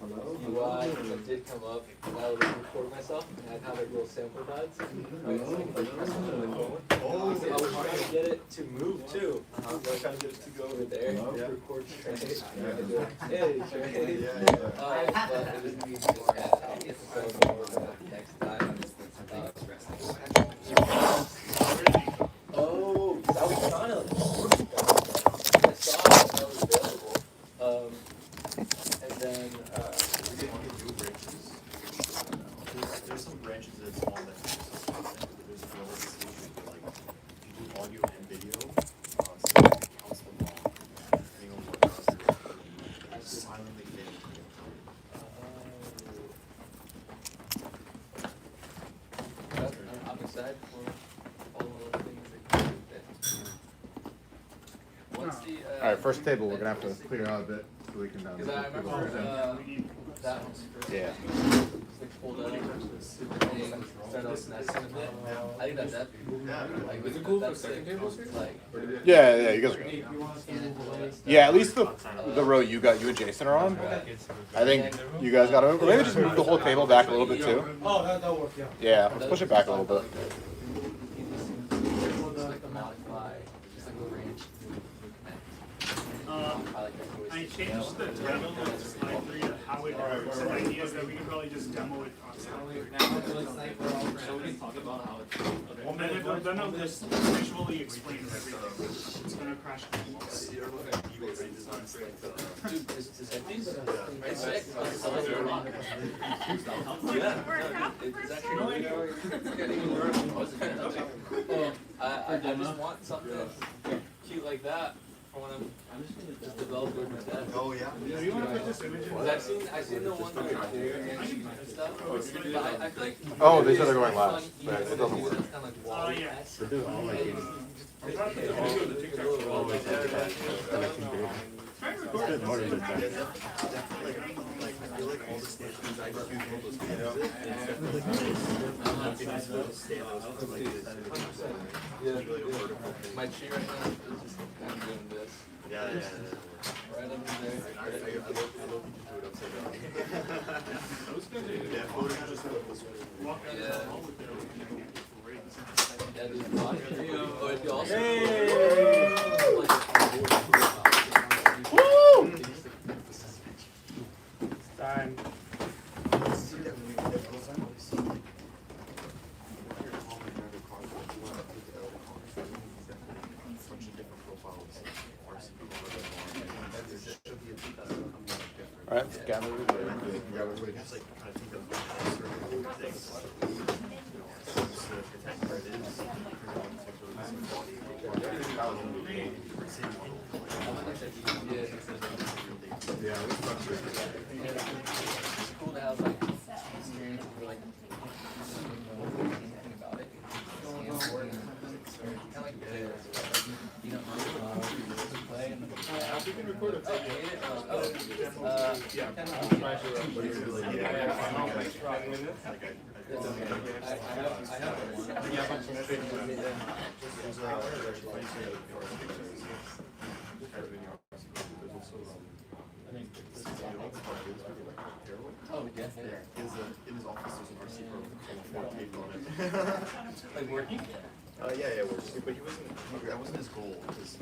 UI that did come up, and I would record myself, and I'd have like little sample pads. Right, so I could like press on my phone. I was trying to get it to move too. I was trying to get it to go over there, record Trey. Hey, Trey. But it was neat. So more next time. Oh, because I was trying to like work with that. I saw it that was available. And then we didn't want to do branches. There's some branches that's small that there's no solution for like you do audio and video, so it counts them all. Depending on what you're silently getting. I'm excited for all of those things that you did. Once the All right, first table. We're gonna have to clear out a bit so we can. Because I remember that one's first. Yeah. Like pulled out super thing, started listening to that a bit. I think that's epic. Like, is it cool for second tables? Like, Yeah, you guys are good. Yeah, at least the row you and Jason are on. I think you guys got to, or maybe just move the whole table back a little bit too. Oh, that'll work, yeah. Yeah, let's push it back a little bit. I changed the title of slide 3 to how it works. The idea is that we can probably just demo it on slide 3. So we can talk about how it's. Then it'll just visually explain everything. It's going to crash. dude, this thing's very sick. It's actually really I just want something cute like that for when I'm just developing with my dad. Oh yeah. Do you want to put this image in? I've seen the ones that are clear and stuff, but I feel like Oh, they said they're going last, but it doesn't work. Oh, yeah. I'm trying to put the video in the TikTok. I feel like all the stations I choose all those videos. My tree right now is just kind of doing this. Yeah. Right under there. I love you to do it upside down. Yeah, Photoshop just Walk out the hall with it. Yeah, dude, but if you also Woo! Time. All right, let's gather it. Just like kind of think of things. Protect where it is. Yeah, it's cool to have like experience for like anything about it. Kind of like you don't know play and We can record it. Oh, yeah. In his office, there's an RC program called Tape on it. Like working? Yeah, it works. But he wasn't. That wasn't his goal. His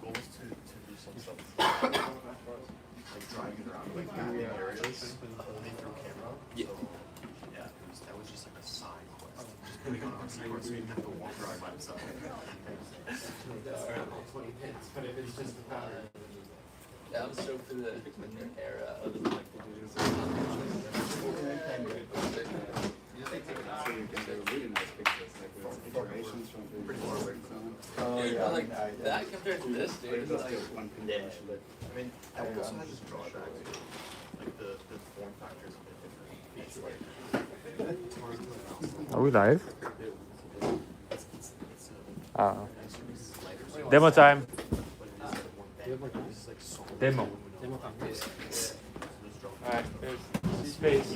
goal was to do some stuff, like driving around, like mapping areas only through camera. Yeah. So, yeah, that was just like a side quest. Just putting on RC course so he didn't have to walk around by himself. Yeah, I'm stoked for the new era of like the dudes. Like that compared to this, dude. It's like, I mean, I also had this drawback. Like the form factor is a bit different. Are we live? Demo time. Demo. Alright, there's space.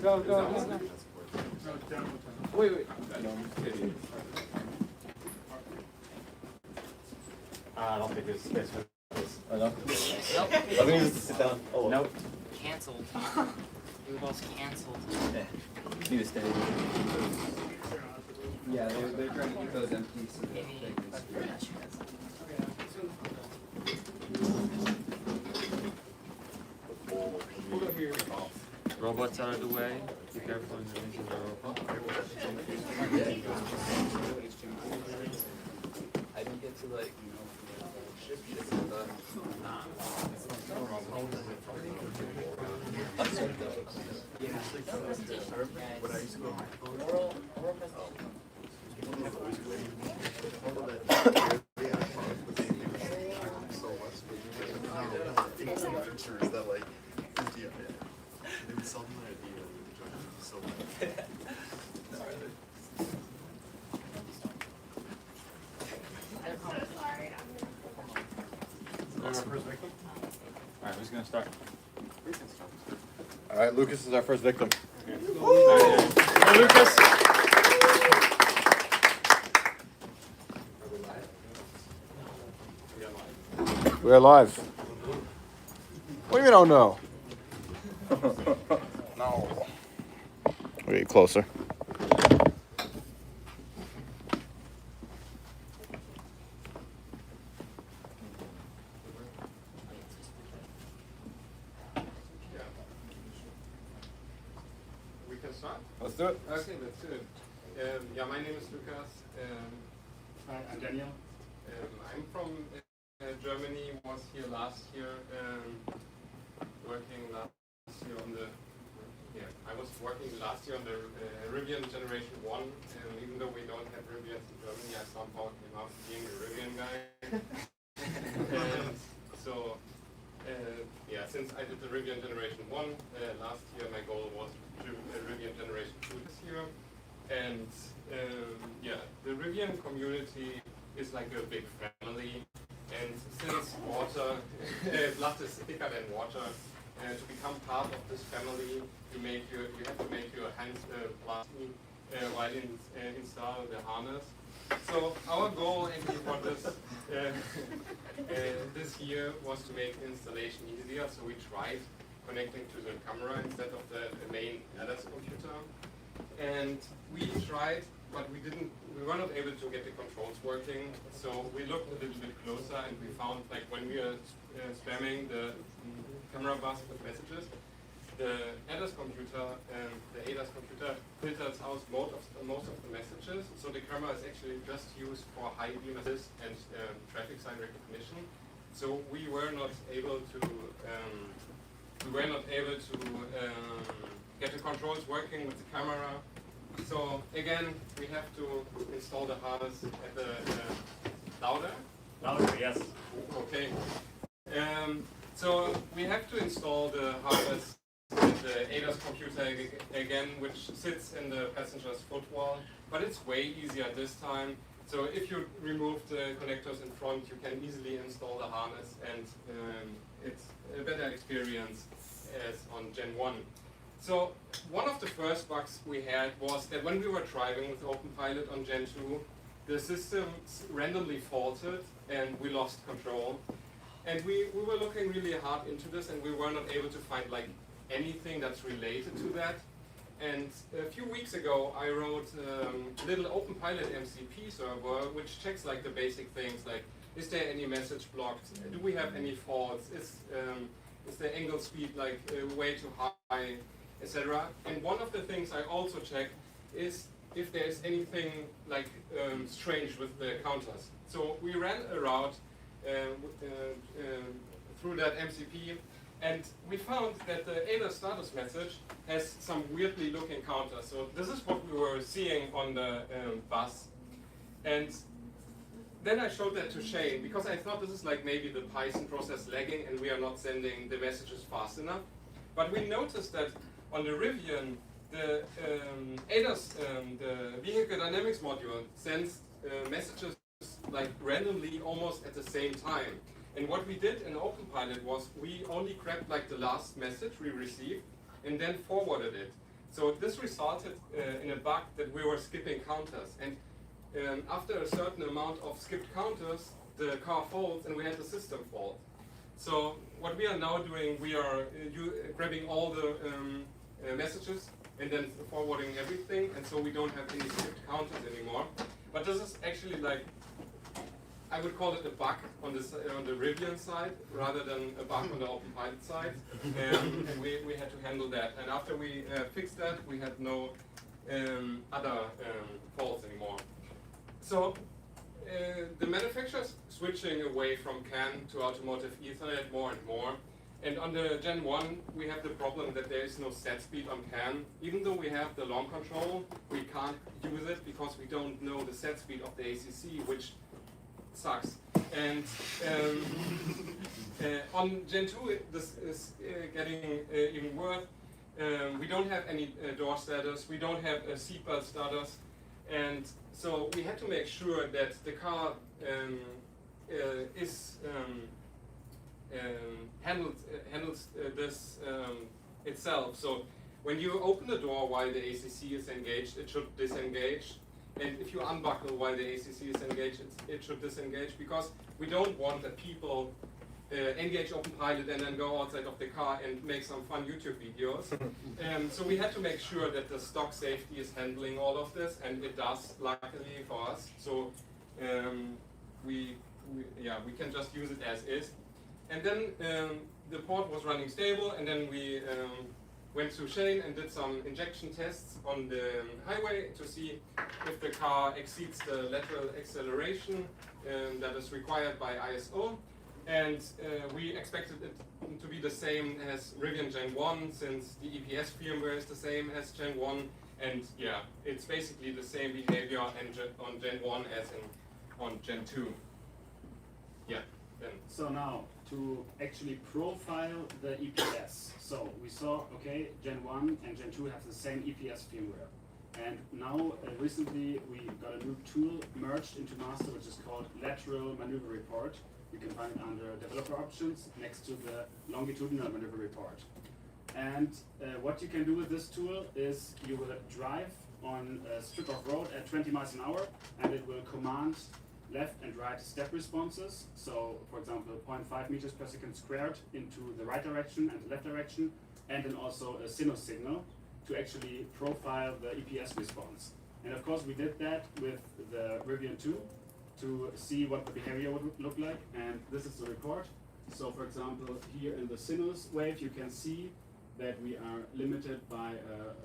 Go. wait. I don't think there's space for this. Nope. I think just sit down. Oh, Nope. Can't canceled. We were both canceled. Need to stay. Yeah, they're trying to keep those empty so that they can Robots out of the way. Be careful in the range of the robot. I didn't get to like ship stuff. What I used to go features that like they would sell them at the Judgement, so Alright, who's gonna start? All right, Lucas is our first victim. Go, Lucas! We're live. What do you mean, oh no? No. We get closer. We can start? Let's do it. Okay, let's do it. Yeah, my name is Lucas. I'm Daniel. I'm from Germany, was here last year, working last year on the, I was working last year on the Rivian Generation 1, even though we don't have Rivians in Germany, I somehow came out being a Rivian guy. And so, yeah, since I did the Rivian Generation 1 last year, my goal was to do Rivian Generation 2 this year. And yeah, the Rivian community is like a big family. And since water, blood is thicker than water, to become part of this family, you have to make your hands plastic while install the harness. So our goal actually for this this year was to make installation easier. So we tried connecting to the camera instead of the main LS computer, and we tried, but we were not able to get the controls working. So we looked a little bit closer and we found, like, when we are spamming the camera bus with messages, the ADAS computer filters out most of the messages. So the camera is actually just used for high beam assist and traffic sign recognition. So we were not able to get the controls working with the camera. So again, we have to install the harness at the louder. Louder, yes. Okay. So we have to install the harness at the ADAS computer again, which sits in the passenger's footwell. But it's way easier this time. So if you remove the connectors in front, you can easily install the harness, and it's a better experience as on Gen 1. So one of the first bugs we had was that when we were driving with OpenPilot on Gen 2, the system randomly faulted and we lost control. And we were looking really hard into this, and we were not able to find like anything that's related to that. And a few weeks ago, I wrote a little OpenPilot MCP server, which checks like the basic things like, is there any message blocked? Do we have any faults? Is the angle speed like way too high, etc. And one of the things I also check is if there is anything like strange with the counters. So we ran a route through that MCP, and we found that the ADAS status message has some weirdly looking counters. So this is what we were seeing on the bus. And then I showed that to Shane, because I thought this is like maybe the Python process lagging and we are not sending the messages fast enough. But we noticed that on the Rivian, the ADAS, the vehicle dynamics module, sends messages like randomly almost at the same time. And what we did in OpenPilot was we only grabbed like the last message we received and then forwarded it. So this resulted in a bug that we were skipping counters. And after a certain amount of skipped counters, the car faults and we had the system fault. So what we are now doing, we are grabbing all the messages and then forwarding everything, and so we don't have any script counters anymore. But this is actually like, I would call it a bug on the Rivian side rather than a bug on the OpenPilot side, and we had to handle that. And after we fixed that, we had no other faults anymore. So the manufacturers switching away from CAN to automotive Ethernet more and more. And on the Gen 1, we have the problem that there is no set speed on CAN. Even though we have the long control, we can't use it because we don't know the set speed of the ACC, which sucks. And on Gen 2, this is getting even worse. We don't have any door status, we don't have a seatbelt status, and so we had to make sure that the car handles this itself. So when you open the door while the ACC is engaged, it should disengage. And if you unbuckle while the ACC is engaged, it should disengage, because we don't want that people engage OpenPilot and then go outside of the car and make some fun YouTube videos. So we had to make sure that the stock safety is handling all of this, and it does, luckily for us. So we can just use it as is. And then the port was running stable, and then we went to Shane and did some injection tests on the highway to see if the car exceeds the lateral acceleration that is required by ISO. And we expected it to be the same as Rivian Gen 1, since the EPS firmware is the same as Gen 1. And yeah, it's basically the same behavior on Gen 1 as on Gen 2. Yeah. Then. So now, to actually profile the EPS. So we saw, okay, Gen 1 and Gen 2 have the same EPS firmware. And now, recently, we got a new tool merged into master, which is called Lateral Maneuver Report. You can find it under Developer Options next to the Longitudinal Maneuver Report. And what you can do with this tool is you will drive on a strip of road at 20 miles an hour, and it will command left and right step responses. So, for example, 0.5 meters per second squared into the right direction and the left direction, and then also a sinus signal to actually profile the EPS response. And of course, we did that with the Rivian 2 to see what the behavior would look like. And this is the report. So, for example, here in the sinus wave, you can see that we are limited by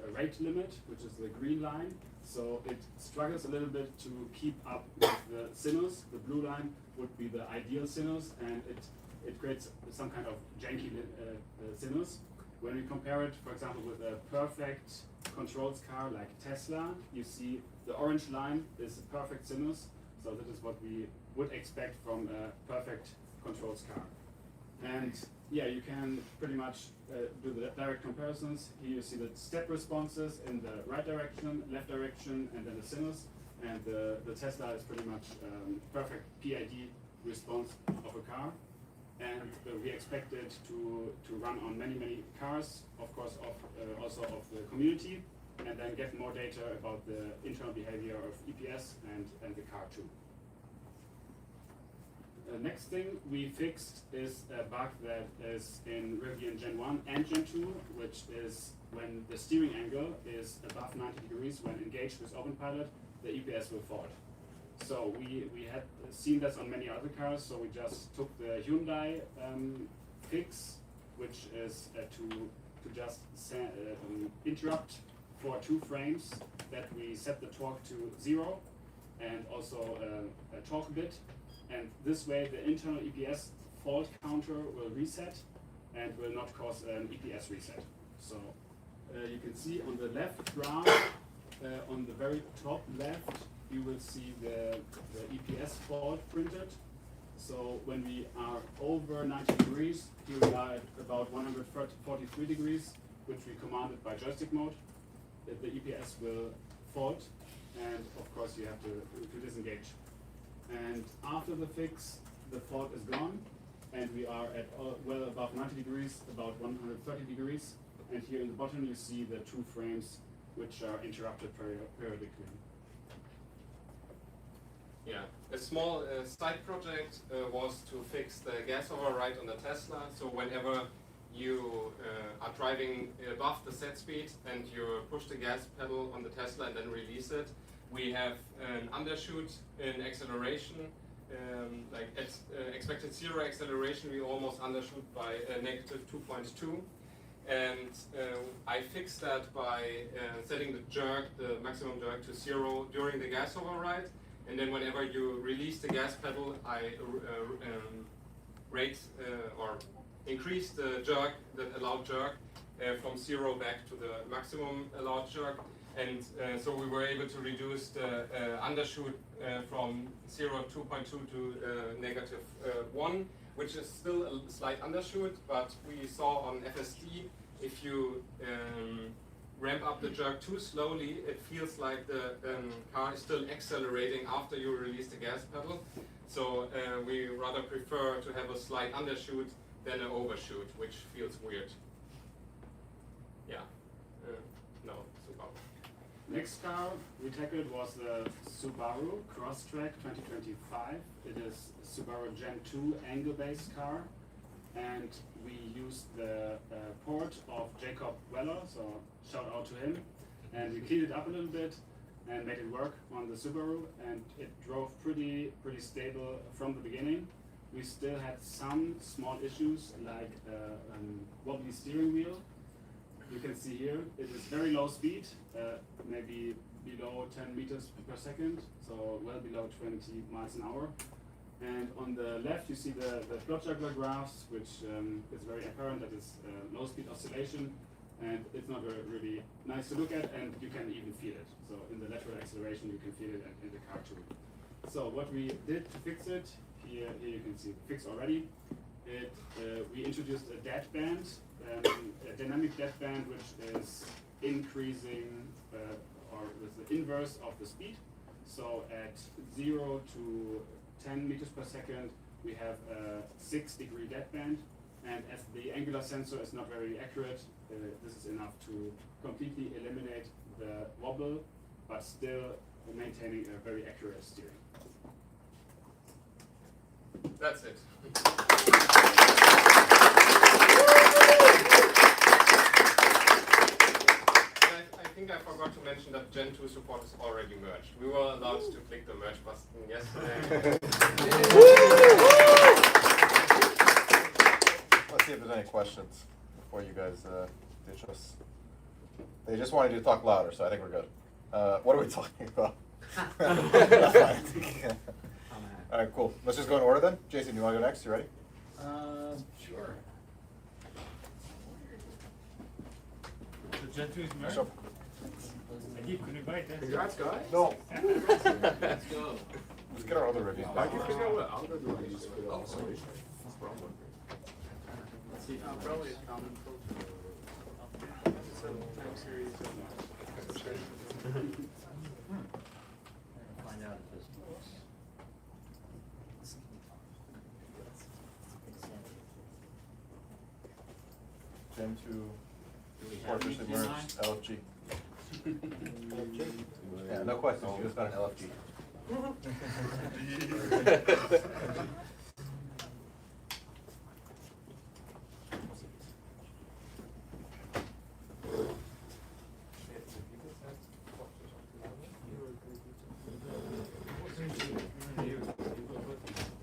a rate limit, which is the green line. So it struggles a little bit to keep up with the sinus. The blue line would be the ideal sinus, and it creates some kind of janky sinus. When we compare it, for example, with a perfect controls car like Tesla, you see the orange line is a perfect sinus. So this is what we would expect from a perfect controls car. And yeah, you can pretty much do the direct comparisons. Here you see the step responses in the right direction, left direction, and then the sinus. And the Tesla is pretty much perfect PID response of a car. And we expect it to run on many cars, of course, also of the community, and then get more data about the internal behavior of EPS and the car too. The next thing we fixed is a bug that is in Rivian Gen 1 and Gen 2, which is when the steering angle is above 90 degrees when engaged with OpenPilot, the EPS will fault. So we had seen this on many other cars, so we just took the Hyundai fix, which is to just interrupt for 2 frames that we set the torque to 0 and also a torque bit. And this way the internal EPS fault counter will reset and will not cause an EPS reset. So you can see on the left graph, on the very top left, you will see the EPS fault printed. So when we are over 90 degrees, here we are at about 143 degrees, which we commanded by joystick mode, the EPS will fault, and of course you have to disengage. And after the fix, the fault is gone, and we are at well above 90 degrees, about 130 degrees. And here in the bottom you see the 2 frames which are interrupted periodically. Yeah. a small side project was to fix the gas override on the Tesla. So whenever you are driving above the set speed and you push the gas pedal on the Tesla and then release it, we have an undershoot in acceleration. Like at expected zero acceleration, we almost undershoot by negative 2.2. And I fixed that by setting the maximum jerk to 0 during the gas override. And then whenever you release the gas pedal, I or increase the jerk, the allowed jerk, from 0 back to the maximum allowed jerk. And so we were able to reduce the undershoot from 2.2 to negative 1, which is still a slight undershoot, but we saw on FSD, if you ramp up the jerk too slowly, it feels like the car is still accelerating after you release the gas pedal. So we rather prefer to have a slight undershoot than an overshoot, which feels weird. Yeah, no, Subaru. Next car we tackled was the Subaru Crosstrek 2025. It is Subaru Gen 2 angle-based car, and we used the port of Jacob Weller, so shout out to him, and we cleaned it up a little bit and made it work on the Subaru, and it drove pretty stable from the beginning. We still had some small issues like wobbly steering wheel. You can see here, it is very low speed, maybe below 10 meters per second, so well below 20 miles an hour. And on the left, you see the plot juggler graphs, which is very apparent that it's low speed oscillation, and it's not really nice to look at, and you can even feel it. So in the lateral acceleration, you can feel it in the car too. So what we did to fix it, here you can see fix already. We introduced a dead band, a dynamic dead band, which is increasing or with the inverse of the speed. So at 0 to 10 meters per second, we have a 6-degree dead band, and as the angular sensor is not very accurate, this is enough to completely eliminate the wobble, but still maintaining a very accurate steering. That's it. I think I forgot to mention that Gen 2 support is already merged. We were allowed to click the merge button yesterday. Let's see if there's any questions before you guys ditch us. They just wanted you to talk louder, so I think we're good. What are we talking about? All right, cool. Let's just go in order then. Jason, you want to go next? You ready? Sure. The Gen 2 is merged? Sure. I keep couldn't buy that. Congrats, guys. No. Let's go. Let's get our other reviews I back. can figure out what algorithm I use for the oscillation. What's the problem? Let's see, probably a common filter. Find out if this works. Gen 2 artificially merged LFG. Yeah, no questions. You just got an LFG.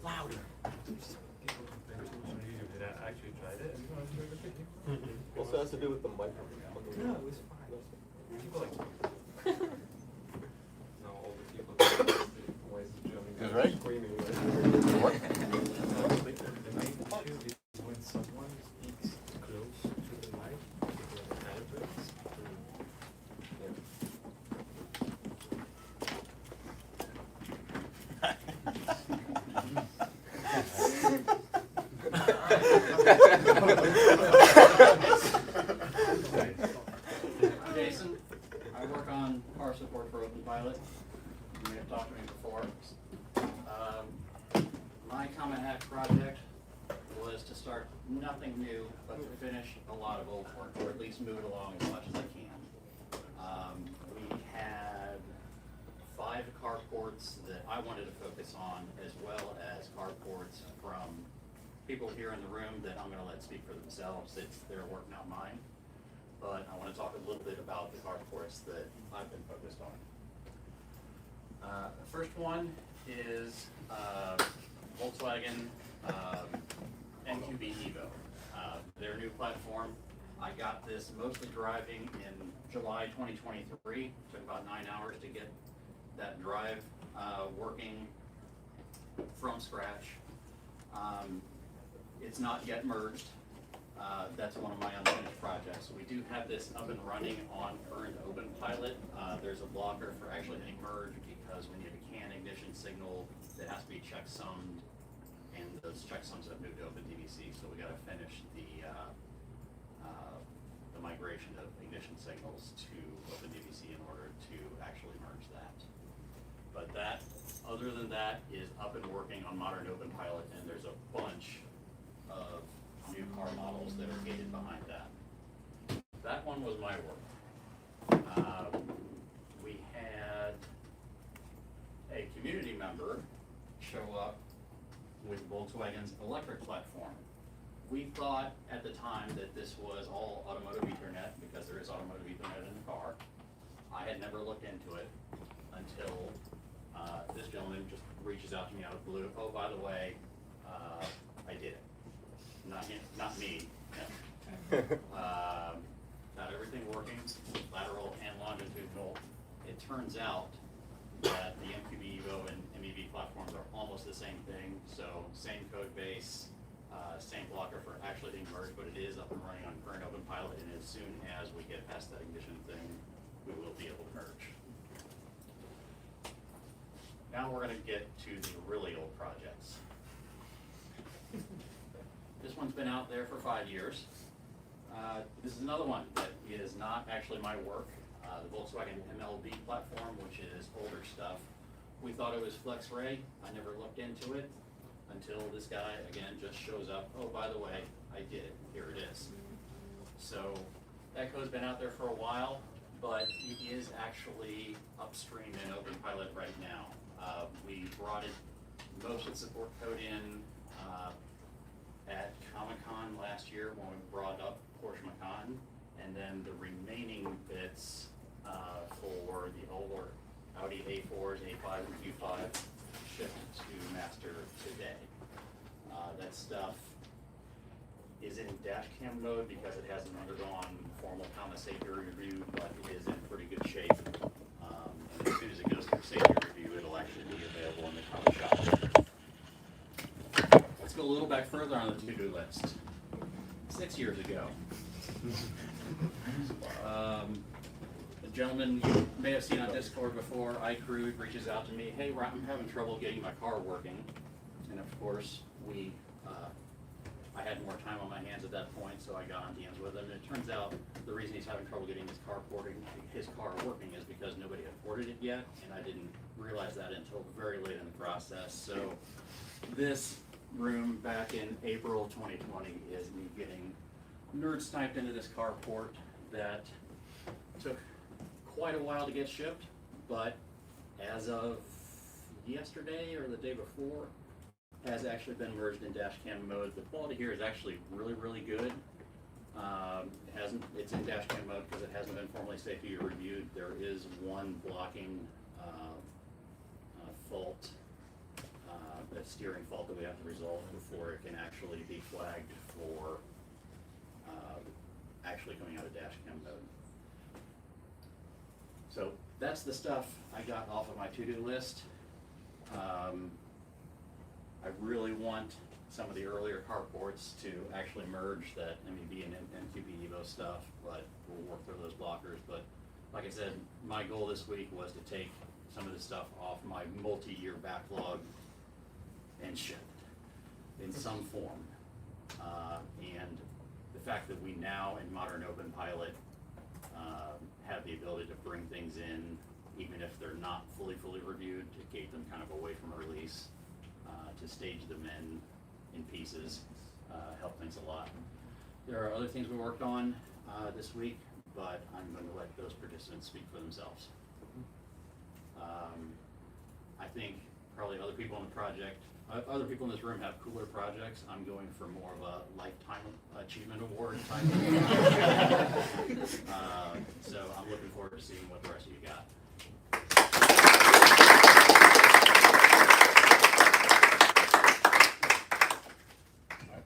Louder. Did I actually tried it? Also has to do with the microphone. No, it was fine. Now all the people that voice German You guys ready? screaming. What? The main issue is when someone speaks close to the mic, it vibrates. Jason, I work on car support for OpenPilot. You may have talked to me before. My Common Hack project was to start nothing new, but to finish a lot of old work, or at least move it along as much as I can. We had 5 carports that I wanted to focus ports on, as well as car ports from people here in the room that I'm gonna let speak for themselves. It's their work, not mine. But I wanna talk a little bit about the car ports that I've been focused on. The first one is Volkswagen MQB Evo. Their new platform. I got this mostly driving in July 2023. Took about 9 hours to get that drive working from scratch. It's not yet merged. That's one of my unfinished projects. So we do have this up and running on current OpenPilot. There's a blocker for actually hitting merge because we need a CAN ignition signal that has to be checksummed, and those checksums have moved to OpenDBC. So we got to finish the migration of ignition signals to OpenDBC in order to actually merge that. But that, other than that, is up and working on modern OpenPilot, and there's a bunch of new car models that are gated behind that. That one was my work. We had a community member show up with Volkswagen's electric platform. We thought at the time that this was all automotive Ethernet because there is automotive Ethernet in the car. I had never looked into it until this gentleman just reaches out to me out of the blue. Oh, by the way, I did it. Not him, not me. Got everything working, lateral and longitudinal. It turns out that the MQB Evo and MEB platforms are almost the same thing. So same code base, same blocker for actually being merged, but it is up and running on current OpenPilot. And as soon as we get past that ignition thing, we will be able to merge. Now we're going to get to the really old projects. This one's been out there for 5 years. This is another one that is not actually my work. The Volkswagen MLB platform, which is older stuff. We thought it was FlexRay. I never looked into it until this guy, again, just shows up. Oh, by the way, I did it. Here it is. So that code's been out there for a while, but it is actually upstream in OpenPilot right now. We brought most of the support code in at Comic-Con last year when we brought up Porsche Macan, and then the remaining bits for the older Audi A4s, A5, and Q5 shipped to master today. That stuff is in dash cam mode because it hasn't undergone formal common safety review, but it is in pretty good shape. And as soon as it goes through safety review, it'll actually be available in the common shop. Let's go a little back further on the to-do list. 6 years ago. The gentleman you may have seen on Discord before, iCrude, reaches out to me, hey, I'm having trouble getting my car working. And of course, I had more time on my hands at that point, so I got on DMs with him. And it turns out the reason he's having trouble getting his car working is because nobody had ported it yet, and I didn't realize that until very late in the process. So this room back in April 2020 is me getting nerd sniped into this car port that took quite a while to get shipped, but as of yesterday or the day before, has actually been merged in dash cam mode. The quality here is actually really, really good. It's in dash cam mode because it hasn't been formally safety reviewed. There is one blocking fault, a steering fault that we have to resolve before it can actually be flagged for actually coming out of dash cam mode. So that's the stuff I got off of my to-do list. I really want some of the earlier car ports to actually merge that MEB and MQB Evo stuff, but we'll work through those blockers. But like I said, my goal this week was to take some of this stuff off my multi-year backlog and ship it in some form. And the fact that we now in modern OpenPilot have the ability to bring things in, even if they're not fully reviewed, to gate them kind of away from release, to stage them in pieces, help things a lot. There are other things we worked on this week, but I'm going to let those participants speak for themselves. I think probably other people in the project, other people in this room have cooler projects. I'm going for more of a lifetime achievement award type. So I'm looking forward to seeing what the rest of you got.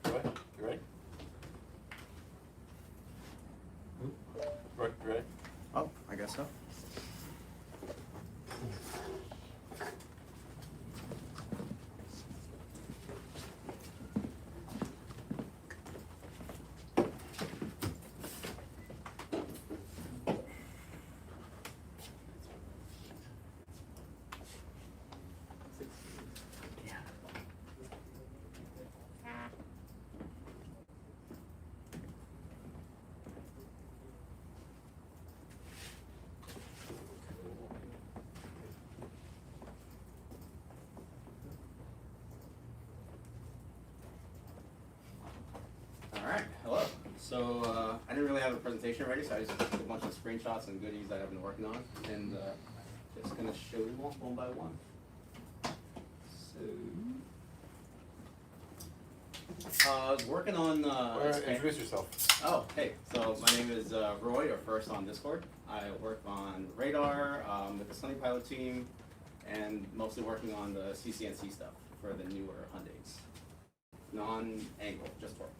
All right, you ready? You ready? Oh, I guess so. Alright, hello. So I didn't really have a presentation ready, so I just took a bunch of screenshots and goodies that I've been working on, and just gonna show you one by one. So I was working on Introduce yourself. Oh, hey. So my name is Roy, or First on Discord. I work on radar with the Sunny Pilot team, and mostly working on the CCNC stuff for the newer Hyundais. Non-angle, just torque.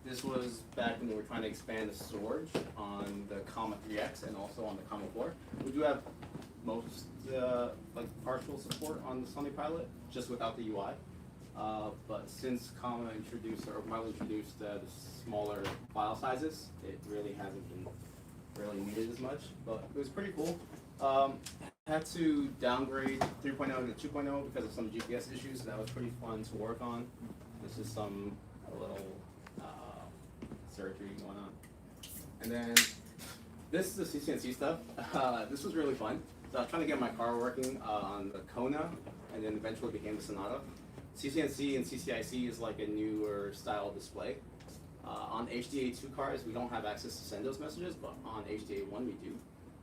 This was back when we were trying to expand the storage on the Comma 3X and also on the Comma 4. We do have most like partial support on the Sunny Pilot, just without the UI. But since Comma introduced, or Milo introduced the smaller file sizes, it really hasn't been really needed as much. But it was pretty cool. Had to downgrade 3.0 to 2.0 because of some GPS issues. So that was pretty fun to work on. This is a little surgery going on. And then this is the CCNC stuff. This was really fun. So I was trying to get my car working on the Kona, and then eventually became the Sonata. CCNC and CCIC is like a newer style display. On HDA2 cars, we don't have access to send those messages, but on HDA1 we do.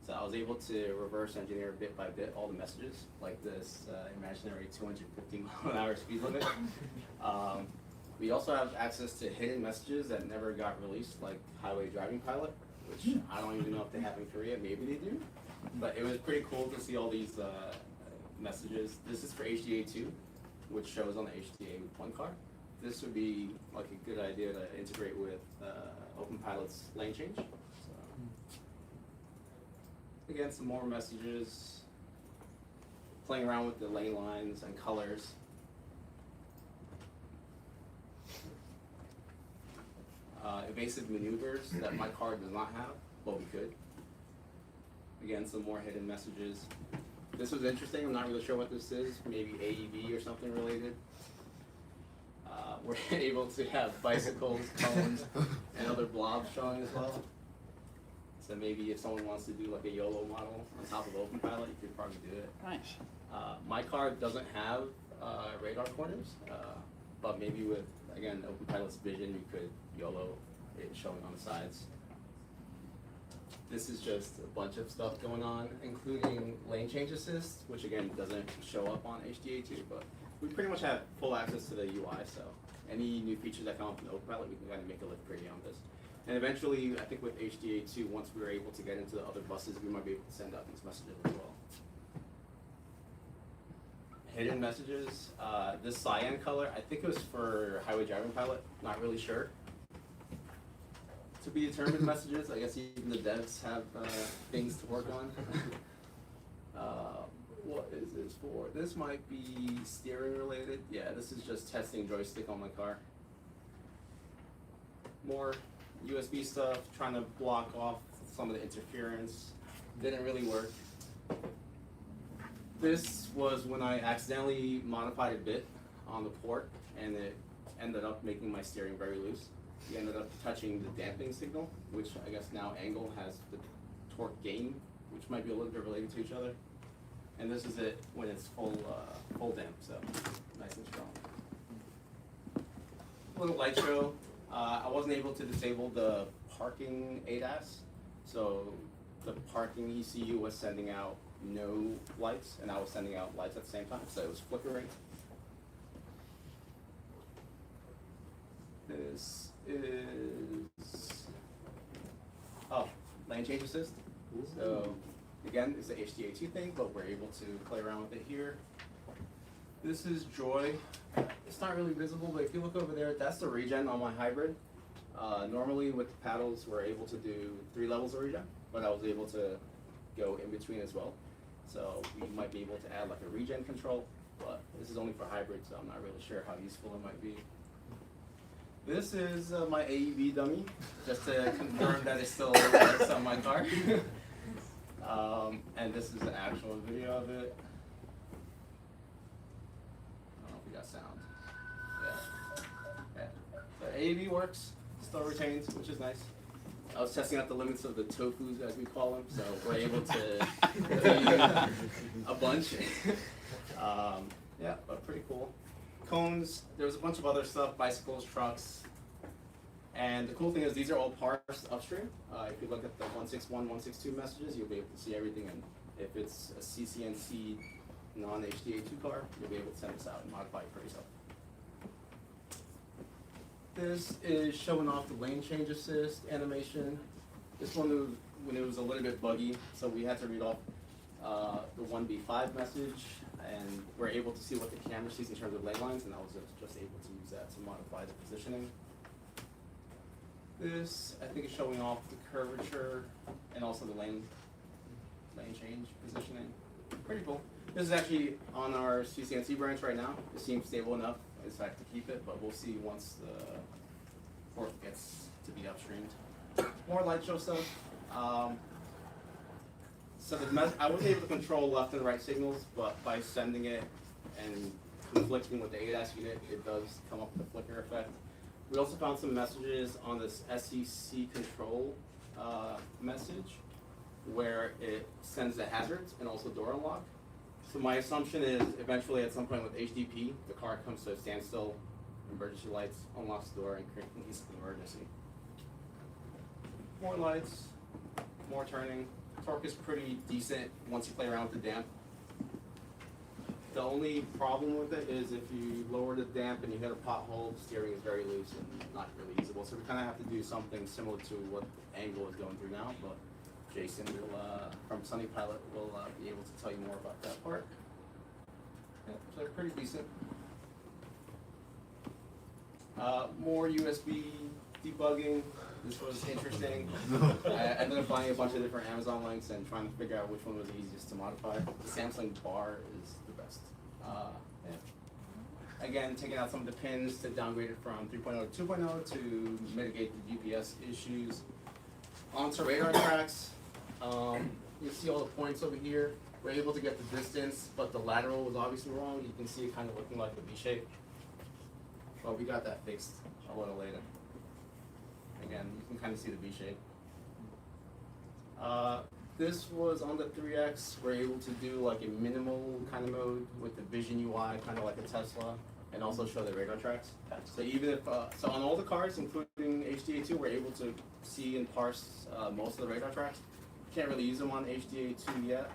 So I was able to reverse engineer bit by bit all the messages, like this imaginary 250 mile an hour speed limit. We also have access to hidden messages that never got released, like Highway Driving Pilot, which I don't even know if they have in Korea. Maybe they do. But it was pretty cool to see all these messages. This is for HDA2, which shows on the HDA1 car. This would be like a good idea to integrate with OpenPilot's lane change. So, again, some more messages, playing around with the lane lines and colors. Evasive maneuvers that my car does not have, but we could. Again, some more hidden messages. This was interesting. I'm not really sure what this is. Maybe AEV or something related. We're able to have bicycles, cones, and other blobs showing as well. So maybe if someone wants to do like a YOLO model on top of OpenPilot, you could probably do it. Nice. My car doesn't have radar corners, but maybe with, again, OpenPilot's vision, you could YOLO it showing on the sides. This is just a bunch of stuff going on, including lane change assist, which again doesn't show up on HDA2, but we pretty much have full access to the UI, so any new features that come up in OpenPilot, we can kind of make it look pretty on this. And eventually, I think with HDA2, once we were able to get into the other buses, we might be able to send out these messages as well. Hidden messages. This cyan color, I think it was for Highway Driving Pilot, not really sure. To be determined messages, I guess even the devs have things to work on. What is this for? This might be steering related. Yeah, this is just testing joystick on my car. More USB stuff, trying to block off some of the interference. Didn't really work. This was when I accidentally modified a bit on the port, and it ended up making my steering very loose. We ended up touching the damping signal, which I guess now angle has the torque gain, which might be a little bit related to each other. And this is it when it's full damp, so nice and strong. A little light show. I wasn't able to disable the parking ADAS, so the parking ECU was sending out no lights, and I was sending out lights at the same time, so it was flickering. This is, lane change assist. So again, it's the HDA2 thing, but we're able to play around with it here. This is Joy. It's not really visible, but if you look over there, that's the regen on my hybrid. Normally with the paddles, we're able to do 3 levels of regen, but I was able to go in between as well. So we might be able to add like a regen control, but this is only for hybrid, so I'm not really sure how useful it might be. This is my AEB dummy, just to confirm that it still works on my car. And this is the actual video of it. I don't know if we got sound. Yeah. The AEB works, still retains, which is nice. I was testing out the limits of the tofus, as we call them, so we're able to do a bunch. Yeah, but pretty cool. Cones, there's a bunch of other stuff, bicycles, trucks. And the cool thing is these are all parsed upstream. If you look at the 161, 162 messages, you'll be able to see everything. And if it's a CCNC non-HDA2 car, you'll be able to send this out and modify it for yourself. This is showing off the lane change assist animation. This one, when it was a little bit buggy, so we had to read off the 1B5 message, and we're able to see what the camera sees in terms of lane lines, and I was just able to use that to modify the positioning. This, I think, is showing off the curvature and also the lane change positioning. Pretty cool. This is actually on our CCNC branch right now. It seems stable enough, in fact, to keep it, but we'll see once the port gets to be upstreamed. More light show stuff. So I was able to control left and right signals, but by sending it and conflicting with the ADAS unit, it does come up with a flicker effect. We also found some messages on this SEC control message where it sends the hazards and also door unlock. So my assumption is eventually at some point with HDP, the car comes to a standstill, emergency lights, unlocks the door, and creates an emergency. More lights, more turning. Torque is pretty decent once you play around with the damp. The only problem with it is if you lower the damp and you hit a pothole, the steering is very loose and not really usable. So we kind of have to do something similar to what Angle is going through now, but Jason will, from Sunny Pilot will be able to tell you more about that part. Yeah, so they're pretty decent. More USB debugging. This was interesting. I ended up buying a bunch of different Amazon links and trying to figure out which one was the easiest to modify. The Samsung bar is the best. Yeah. Again, taking out some of the pins to downgrade it from 3.0 to 2.0 to mitigate the GPS issues. Onto radar tracks, you see all the points over here. We're able to get the distance, but the lateral was obviously wrong. You can see it kind of looking like a V shape. But we got that fixed a little later. Again, you can kind of see the V shape. This was on the 3X. We're able to do like a minimal kind of mode with the Vision UI, kind of like a Tesla, and also show the radar tracks. So even if, so on all the cars, including HDA2, we're able to see and parse most of the radar tracks. Can't really use them on HDA2 yet,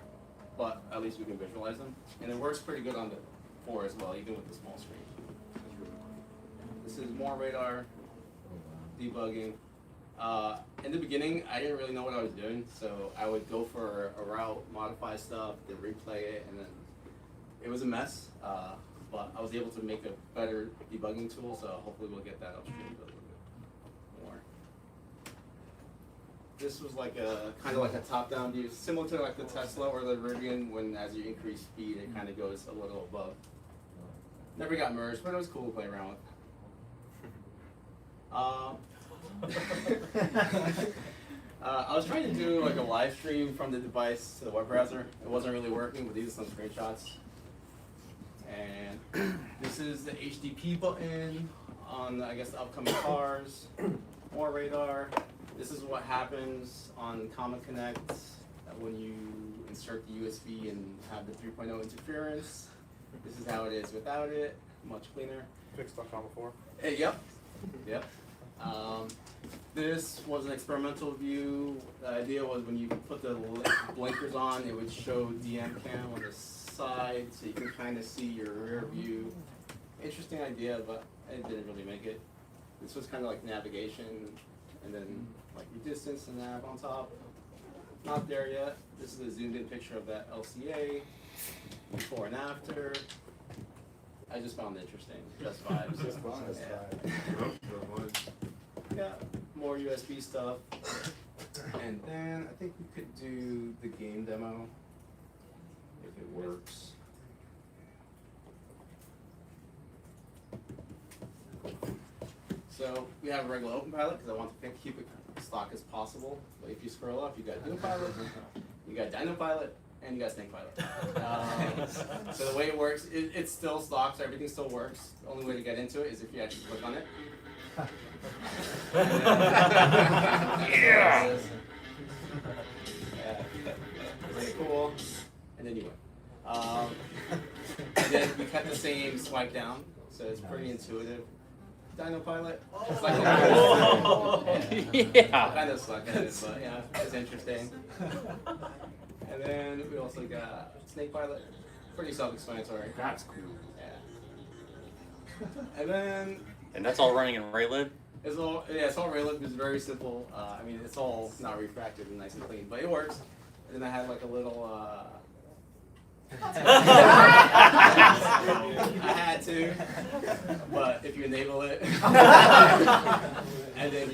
but at least we can visualize them. And it works pretty good on the 4 as well, even with the small screen. This is more radar debugging. In the beginning, I didn't really know what I was doing, so I would go for a route, modify stuff, then replay it, and then it was a mess. But I was able to make a better debugging tool, so hopefully we'll get that upstream a little bit more. This was like a kind of like a top-down view, similar to like the Tesla or the Rivian. When as you increase speed, it kind of goes a little above. Never got merged, but it was cool to play around with. I was trying to do like a live stream from the device to the web browser. It wasn't really working, but these are some screenshots. And this is the HDP button on, I guess, the upcoming cars. More radar. This is what happens on Common Connect when you insert the USB and have the 3.0 interference. This is how it is without it. Much cleaner. Fixed on Common 4. Hey, yep. Yep. This was an experimental view. The idea was when you put the blinkers on, it would show DM cam on the side, so you can kind of see your rear view. Interesting idea, but it didn't really make it. This was kind of like navigation, and then like your distance and nav on top. Not there yet. This is a zoomed in picture of that LCA, before and after. I just found it interesting. Just vibes. Just vibes. Yeah, more USB stuff. And then I think we could do the game demo if it works. So we have a regular OpenPilot because I want to keep it stock as possible. But if you scroll up, you got DualPilot, you got DynoPilot, and you got SnakePilot. So the way it works, it's still stock, so everything still works. The only way to get into it is if you actually click on it. Yeah. Pretty cool. And then you win. And then we kept the same swipe down, so it's pretty intuitive. DynoPilot. It's like yeah. Kind of suck at it, but yeah, it's interesting. And then we also got SnakePilot. Pretty self-explanatory. That's cool. Yeah. And then. And that's all running in Raylib? It's all Raylib. It's very simple. I mean, it's all not refracted and nice and clean, but it works. And then I had like a little. I had to, but if you enable it, and then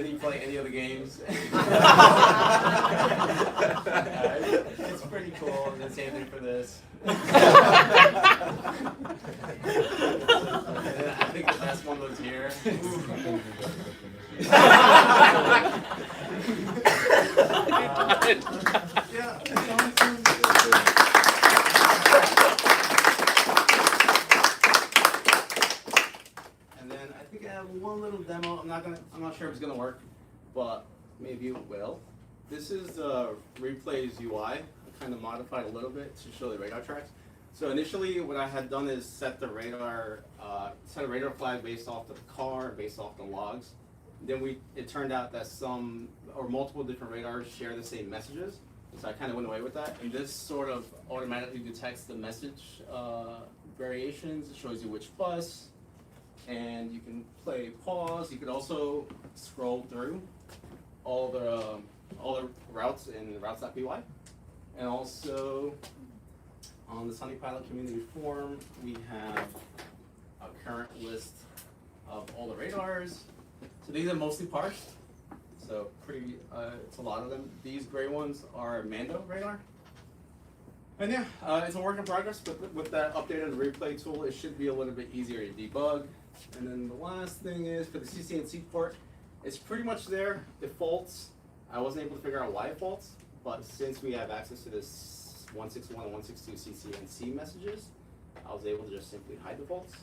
you play any of the games, it's pretty cool. And the same thing for this. And I think the best one was here. Yeah. And then I think I have one little demo. I'm not sure if it's gonna work, but maybe it will. This is the Replay's UI. I kind of modified a little bit to show the radar tracks. So initially, what I had done is set a radar flag based off the car, based off the logs. Then it turned out that some or multiple different radars share the same messages. So I kind of went away with that. And this sort of automatically detects the message variations. It shows you which bus, and you can play pause. You could also scroll through all the routes in routes.py. And also on the Sunny Pilot community forum, we have a current list of all the radars. So these are mostly parsed. So it's a lot of them. These gray ones are Mando radar. And yeah, it's a work in progress, but with that updated replay tool, it should be a little bit easier to debug. And then the last thing is for the CCNC port, it's pretty much there. It faults. I wasn't able to figure out why it faults, but since we have access to this 161 and 162 CCNC messages, I was able to just simply hide the faults,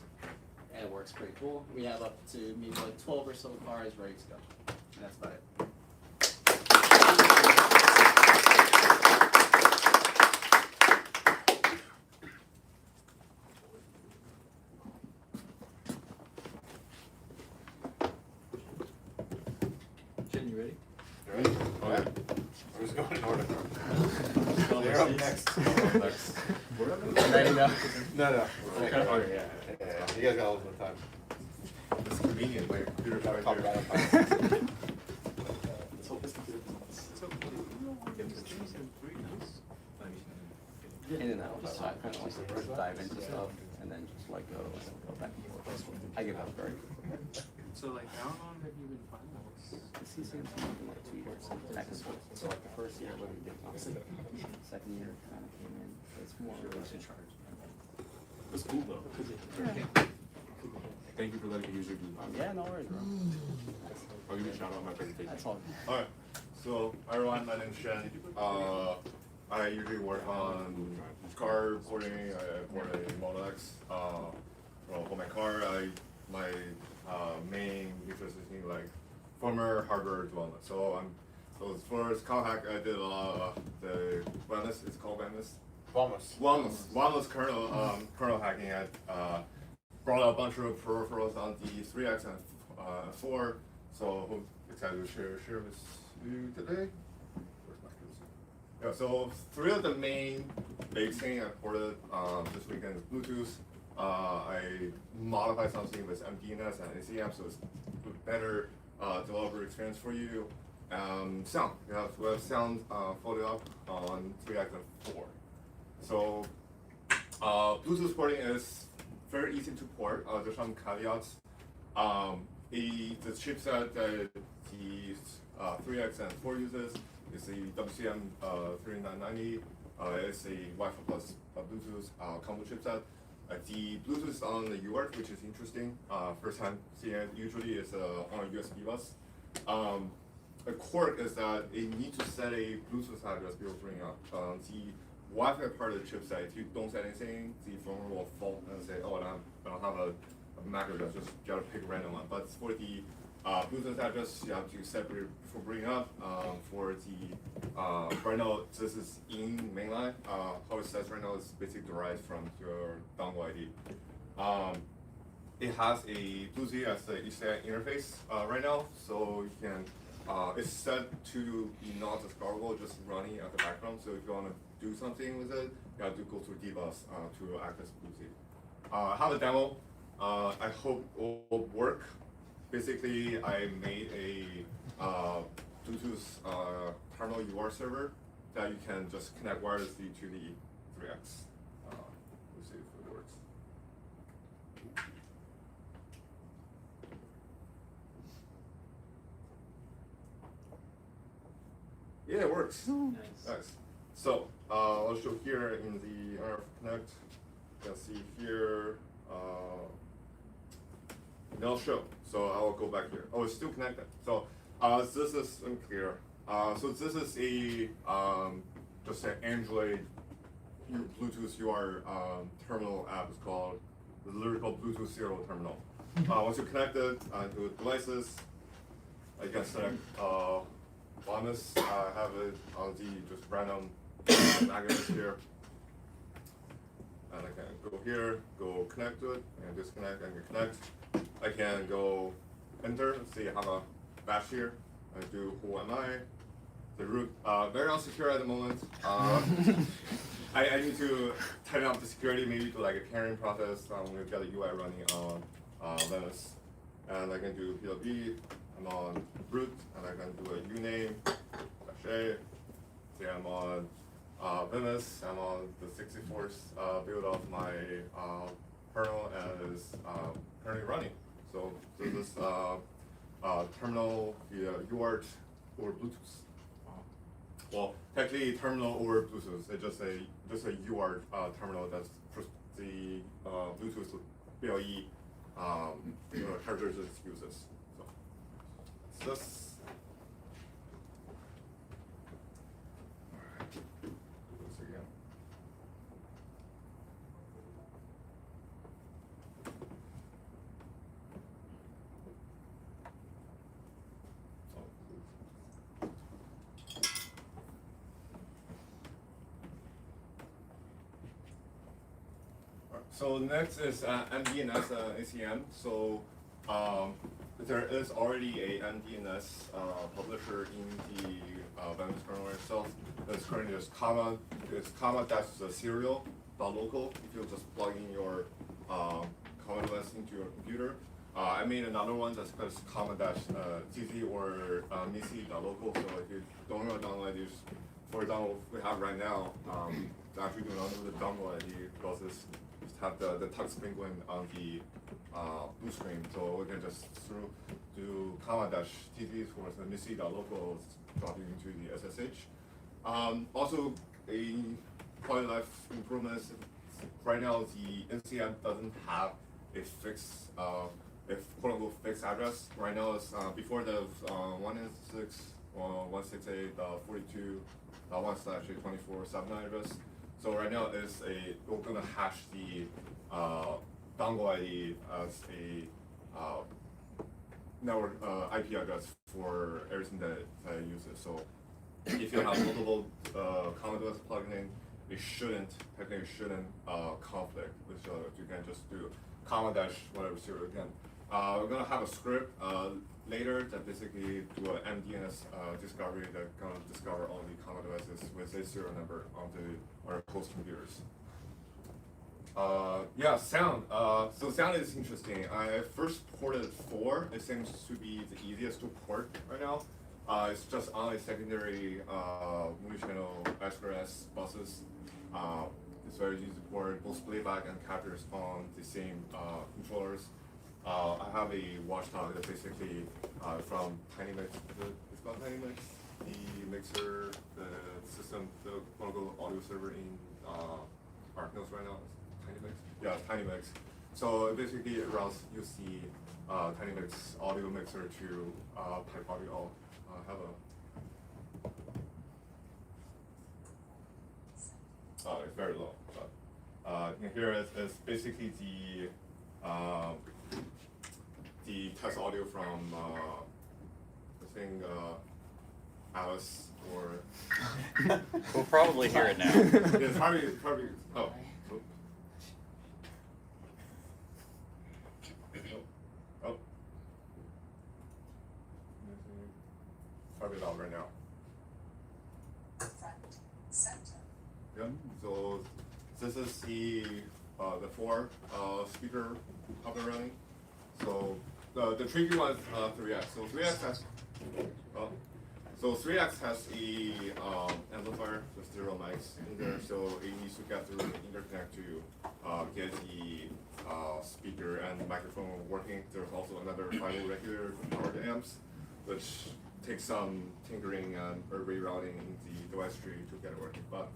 and it works pretty cool. We have up to maybe like 12 or so cars ready to go, and that's about it. Jen, you ready? You ready? Oh, yeah. I'm just going in order. They're up next. No. Okay. Oh, yeah. You guys got a little bit of time. It's convenient when your computer's right there. Let's hope this computer In and out, so I kind of like to dive into stuff and then just let go and go back and forth. I give up very quickly. So like, how long have you been finding this? The CCNC has been like 2 years. So like the first year when we did nothing, second year kind of came in. It's more in charge. It's cool though. Thank you for letting me use your Google. Yeah, no worries, bro. I'll give you a shout out on my presentation. That's all. Alright, so everyone, my name is Shen. I usually work on car porting. I port a Model X. For my car, my main interest is in like firmware, hardware development. So as far as Cowhack, I did a lot of the it's called Wellness. Wellness kernel hacking. brought a bunch of peripherals on the 3X and 4. So excited to share with you today. Where's my cursor? Yeah, so 3 of the main big thing I ported this weekend is Bluetooth. I modified something with MDNS and eSIM, so it's better developer experience for you. Sound, we have sound folded up on 3X and 4. So Bluetooth porting is very easy to port. There's some caveats. The chipset that the 3X and 4 uses is the WCM 3990. It's a Wi-Fi plus Bluetooth combo chipset. The Bluetooth is on the UART, which is interesting. First time seeing it. Usually it's on a USB bus. A quirk is that you need to set a Bluetooth address before bringing up. The Wi-Fi part of the chipset, if you don't set anything, the phone will fault and say, oh, I don't have a MAC address, just gotta pick a random one. But for the Bluetooth address, you have to separate before bringing up. For the right now, this is in mainline. How it says right now is basically derived from your dongle ID. It has a Bluetooth as the eSIM interface right now, so you can. It's set to be not discoverable, just running at the background. So if you want to do something with it, you have to go through dbus to access Bluetooth. I have a demo. I hope it will work. Basically, I made a Bluetooth terminal UART server that you can just connect wirelessly to the 3X. Let's see if it works. Yeah, it works. Nice. So I'll show here in the RF Connect. You can see here. No show. So I will go back here. Oh, it's still connected. So this is unclear. So this is a just an Android Bluetooth UART terminal app. It's called the lyrical Bluetooth serial terminal. Once you connect it to devices, I can select Bonus. I have it on the just random magnets here. And I can go here, go connect to it, and disconnect and connect. I can go enter, let's see, I have a bash here. I do who am I? The root, very unsecure at the moment. I need to tighten up the security, maybe to like a pairing process. We've got a UI running on Linux. And I can do PLB, I'm on root, and I can do a uname, -a. See, I'm on Venice, I'm on the 64th build of my kernel, and it's currently running. So this terminal via UART or Bluetooth. Well, technically terminal or Bluetooth. It's just a UART terminal that's the Bluetooth BLE characteristics uses. So this. So next is MDNS eSIM. So there is already a MDNS publisher in the Venice kernel itself. It's currently just comma. It's comma dash the serial .local. If you just plug in your comma device into your computer. I made another one that's just comma dash CC or misi.local. So if you don't know dongle ID, for example, we have right now, actually do not know the dongle ID because it's have the touch screen going on the blue screen, so we can just do comma dash TC for the misi.local dropping into the SSH. Also, a quality of life improvements. Right now, the NCM doesn't have a fixed, quote unquote fixed address. Right now, it's before the 196.168.42.1/24/7 address. So right now we're gonna hash the dongle ID as a network IP address for everything that uses. So if you have multiple common devices plugged in, it technically shouldn't conflict with each other. You can just do comma dash whatever 0 again. We're gonna have a script later that basically do an MDNS discovery that gonna discover all the comma devices with a serial number onto our host computers. Yeah, sound. So sound is interesting. I first ported 4. It seems to be the easiest to port right now. It's just on a secondary multi-channel S buses. It's very easy to port both playback and captures on the same controllers. I have a watchdog that basically from TinyMix. It's called TinyMix. The mixer, the system, the local audio server in ArcNodes right now. TinyMix? Yeah, TinyMix. So it basically runs use the TinyMix audio mixer to pipe audio. Have a. It's very low. But here is basically the test audio from I think Alice or. We'll probably hear it now. It's probably. Oh. Oh. Probably loud right now. Yeah. So this is the 4 speaker up and running. So the tricky one is 3x. So 3x has so 3x has a amplifier with 0 mics in there. So it needs to get through the interconnect to get the speaker and microphone working. There's also another 5-volt regulator for power the amps, which takes some tinkering and rerouting in the device tree to get it working. But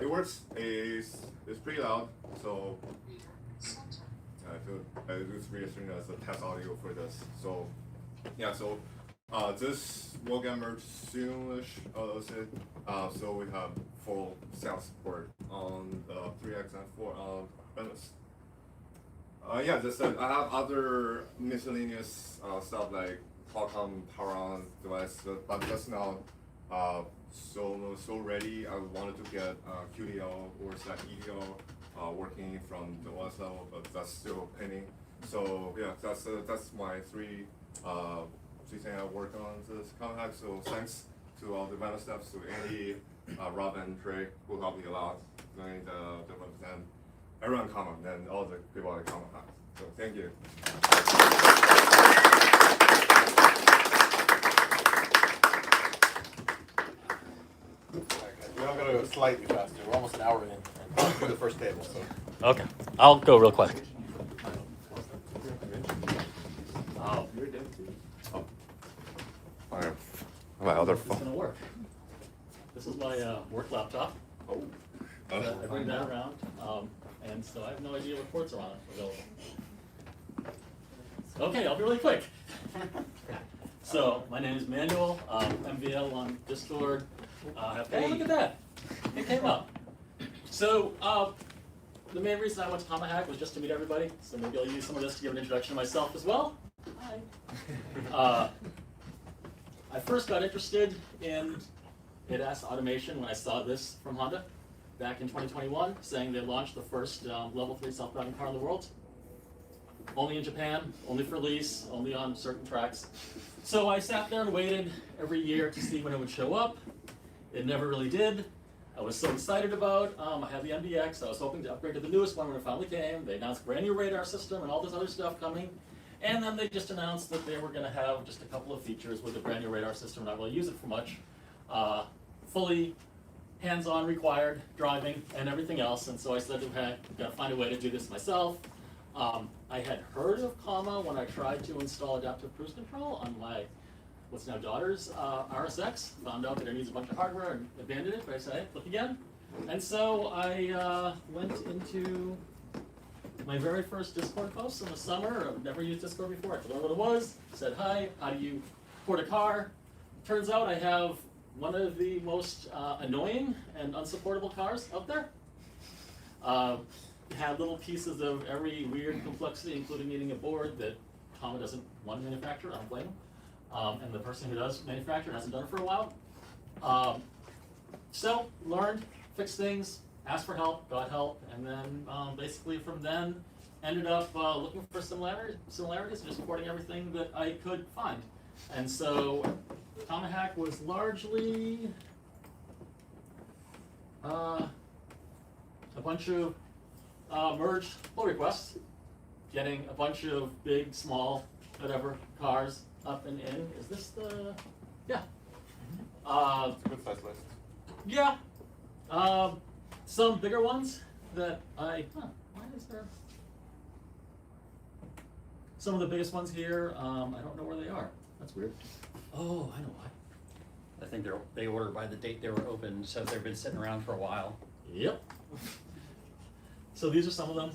it works. It's pretty loud. So I feel it's registering as a test audio for this. So yeah. So this will get merged soonish. So we have full sound support on the 3x and 4 on Venice. Yeah, just I have other miscellaneous stuff like Qualcomm power on device, but that's not so ready. I wanted to get QDL or /EDL working from the OS level, but that's still pending. So yeah, that's my 3 things I work on this compact. So thanks to all the Vena staff, to Andy, Rob, and Trey, who helped me a lot doing the development, and everyone common, and all the people at Common Hacks. So thank you. We're not gonna go slightly faster. We're almost an hour in. And do the first table. So. Okay, I'll go real quick. My other It's gonna work. This is my work laptop. Oh. I bring that around, and so I have no idea what ports are on it available. Okay, I'll be really quick. So my name is Manuel, MVL on Discord. Hey, look at that! It came up. So the main reason I went to Common Hack was just to meet everybody. So maybe I'll use some of this to give an introduction to myself as well. Hi. I first got interested in ADAS automation when I saw this from Honda back in 2021, saying they launched the first level 3 self-driving car in the world. Only in Japan, only for lease, only on certain tracks. So I sat there and waited every year to see when it would show up. It never really did. I was so excited about. I had the MDX. I was hoping to upgrade to the newest one when it finally came. They announced a brand new radar system and all this other stuff coming. And then they just announced that they were going to have just a couple of features with the brand new radar system. Not really use it for much. Fully hands-on required driving and everything else. And so I said, okay, I've got to find a way to do this myself. I had heard of Comma when I tried to install adaptive cruise control on my what's now daughter's RSX. Found out that it needs a bunch of hardware and abandoned it, but I said, hey, look again. And so I went into my very first Discord post in the summer. I've never used Discord before. I told her what it was, said hi, how do you port a car? Turns out I have one of the most annoying and unsupportable cars out there. Had little pieces of every weird complexity, including needing a board that Comma doesn't want to manufacture. I don't blame him. And the person who does manufacture hasn't done it for a while. So learned, fixed things, asked for help, got help, and then basically from then ended up looking for similarities, just porting everything that I could find. And so Tomahawk was largely a bunch of merged pull requests, getting a bunch of big, small, whatever cars up and in. Is this the? Yeah. It's a good size list. Yeah. Some bigger ones that why is there? Some of the biggest ones here, I don't know where they are. That's weird. Oh, I know why. I think they ordered by the date they were open, so they've been sitting around for a while. Yep. So these are some of them.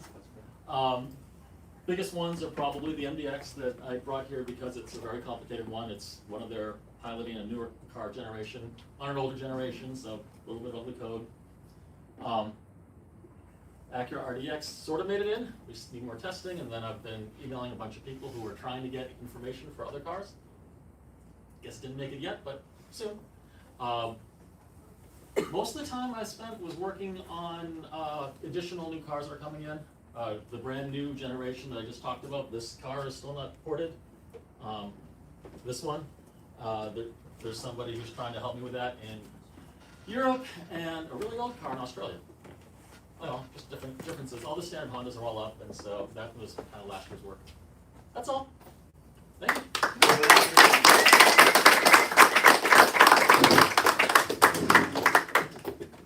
Biggest ones are probably the MDX that I brought here because it's a very complicated one. It's one of their piloting a newer car generation on an older generation, so a little bit of the code. Acura RDX sort of made it in. We just need more testing, and then I've been emailing a bunch of people who are trying to get information for other cars. Guess didn't make it yet, but soon. Most of the time I spent was working on additional new cars that are coming in. The brand new generation that I just talked about, this car is still not ported. This one, there's somebody who's trying to help me with that in Europe, and a really old car in Australia. Well, just differences. All the standard Hondas are all up, and so that was kind of last year's work. That's all. Thank you.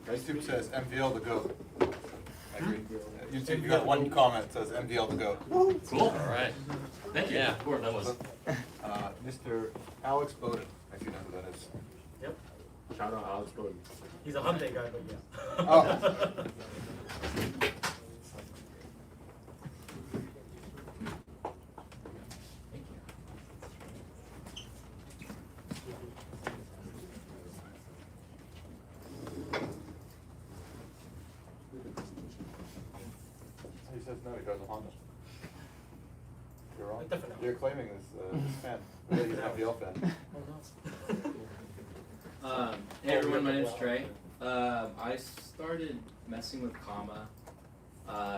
YouTube says MVL the GOAT. I agree. YouTube, you got one comment that says MVL the GOAT. Cool. All right. Thank you. Yeah. Of course, that was. Mr. Alex Bowden, if you know who that is. Yep. Shout out Alex Bowden. He's a Hyundai guy, but yeah. Oh. He says no, he drives a Honda. You're wrong. Definitely. You're claiming this fan. He's an MVL fan. Hey everyone, my name's Trey. I started messing with Comma.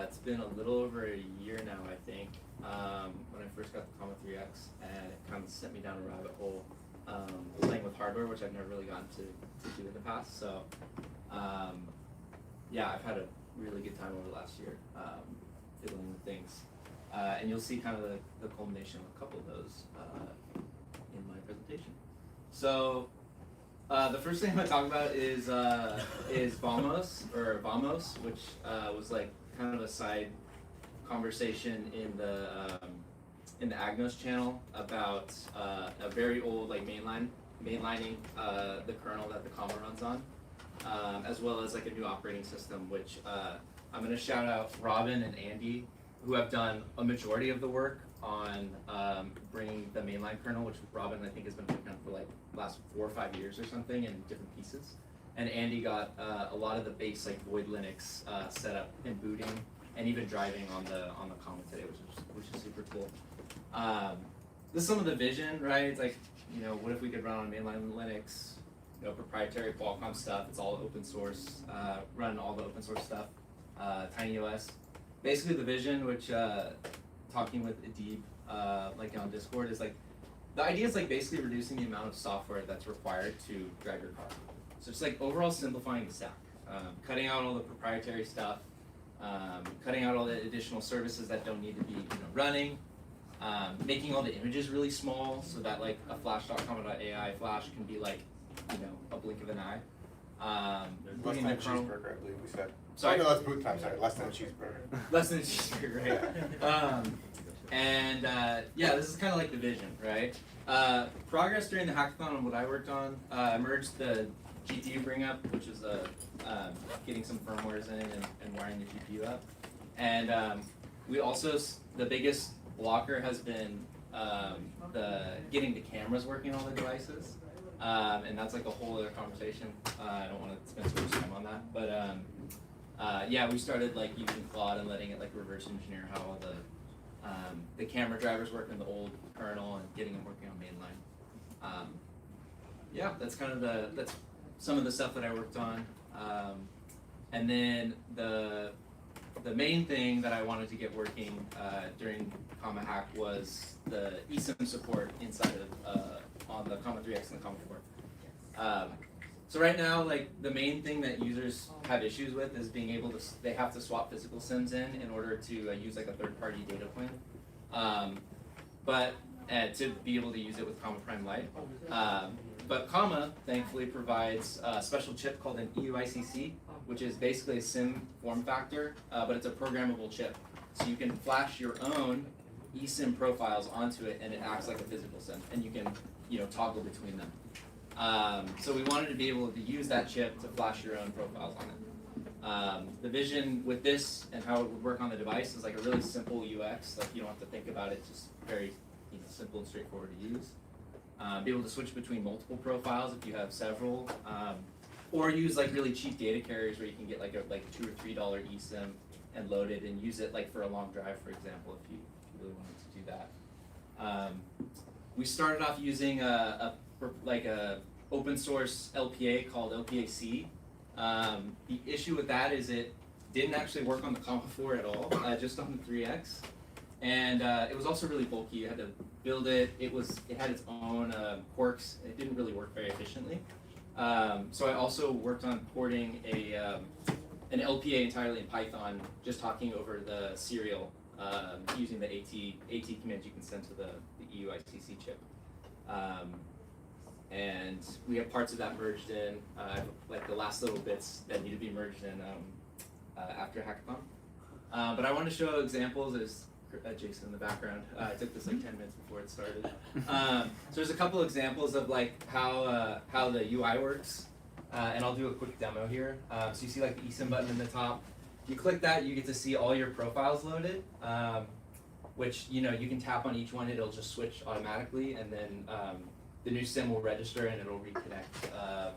It's been a little over a year now, I think, when I first got the Comma 3X, and it kind of sent me down a rabbit hole playing with hardware, which I've never really gotten to do in the past. So, yeah, I've had a really good time over the last year fiddling with things. And you'll see kind of the culmination of a couple of those in my presentation. So, the first thing I'm gonna talk about is Vamos, which was like kind of a side conversation in the Agnos channel about a very old like mainlining the kernel that the Comma runs on, as well as like a new operating system, which I'm gonna shout out Robin and Andy, who have done a majority of the work on bringing the mainline kernel, which Robin I think has been working on for like last 4 or 5 years or something in different pieces. And Andy got a lot of the base like Void Linux set up and booting, and even driving on the Comma today, which is super cool. This is some of the vision, right? It's like, you know, what if we could run on mainline Linux, you know, proprietary Qualcomm stuff. It's all open source. Run all the open source stuff. TinyOS. Basically, the vision, which talking with Adib, like on Discord, is like the idea is like basically reducing the amount of software that's required to drive your car. So it's like overall simplifying the stack, cutting out all the proprietary stuff, cutting out all the additional services that don't need to be running, making all the images really small so that like a flash.comma.ai flash can be like a blink of an eye. Less than a cheeseburger, I believe we said. Sorry? Oh, no, that's boot time, sorry. Less than a cheeseburger. Less than a cheeseburger, right? Yeah, this is kind of like the vision, right? Progress during the hackathon on what I worked on, I merged the GPU bring up, which is getting some firmwares in and wiring the GPU up. And we also, the biggest blocker has been getting the cameras working on all the devices. And that's like a whole other conversation. I don't want to spend too much time on that, but yeah, we started like using Claude and letting it like reverse engineer how all the camera drivers work in the old kernel and getting them working on mainline. Yeah, that's kind of that's some of the stuff that I worked on. And then the main thing that I wanted to get working during Comma Hack was the eSIM support inside of on the Comma 3X and the Comma 4. So right now, like the main thing that users have issues with is being able to, they have to swap physical SIMs in order to use like a third-party data plan. But to be able to use it with Comma Prime Lite. But Comma thankfully provides a special chip called an EUICC, which is basically a SIM form factor, but it's a programmable chip. So you can flash your own eSIM profiles onto it, and it acts like a physical SIM, and you can, toggle between them. So we wanted to be able to use that chip to flash your own profiles on it. The vision with this and how it would work on the device is like a really simple UX. Like you don't have to think about it; just very simple and straightforward to use. Be able to switch between multiple profiles if you have several, or use like really cheap data carriers where you can get like a $2 or $3 eSIM and load it and use it like for a long drive, for example, if you really wanted to do that. We started off using a open source LPA called LPAC. The issue with that is it didn't actually work on the Comma 4 at all, just on the 3X. And it was also really bulky. You had to build it. It had its own quirks. It didn't really work very efficiently. So I also worked on porting an LPA entirely in Python, just talking over the serial using the AT commands you can send to the EUICC chip. And we have parts of that merged in, like the last little bits that need to be merged in after Hackathon. But I want to show examples. There's Jason in the background. I took this like 10 minutes before it started. So there's a couple examples of like how the UI works, and I'll do a quick demo here. So you see like the eSIM button in the top. If you click that, you get to see all your profiles loaded, which you can tap on each one. It'll just switch automatically, and then the new SIM will register and it'll reconnect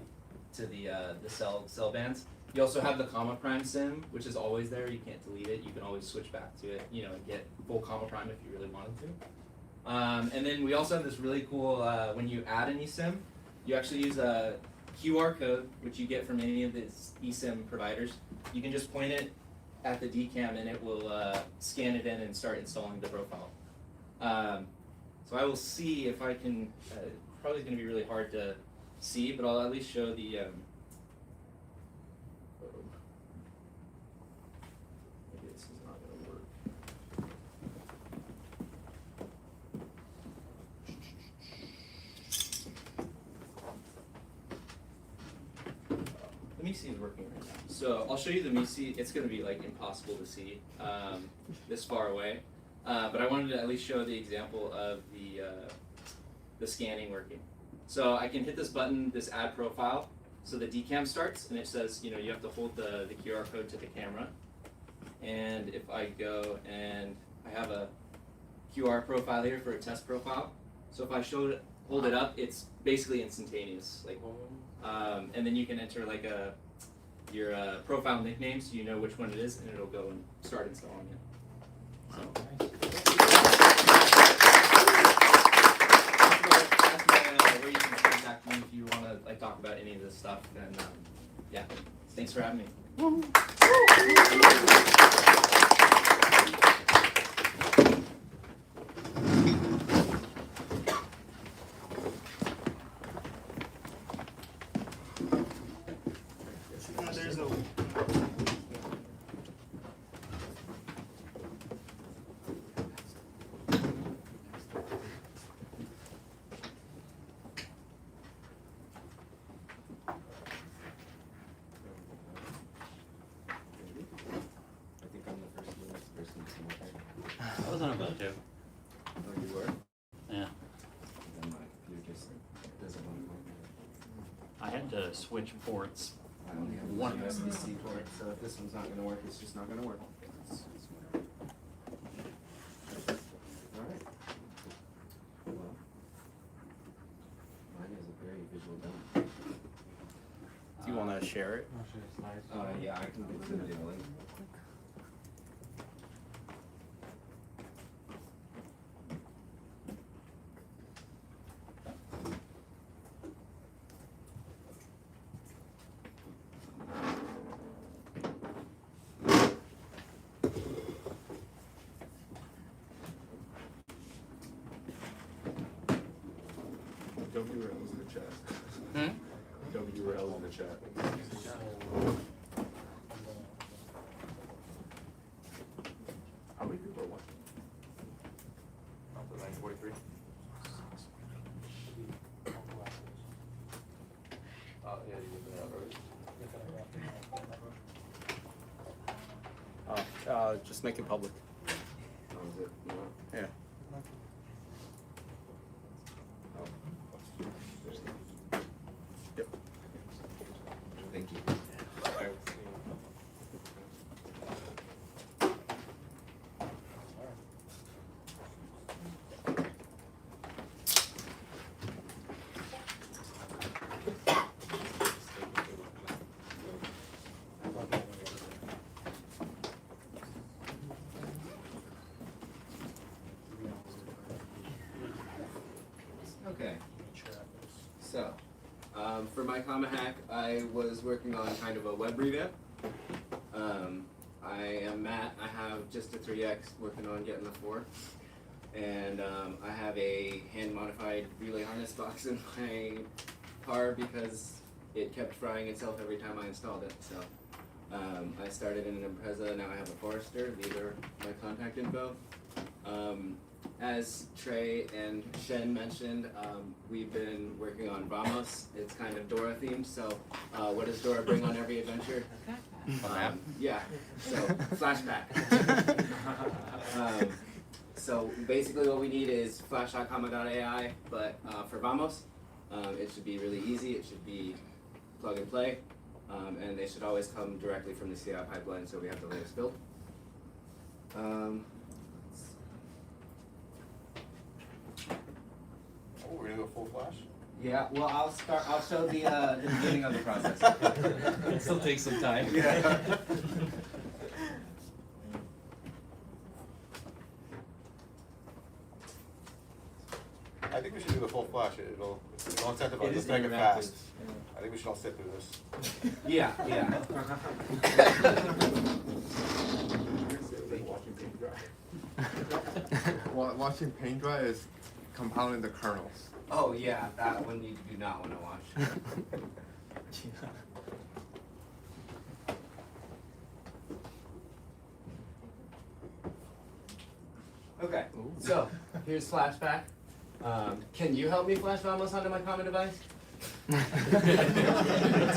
to the cell bands. You also have the Comma Prime SIM, which is always there. You can't delete it. You can always switch back to it, and get full Comma Prime if you really wanted to. And then we also have this really cool, when you add an eSIM, you actually use a QR code, which you get from any of these eSIM providers. You can just point it at the DCAM and it will scan it in and start installing the profile. So I will see if I can, probably going to be really hard to see, but I'll at least show the maybe this is not going to work. The MISI is working right now. So I'll show you the MISI. It's going to be like impossible to see this far away, but I wanted to at least show the example of the scanning working. So I can hit this button, this add profile, so the DCAM starts, and it says, you have to hold the QR code to the camera. And if I go and I have a QR profile here for a test profile, so if I hold it up, it's basically instantaneous. Like, and then you can enter like your profile nickname, so you know which one it is, and it'll go and start installing it. So. Where you can contact me if you want to talk about any of this stuff. And yeah, thanks for having me. There's a I was on about to. Oh, you were? Yeah. Then my computer just doesn't want to work. I had to switch ports. I only have one USB-C port, so if this one's not going to work, it's just not going to work. Alright. Well, mine is a very visual demo. Do you want to share it? Yeah, I can get the video link. WRL in the chat. WRL in the chat. How many people are watching? Up to 943. Oh, yeah, you did that already. Just make it public. Yeah. Yep. Thank you. Okay. So, for my comma hack, I was working on kind of a web revamp. I am Matt. I have just a 3X, working on getting the 4. And I have a hand-modified relay harness box in my car because it kept frying itself every time I installed it. So I started in an Impreza, now I have a Forester. These are my contact info. As Trey and Shen mentioned, we've been working on Vamos. It's kind of Dora themed, so what does Dora bring on every adventure? Yeah, so flashback. So basically what we need is flash.comma.ai, but for Vamos, it should be really easy, it should be plug and play, and they should always come directly from the CI pipeline, so we have the latest build. Oh, we're gonna go full flash? Yeah, well, I'll show the beginning of the process. It still takes some time. Yeah. I think we should do the full flash. It'll incentivize. Let's make it fast. I think we should all sit through this. Yeah, yeah. Watching paint dry is compounding the kernels. Oh yeah, that one you do not want to watch. Okay, so here's flashback. Can you help me flash Vamos onto my common device? Let's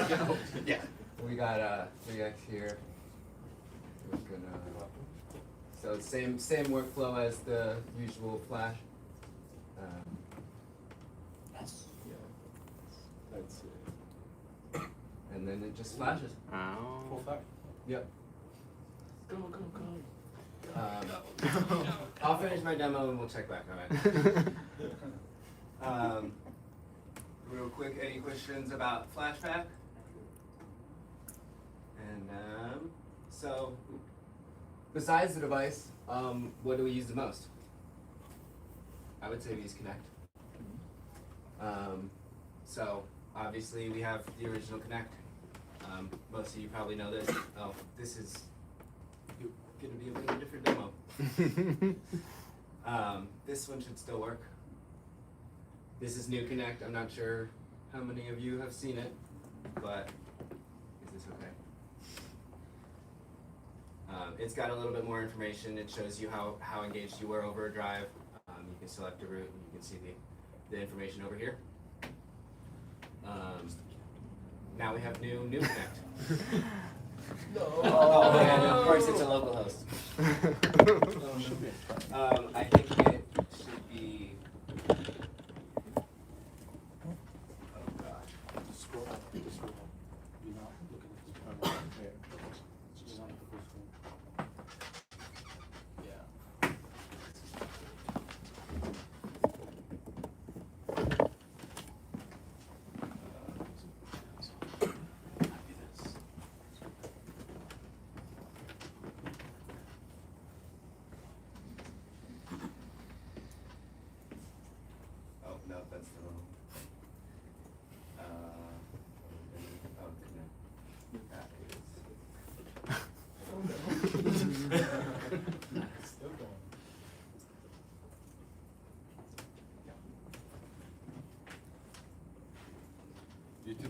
go. Yeah. We got 3X here. We're gonna, so same workflow as the usual flash. That's it. And then it just flashes. Full flash. Yep. Go. I'll finish my demo and we'll check back on it. Real quick, any questions about flashback? And so, besides the device, what do we use the most? I would say we use Connect. So obviously we have the original Connect. Most of you probably know this. Oh, this is gonna be a bit of a different demo. This one should still work. This is new Connect. I'm not sure how many of you have seen it, but is this okay? It's got a little bit more information. It shows you how engaged you were over a drive. You can select a route and you can see the information over here. Now we have new Connect. Oh, and of course it's a local host. I think it should be. Oh gosh. Scroll up, just scroll up. You're not looking at the terminal. Just on the full screen. Yeah.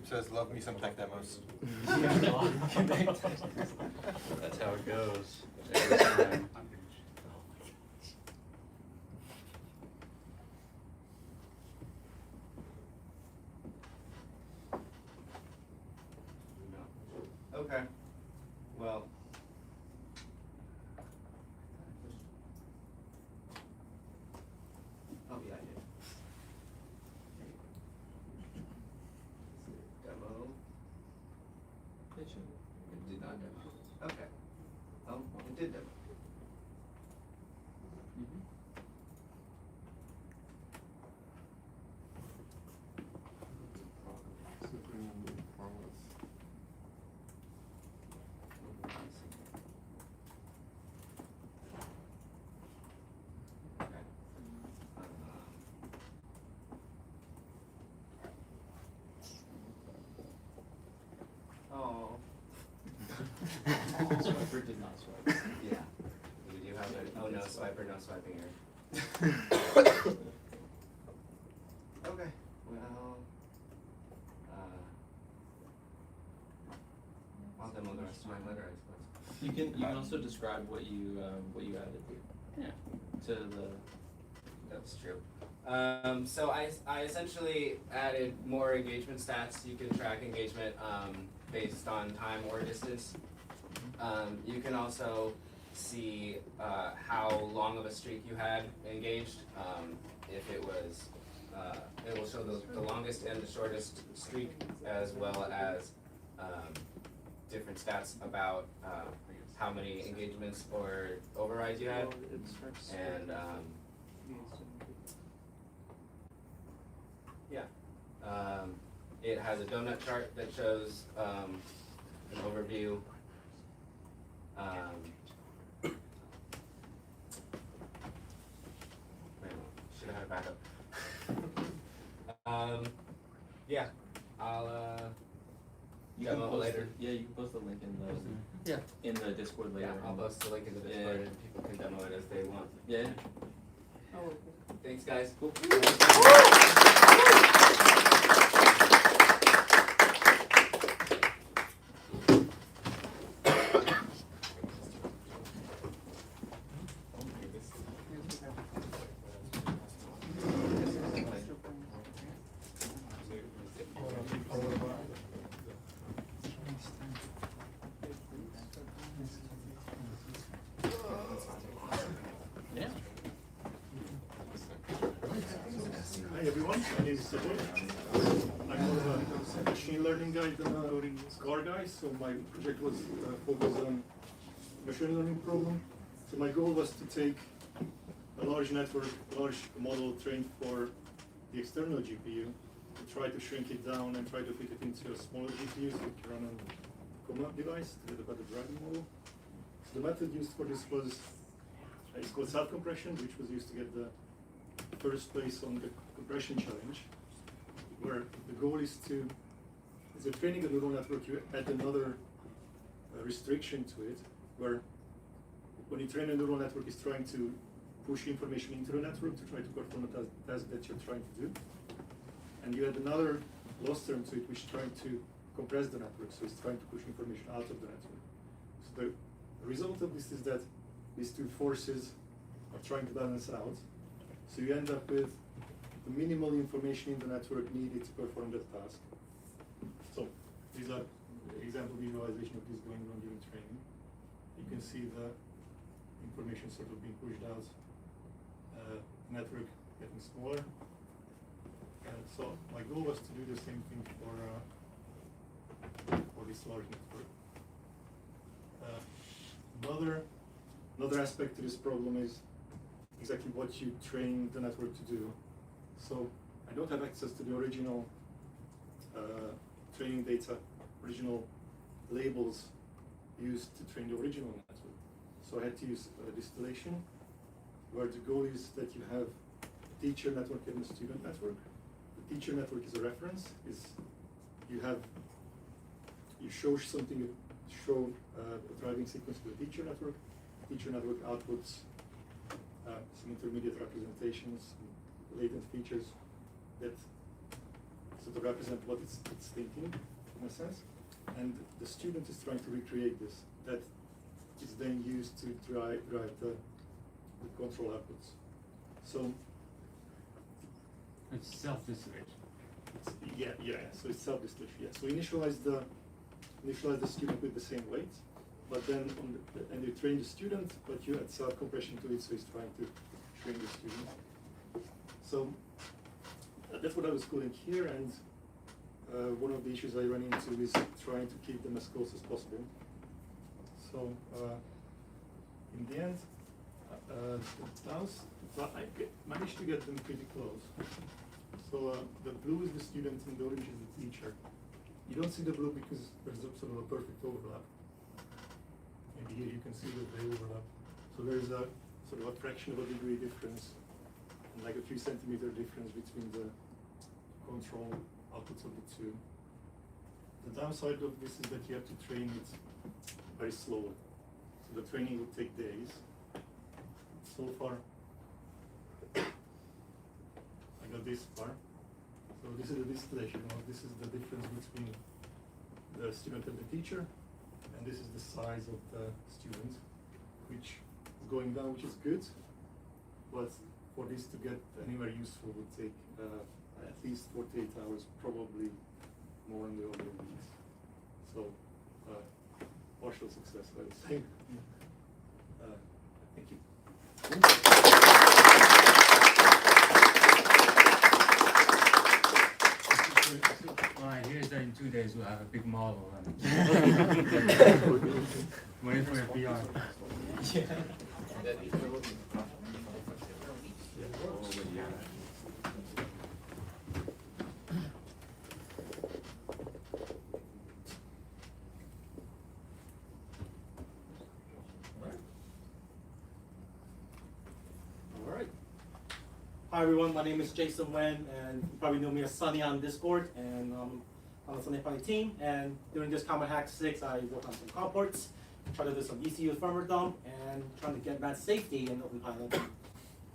says, "Love me some tech demos." That's how it goes. Every time. Okay. Well. Oh yeah, I did. Demo. It did not demo. Okay. Oh, it did demo. Oh. Swiper did not swipe. Yeah. We do have it. Oh no, swiper, no swiping here. Okay. Well. I'll demo the rest of my letter, I suppose. You can also describe what you added. Yeah. To the. That's true. So I essentially added more engagement stats. You can track engagement based on time or distance. You can also see how long of a streak you had engaged. If it was, it will show the longest and the shortest streak, as well as different stats about how many engagements or overrides you had, and it has a donut chart that shows an overview. Should have had a backup. Yeah, I'll You can demo post later. Yeah, you can post the link in the in the Discord later. Yeah, I'll post the link in the Discord and people can demo it as they want. Yeah. Oh, thanks, guys. Cool. Yeah. Hi everyone, my name is Sabir. I'm more of a machine learning guy than a car guy, so my project was focused on machine learning problem. So my goal was to take a large network, large model trained for the external GPU, and try to shrink it down and try to fit it into a smaller GPU so it can run on a command device to get a better driving model. So the method used for this was, it's called self-compression, which was used to get the first place on the compression challenge, where the goal is to, as a training a neural network, you add another restriction to it, where when you train a neural network, it's trying to push information into the network to try to perform a task that you're trying to do. And you add another loss term to it, which is trying to compress the network, so it's trying to push information out of the network. So the result of this is that these two forces are trying to balance out. So you end up with the minimal information in the network needed to perform that task. So these are example visualization of this going on during training. You can see the information sort of being pushed out, network getting smaller. So my goal was to do the same thing for this large network. Another aspect to this problem is exactly what you train the network to do. So I don't have access to the original training data, original labels used to train the original network. So I had to use distillation, where the goal is that you have a teacher network and a student network. The teacher network is a reference, you show something, show a driving sequence to the teacher network. Teacher network outputs some intermediate representations, latent features that sort of represent what it's thinking, in a sense. And the student is trying to recreate this. That is then used to drive the control outputs. So it's self-distillation. yeah. So it's self-distillation. Yeah. So initialize the student with the same weight, but then and you train the student, but you add self-compression to it, so it's trying to train the student. So that's what I was calling here, and one of the issues I run into is trying to keep them as close as possible. So in the end, I managed to get them pretty close. So the blue is the student and the orange is the teacher. You don't see the blue because there's sort of a perfect overlap. Maybe here you can see that they overlap. So there's a sort of a fraction of a degree difference, and like a few centimeter difference between the control outputs of the two. The downside of this is that you have to train it very slowly. So the training will take days. So far, I got this far. So this is the distillation. This is the difference between the student and the teacher, and this is the size of the student, which is going down, which is good. But for this to get anywhere useful would take at least 48 hours, probably more in the order of weeks. So partial success, I would say. Thank you. Alright, here's that in 2 days we'll have a big model. Waiting for your PR. Hi everyone, my name is Jason Wen, and you probably know me as Sunny on Discord, and on the Sunny Funny team. And during this Common Hack 6, I work on some carports, try to do some ECU firmware dump, and trying to get bad safety in OpenPilot.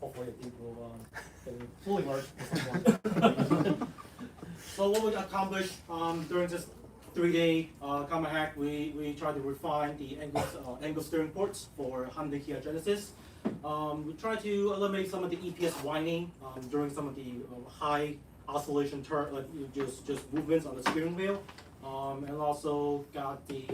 Hopefully, I think will fully work. So what we accomplished during this 3-day Common Hack, we tried to refine the angle steering ports for Hyundai Kia Genesis. We try to eliminate some of the EPS whining during some of the high oscillation just movements on the steering wheel, and also got the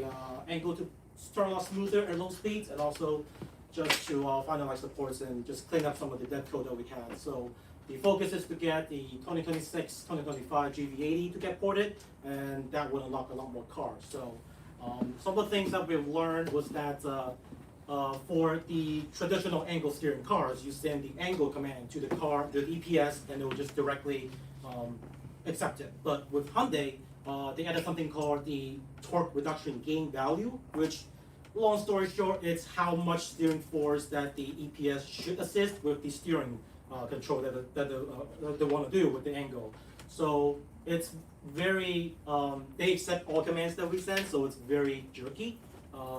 angle to turn a lot smoother at low speeds, and also just to finalize the ports and just clean up some of the dead code that we had. So the focus is to get the 2026, 2025 GV80 to get ported, and that would unlock a lot more cars. So some of the things that we've learned was that for the traditional angle steering cars, you send the angle command to the car, the EPS, and it will just directly accept it. But with Hyundai, they added something called the torque reduction gain value, which, long story short, it's how much steering force that the EPS should assist with the steering control that they want to do with the angle. So it's very, they accept all commands that we send, so it's very jerky.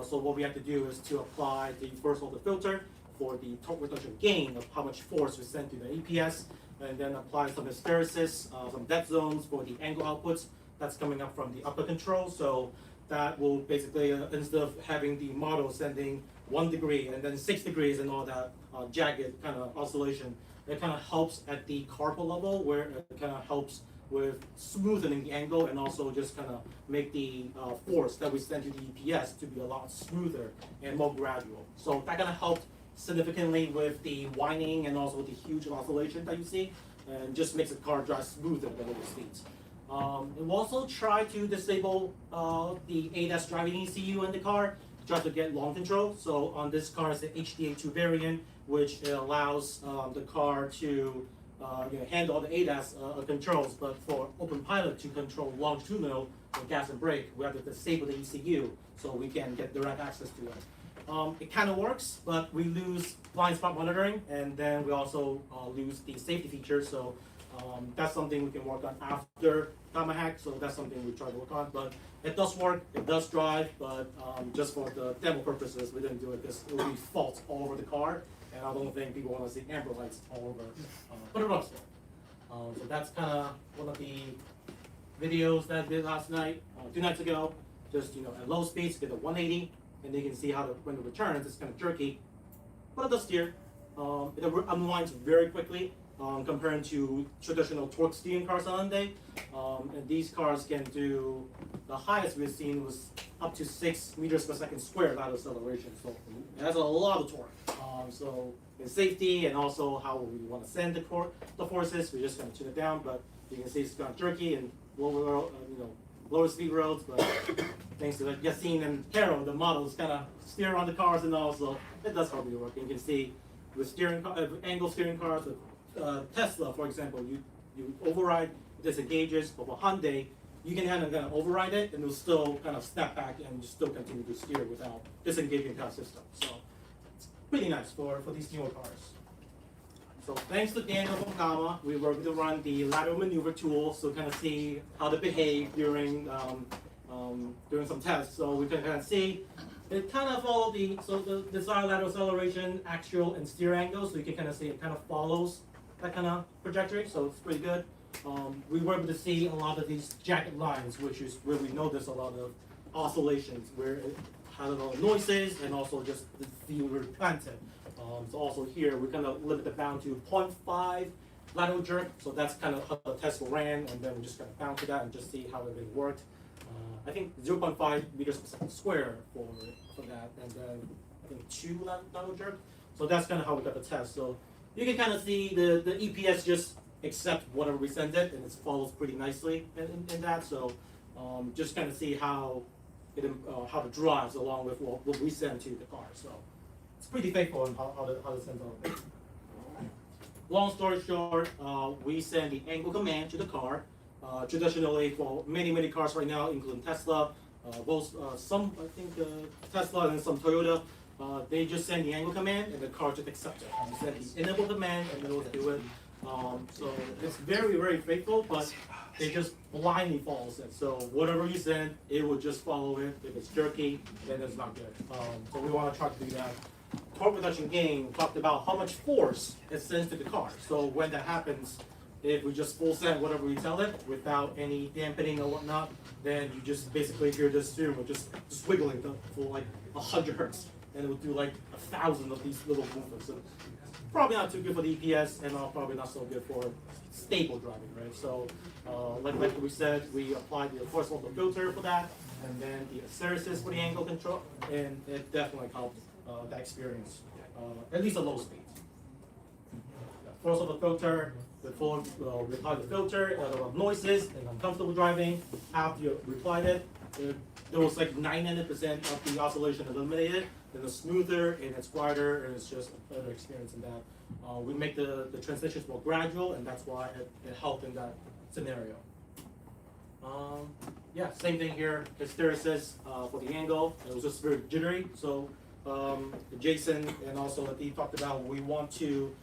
So what we have to do is to apply the first order filter for the torque reduction gain of how much force we send to the EPS, and then apply some hysteresis, some depth zones for the angle outputs that's coming up from the upper control. So that will basically, instead of having the model sending 1 degree and then 6 degrees and all that jagged kind of oscillation, it kind of helps at the carpal level, where it kind of helps with smoothing the angle and also just kind of make the force that we send to the EPS to be a lot smoother and more gradual. So that kind of helped significantly with the whining and also the huge oscillation that you see, and just makes the car drive smoother at lower speeds. And we'll also try to disable the ADAS driving ECU in the car, try to get long control. So on this car, it's the HDA2 variant, which allows the car to handle all the ADAS controls, but for OpenPilot to control longitudinal gas and brake, we have to disable the ECU so we can get direct access to it. It kind of works, but we lose blind spot monitoring, and then we also lose the safety features. So that's something we can work on after Common Hack. So that's something we try to work on. But it does work, it does drive, but just for the demo purposes, we didn't do it because it will be faults all over the car, and I don't think people want to see amber lights all over. But it runs. So that's kind of one of the videos that I did last night, 2 nights ago. Just at low speeds, get a 180, and you can see how when it returns, it's kind of jerky, but it does steer. It unwinds very quickly compared to traditional torque steering cars on Hyundai. And these cars can do, the highest we've seen was up to 6 meters per second square lateral acceleration. So it has a lot of torque. So in safety and also how we want to send the forces, we're just going to tune it down. But you can see it's kind of jerky and lower speed roads. But thanks to that Yasin and Kernel, the models kind of steer on the cars and also it does probably work. And you can see with angle steering cars with Tesla, for example, you override, it disengages, but with Hyundai, you can kind of override it and it'll still kind of snap back and still continue to steer without disengaging the system. So it's pretty nice for these newer cars. So thanks to Daniel from Kama, we were able to run the lateral maneuver tool so kind of see how they behave during some tests. So we can kind of see it kind of follows the desired lateral acceleration, axial, and steer angle. So you can kind of see it kind of follows that kind of trajectory. So it's pretty good. We were able to see a lot of these jagged lines, which is where we notice a lot of oscillations, where it had a lot of noises and also just the field were planted. So also here we kind of limit the bound to 0.5 lateral jerk. So that's kind of how the test ran, and then we just kind of bound to that and just see how it really worked. I think 0.5 meters per second square for that, and then I think 2 lateral jerk. So that's kind of how we got the test. So you can kind of see the EPS just accept whatever we send it, and it follows pretty nicely in that. So just kind of see how it drives along with what we send to the car. So it's pretty faithful in how it sends out. Long story short, we send the angle command to the car. Traditionally, for many cars right now, including Tesla, some I think Tesla and some Toyota, they just send the angle command and the car just accepts it. You send the enable command and it'll do it. So it's very faithful, but it just blindly follows it. So whatever you send, it will just follow it. If it's jerky, then it's not good. So we want to try to do that. Torque reduction gain talked about how much force it sends to the car. So when that happens, if we just full send whatever we tell it without any dampening or whatnot, then you just basically hear this steering wheel just wiggling for like 100 hertz, and it will do like 1,000 of these little movements. So probably not too good for the EPS, and probably not so good for stable driving, right? So like we said, we applied the horizontal filter for that, and then the hysteresis for the angle control, and it definitely helped that experience, at least at low speeds. Horizontal filter. Before we applied the filter, a lot of noises and uncomfortable driving. After you applied it, there was like 99% of the oscillation eliminated. Then it's smoother and it's quieter, and it's just a better experience in that. We make the transitions more gradual, and that's why it helped in that scenario. Yeah, same thing here. Hysteresis for the angle. It was just very jittery. So Jason and also what he talked about, we want to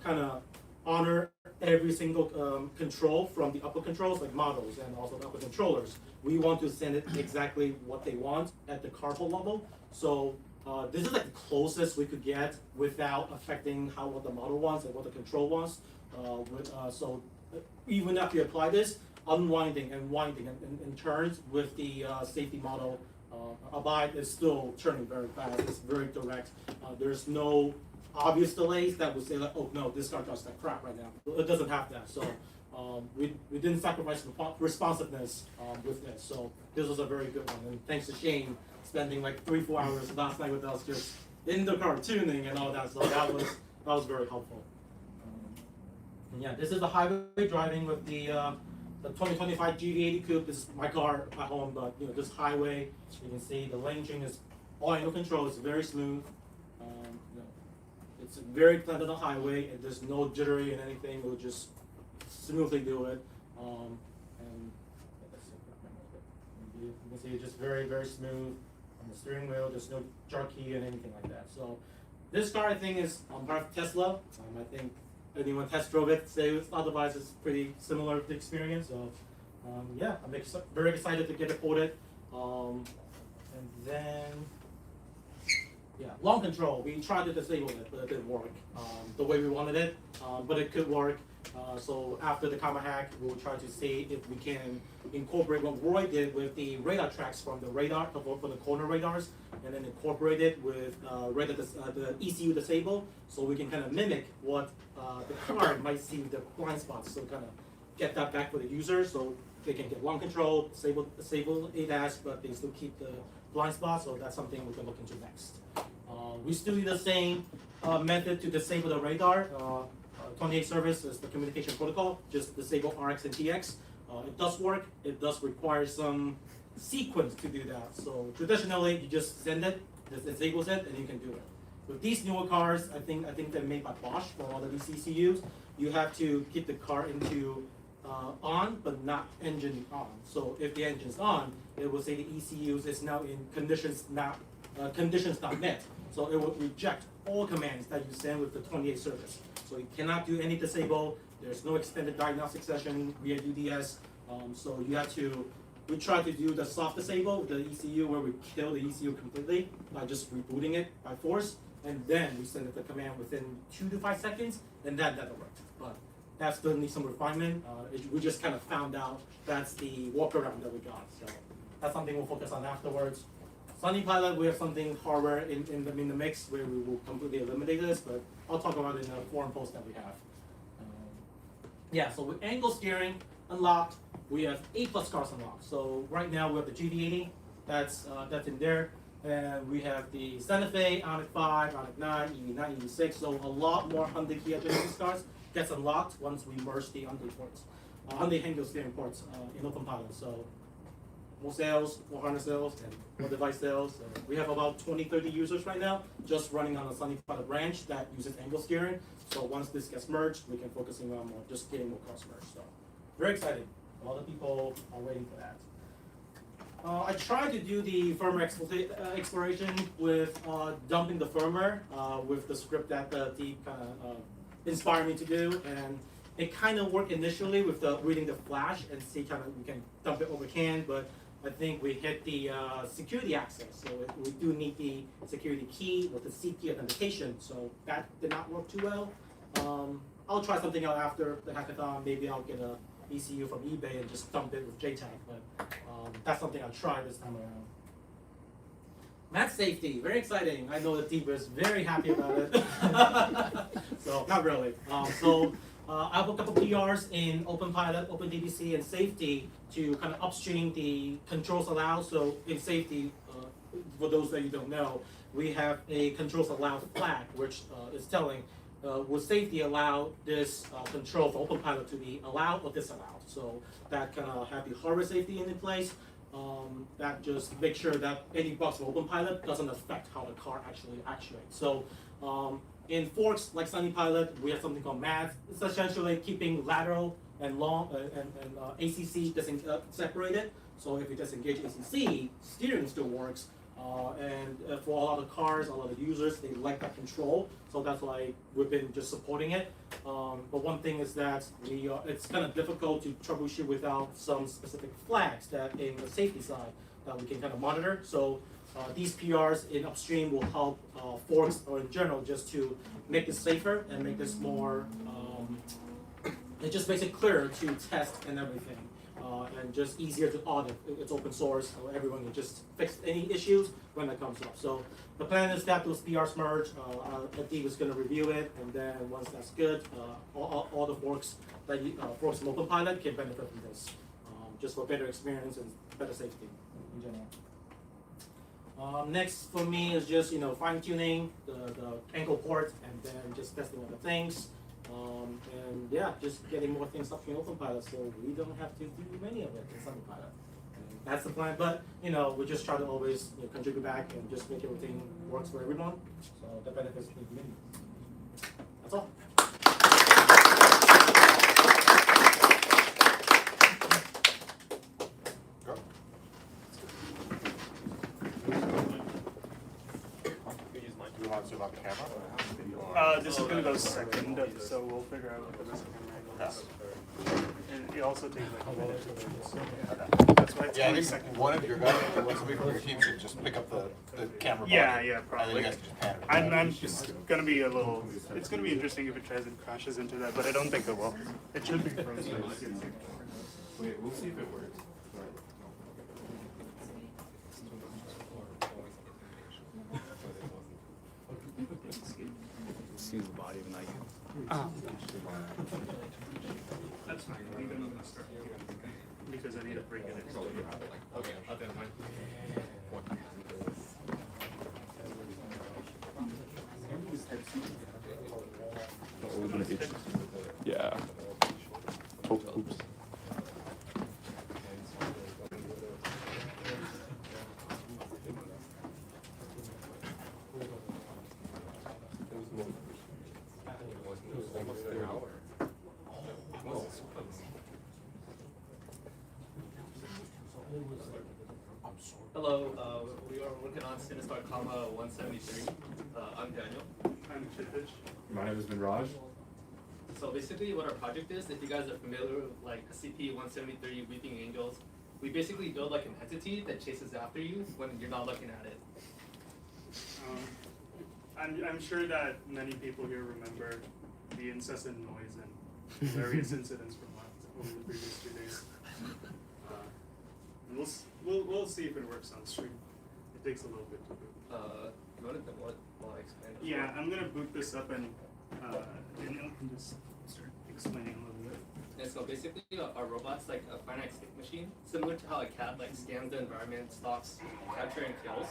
kind of honor every single control from the upper controls, like models and also the upper controllers. We want to send it exactly what they want at the carpal level. So this is like the closest we could get without affecting what the model wants and what the control wants. So even after you apply this, unwinding and winding in turns with the safety model, Abide is still turning very fast. It's very direct. There's no obvious delays that would say like, oh no, this car drives like crap right now. It doesn't have that. So we didn't sacrifice responsiveness with this. So this was a very good one. And thanks to Shane spending like 3-4 hours last night with us just in the car tuning and all that. So that was very helpful. And yeah, this is the highway driving with the 2025 GV80 Coupe. This is my car at home, but this highway, you can see the lane change is all angle control. It's very smooth. It's very flat on the highway, and there's no jittery and anything. It will just smoothly do it. And you can see it's just very smooth on the steering wheel. There's no jerky and anything like that. So this car, I think, is part of Tesla. I think anyone test drove it say it's otherwise it's pretty similar to the experience. So yeah, I'm very excited to get it quoted. And then long control. We tried to disable it, but it didn't work the way we wanted it, but it could work. So after the Karma hack, we'll try to see if we can incorporate what Roy did with the radar tracks from the radar, for the corner radars, and then incorporate it with the ECU disable, so we can kind of mimic what the car might see with the blind spots. So kind of get that back for the user, so they can get long control, disable ADAS, but they still keep the blind spots. So that's something we can look into next. We still use the same method to disable the radar. 28 service is the communication protocol, just disable RX and TX. It does work. It does require some sequence to do that. So traditionally, you just send it, it disables it, and you can do it. With these newer cars, I think they're made by Bosch for all of these ECUs. You have to keep the car into on, but not engine on. So if the engine's on, it will say the ECUs is now in conditions not met. So it will reject all commands that you send with the 28 service. So you cannot do any disable. There's no extended diagnostic session via UDS. So you have to. We try to do the soft disable with the ECU, where we kill the ECU completely by just rebooting it by force, and then we send it the command within 2 to 5 seconds, and that never worked. But that still needs some refinement. We just kind of found out that's the workaround that we got. So that's something we'll focus on afterwards. Sunny Pilot, we have something hardware in the mix where we will completely eliminate this, but I'll talk about it in a forum post that we have. So with angle steering unlocked, we have 8+ cars unlocked. So right now we have the GV80, that's in there, and we have the Santa Fe, Ioniq 5, Ioniq 9, EV9, EV6. So a lot more Hyundai Kia Genesis cars gets unlocked once we merge the Hyundai ports, Hyundai angle steering ports in OpenPilot. So more sales, more hardware sales, and more device sales. We have about 20-30 users right now just running on a Sunny Pilot branch that uses angle steering. So once this gets merged, we can focus on more, just getting more cars merged. So very exciting. A lot of people are waiting for that. I tried to do the firmware exploration with dumping the firmware with the script that Deep kind of inspired me to do, and it kind of worked initially with the reading the flash and see kind of we can dump it over CAN, but I think we hit the security access, so we do need the security key with the CP authentication, so that did not work too well. I'll try something out after the hackathon. Maybe I'll get a ECU from eBay and just dump it with JTAG, but that's something I'll try this time around. Match safety, very exciting. I know the team is very happy about it. So, not really. I have a couple PRs in OpenPilot, OpenDBC, and safety to kind of upstream the controls allowed. So in safety, for those that you don't know, we have a controls allowed flag, which is telling will safety allow this control for OpenPilot to be allowed or disallowed. So that kind of have the hardware safety in place. That just make sure that any bugs for OpenPilot doesn't affect how the car actually actuates. So in forks like Sunny Pilot, we have something called MAD. It's essentially keeping lateral and long and ACC separated. So if you disengage ACC, steering still works. And for a lot of cars, a lot of users, they like that control. So that's why we've been just supporting it. But one thing is that it's kind of difficult to troubleshoot without some specific flags that in the safety side that we can kind of monitor. So these PRs in upstream will help forks or in general just to make this safer and make this more, it just makes it clearer to test and everything. And just easier to audit. It's open source, so everyone can just fix any issues when that comes up. So the plan is that those PRs merge. Deep is going to review it, and then once that's good, all the forks that forks from OpenPilot can benefit from this, just for better experience and better safety in general. Next for me is just fine tuning the ankle port, and then just testing other things. And yeah, just getting more things up in OpenPilot so we don't have to do many of it in Sunny Pilot. And that's the plan, but we just try to always contribute back and just make everything works for everyone. So the benefits of the community. That's all. Do you want to zoom out the camera? This is going to go second, so we'll figure out what the second camera is. And it also takes like a minute to load. So that's why it's Yeah, I 20 think seconds. one of your guys, somebody from your team should just pick up the camera body. Yeah, And then probably. you guys can just pan it. I'm just gonna be a little. It's gonna be interesting if it tries and crashes into that, but I don't think it will. It should be frozen. Wait, we'll see if it works. Excuse the body of an icon. That's fine. I think I'm gonna start because I need to bring it in. Okay, I'll do mine. Yeah. Oh, oops. Hello, we are working on Sinistar, 173. I'm Daniel. I'm Chitich. My name is Minraj. So basically what our project is, if you guys are familiar with like SCP-173 Weeping Angels, we basically build like an entity that chases after you when you're not looking at it. I'm sure that many people here remember the incessant noise and various incidents from over the previous 2 days. And we'll see if it works on stream. It takes a little bit to boot. You wanted to what? Well, explain it. Yeah, I'm gonna boot this up and Daniel can just start explaining a little bit. Yeah, so basically our robot's like a finite state machine, similar to how a cat like scans the environment, stalks, captures and kills.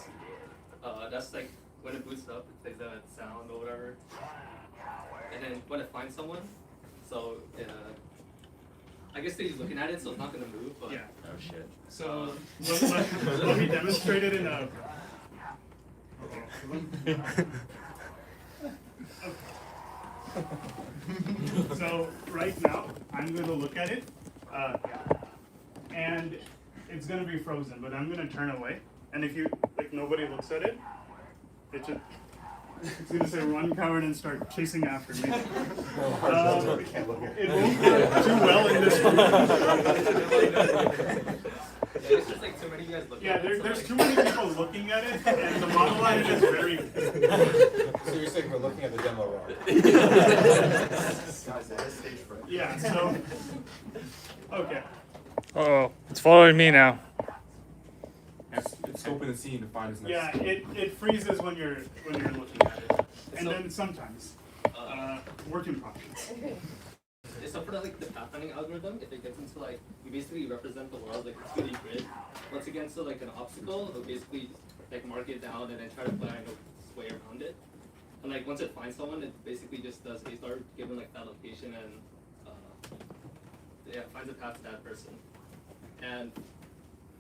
That's like when it boots up, it plays that sound or whatever. And then when it finds someone, so I guess that he's looking at it, so it's not gonna move. But Yeah. oh shit. So let me demonstrate it in a. So right now, I'm going to look at it, and it's going to be frozen, but I'm going to turn away. And if nobody looks at it, it's going to say run, coward, and start chasing after me. It won't work too well in this room. There's just like too many guys looking Yeah, at it. there's too many people looking at it, and the model line is very. So you're saying we're looking at the demo wrong? Yeah, so. Okay. Uh-oh, it's following me now. It's scoping the scene to find his next. Yeah, it freezes when you're looking at it, and then sometimes work in progress. So for like the pathfinding algorithm, if it gets into like, we basically represent the world like a 2D grid. Once it gets to like an obstacle, it'll basically like mark it down and then try to find its way around it. And like once it finds someone, it basically just does a star given like that location and yeah, finds a path to that person. And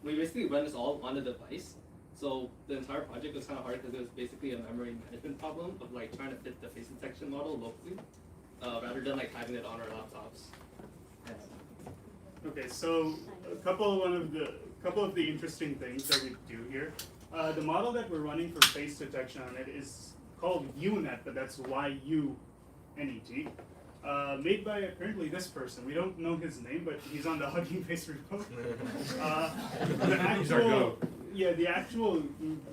we basically run this all on the device. So the entire project was kind of hard because it was basically a memory management problem of like trying to fit the face detection model locally. Rather than like having it on our laptops. Okay, so a couple of the interesting things that we do here. The model that we're running for face detection on it is called UNET, but that's Y-U-N-E-T. Made by apparently this person. We don't know his name, but he's on the Hugging Face repo. The actual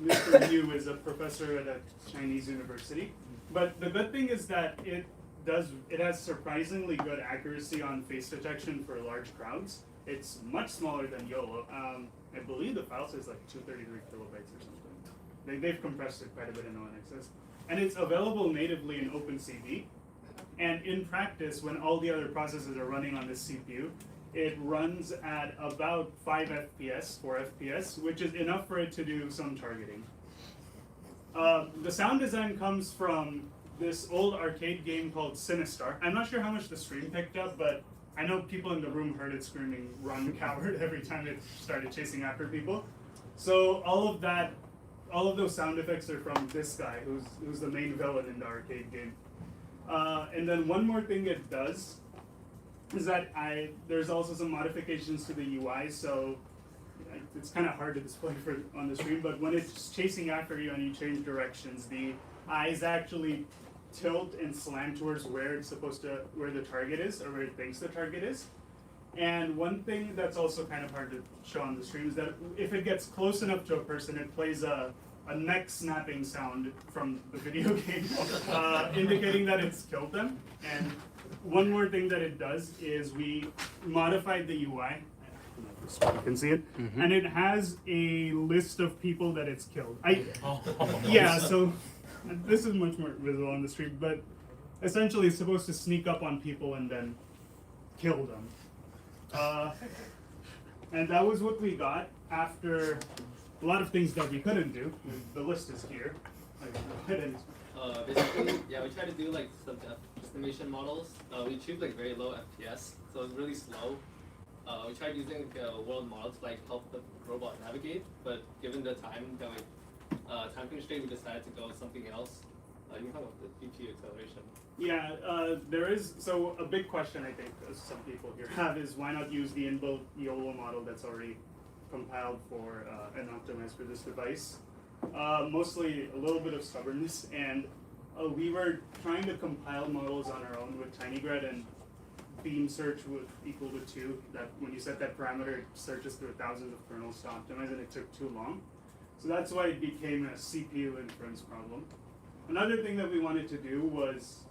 Mr. Yu is a professor at a Chinese university. But the good thing is that it has surprisingly good accuracy on face detection for large crowds. It's much smaller than YOLO. I believe the file size is like 233 kilobytes or something. They've compressed it quite a bit in ONXS. And it's available natively in OpenCV. And in practice, when all the other processes are running on this CPU, it runs at about 5 FPS, 4 FPS, which is enough for it to do some targeting. The sound design comes from this old arcade game called Sinistar. I'm not sure how much the stream picked up, but I know people in the room heard it screaming, "Run, coward," every time it started chasing after people. So all of those sound effects are from this guy, who's the main villain in the arcade game. And then one more thing it does is that there's also some modifications to the UI, so it's kind of hard to display on the screen, but when it's chasing after you and you change directions, the eyes actually tilt and slant towards where the target is, or where it thinks the target is. And one thing that's also kind of hard to show on the stream is that if it gets close enough to a person, it plays a neck snapping sound from the video game, indicating that it's killed them. And one more thing that it does is we modified the UI. So you can see it, and it has a list of people that it's killed. Yeah, so this is much more visible on the stream, but essentially it's supposed to sneak up on people and then kill them. And that was what we got after a lot of things that we couldn't do. The list is here. Basically, yeah, we tried to do like some estimation models. We achieved like very low FPS, so it's really slow. We tried using a world model to like help the robot navigate, but given the time time constraint, we decided to go with something else. You can talk about the GPU acceleration. Yeah, there is, so a big question I think some people here have is why not use the inbuilt YOLO model that's already compiled for and optimized for this device. Mostly a little bit of stubbornness, and we were trying to compile models on our own with TinyGrid, and beam search would equal to 2. That when you set that parameter, it searches through thousands of kernels to optimize, and it took too long. So that's why it became a CPU inference problem. Another thing that we wanted to do was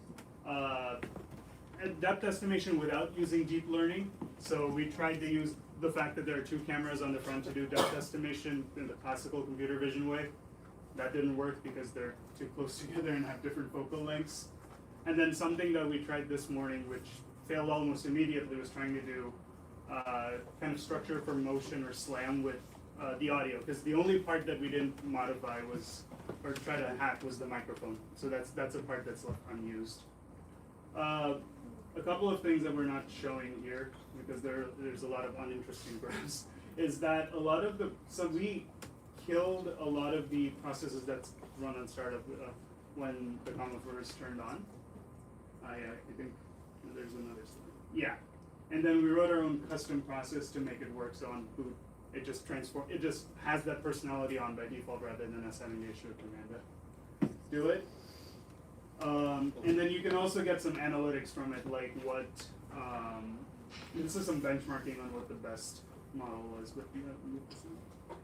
depth estimation without using deep learning. So we tried to use the fact that there are 2 cameras on the front to do depth estimation in the classical computer vision way. That didn't work because they're too close together and have different focal lengths. And then something that we tried this morning, which failed almost immediately, was trying to do kind of structure for motion or SLAM with the audio, because the only part that we didn't modify was, or try to hack, was the microphone. So that's a part that's left unused. A couple of things that we're not showing here, because there's a lot of uninteresting graphs, is that a lot of so we killed a lot of the processes that run on startup when the Comma first turned on. I think there's another slide. Yeah, and then we wrote our own custom process to make it work. So on boot, it just has that personality on by default rather than us having to issue a command to do it. And then you can also get some analytics from it, like what, this is some benchmarking on what the best model was. But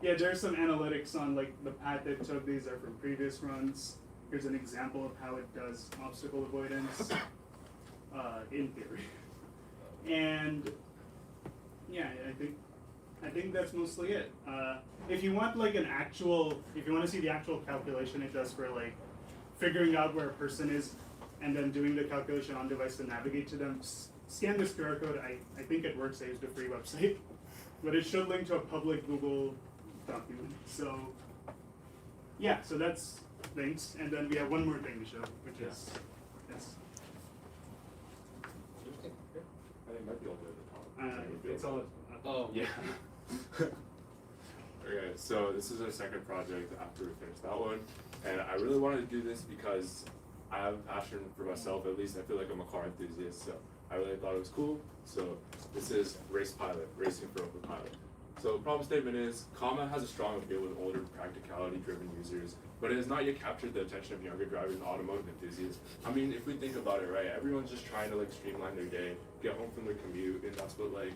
yeah, there's some analytics on like the path it took. These are from previous runs. Here's an example of how it does obstacle avoidance, in theory. And yeah, I think that's mostly it. If you want like if you want to see the actual calculation it does for like figuring out where a person is and then doing the calculation on device to navigate to them, scan this QR code. I think it works. I used a free website, but it should link to a public Google document. So yeah, so that's things. And then we have one more thing to show, which is yes. I think might be all the way at the top. It's all. Oh yeah. Okay, so this is our second project after we finish that one, and I really wanted to do this because I have a passion for myself. At least I feel like I'm a car enthusiast, so I really thought it was cool. So this is Race Pilot, Racing for Open Pilot. So problem statement is, Comma has a strong appeal with older, practicality-driven users, but it has not yet captured the attention of younger drivers and automotive enthusiasts. I mean, if we think about it, right, everyone's just trying to like streamline their day, get home from their commute, and that's what like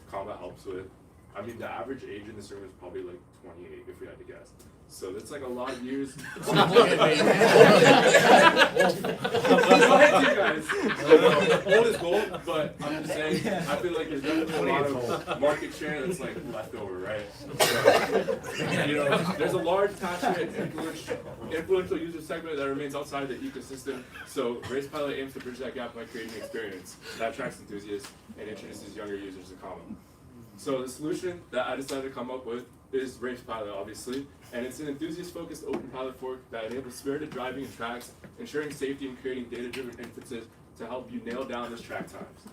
Comma helps with. I mean, the average age in this room is probably like 28, if we had to guess. So that's like a lot of years. Go ahead, you guys. Old is gold, but I'm just saying, I feel like there's definitely a lot of market share that's like left over, right? So, you know, there's a large passionate, influential user segment that remains outside the ecosystem. So Race Pilot aims to bridge that gap by creating an experience that attracts enthusiasts and introduces younger users to Comma. So the solution that I decided to come up with is Race Pilot, obviously, and it's an enthusiast-focused open pilot fork that enables spirited driving in tracks, ensuring safety and creating data-driven inferences to help you nail down those track times.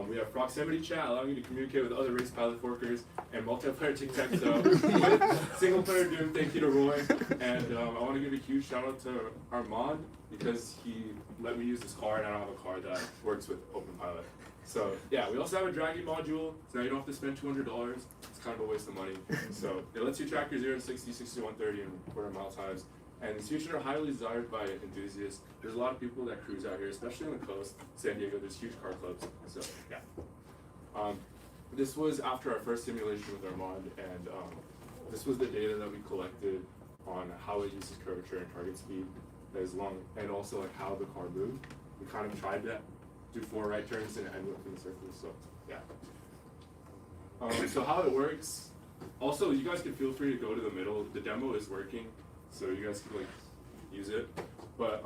We have proximity chat, allowing you to communicate with other Race Pilot forkers, and multiplayer tic-tac-toe with single-player Doom. Thank you to Roy, and I want to give a huge shout-out to Armand because he let me use this car, and I don't have a car that works with open pilot. So yeah, we also have a dragging module, so now you don't have to spend $200. It's kind of a waste of money. So it lets you track your 0 to 60, 60 to 130 in quarter-mile times. And these features are highly desired by enthusiasts. There's a lot of people that cruise out here, especially on the coast. San Diego, there's huge car clubs. So yeah. this was after our first simulation with Armand, and this was the data that we collected on how it uses curvature and target speed, and also like how the car moved. We kind of tried to do 4 right turns and end within the circle. So yeah. So how it works. Also, you guys can feel free to go to the middle. The demo is working, so you guys can like use it. But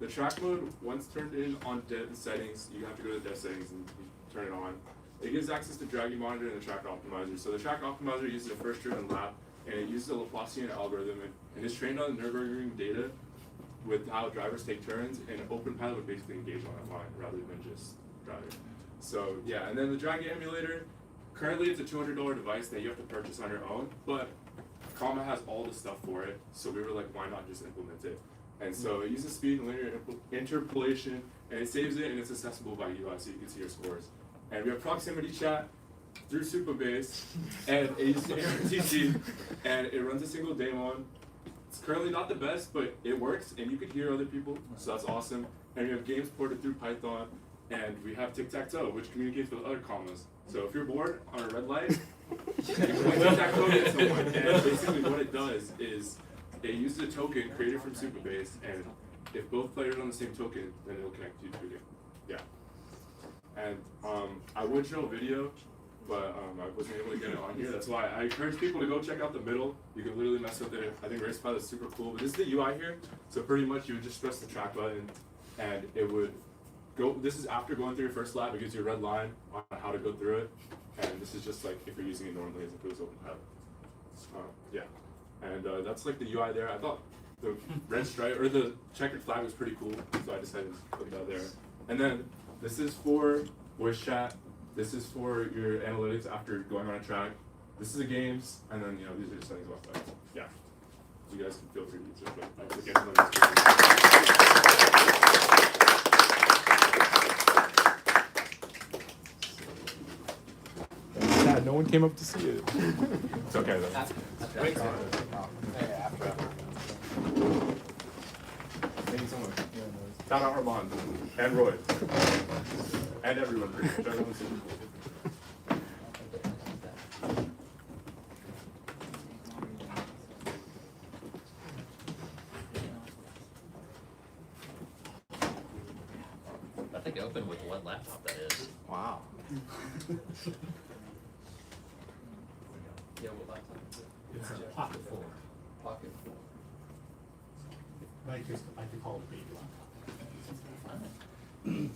the track mode, once turned in on dev settings, you have to go to the dev settings and turn it on. It gives access to dragging monitor and the track optimizer. So the track optimizer uses a first driven lap, and it uses a Laplacian algorithm, and it's trained on Nürburgring data with how drivers take turns, and OpenPilot would basically engage on that line rather than just driving. So yeah, and then the dragging emulator, currently it's a $200 device that you have to purchase on your own, but Comma has all the stuff for it, so we were like, why not just implement it? And so it uses speed and linear interpolation, and it saves it, and it's accessible by UI, so you can see your scores. And we have proximity chat through Supabase, and it uses ARTC, and it runs a single daemon. It's currently not the best, but it works, and you can hear other people, so that's awesome. And we have games ported through Python, and we have tic-tac-toe, which communicates with other commas. So if you're bored on a red light, you can play tic-tac-toe with someone, and basically what it does is it uses a token created from Supabase, and if both players are on the same token, then it'll connect you to the game. Yeah. And I would show a video, but I wasn't able to get it on here. That's why I encourage people to go check out the middle. You can literally mess with it. I think RacePilot is super cool. But this is the UI here. So pretty much you would just press the track button, and it would go. This is after going through your first lap. It gives you a red line on how to go through it. And this is just like if you're using it normally as if it was OpenPilot. Yeah. And that's like the UI there. I thought the red stripe or the checkered flag was pretty cool, so I decided to put that there. And then this is for voice chat. This is for your analytics after going on a track. This is the games, and then these are the settings about that. Yeah, you guys can feel free to use it. But again, no one came up to see it. It's okay though. Thank you so much. Shout out Armand and Roy and everyone. Everyone's super cool. I think I opened with what laptop that is. Wow. Yeah, what laptop is it? It's a Pocket 4. Pocket 4. I could call it a baby laptop.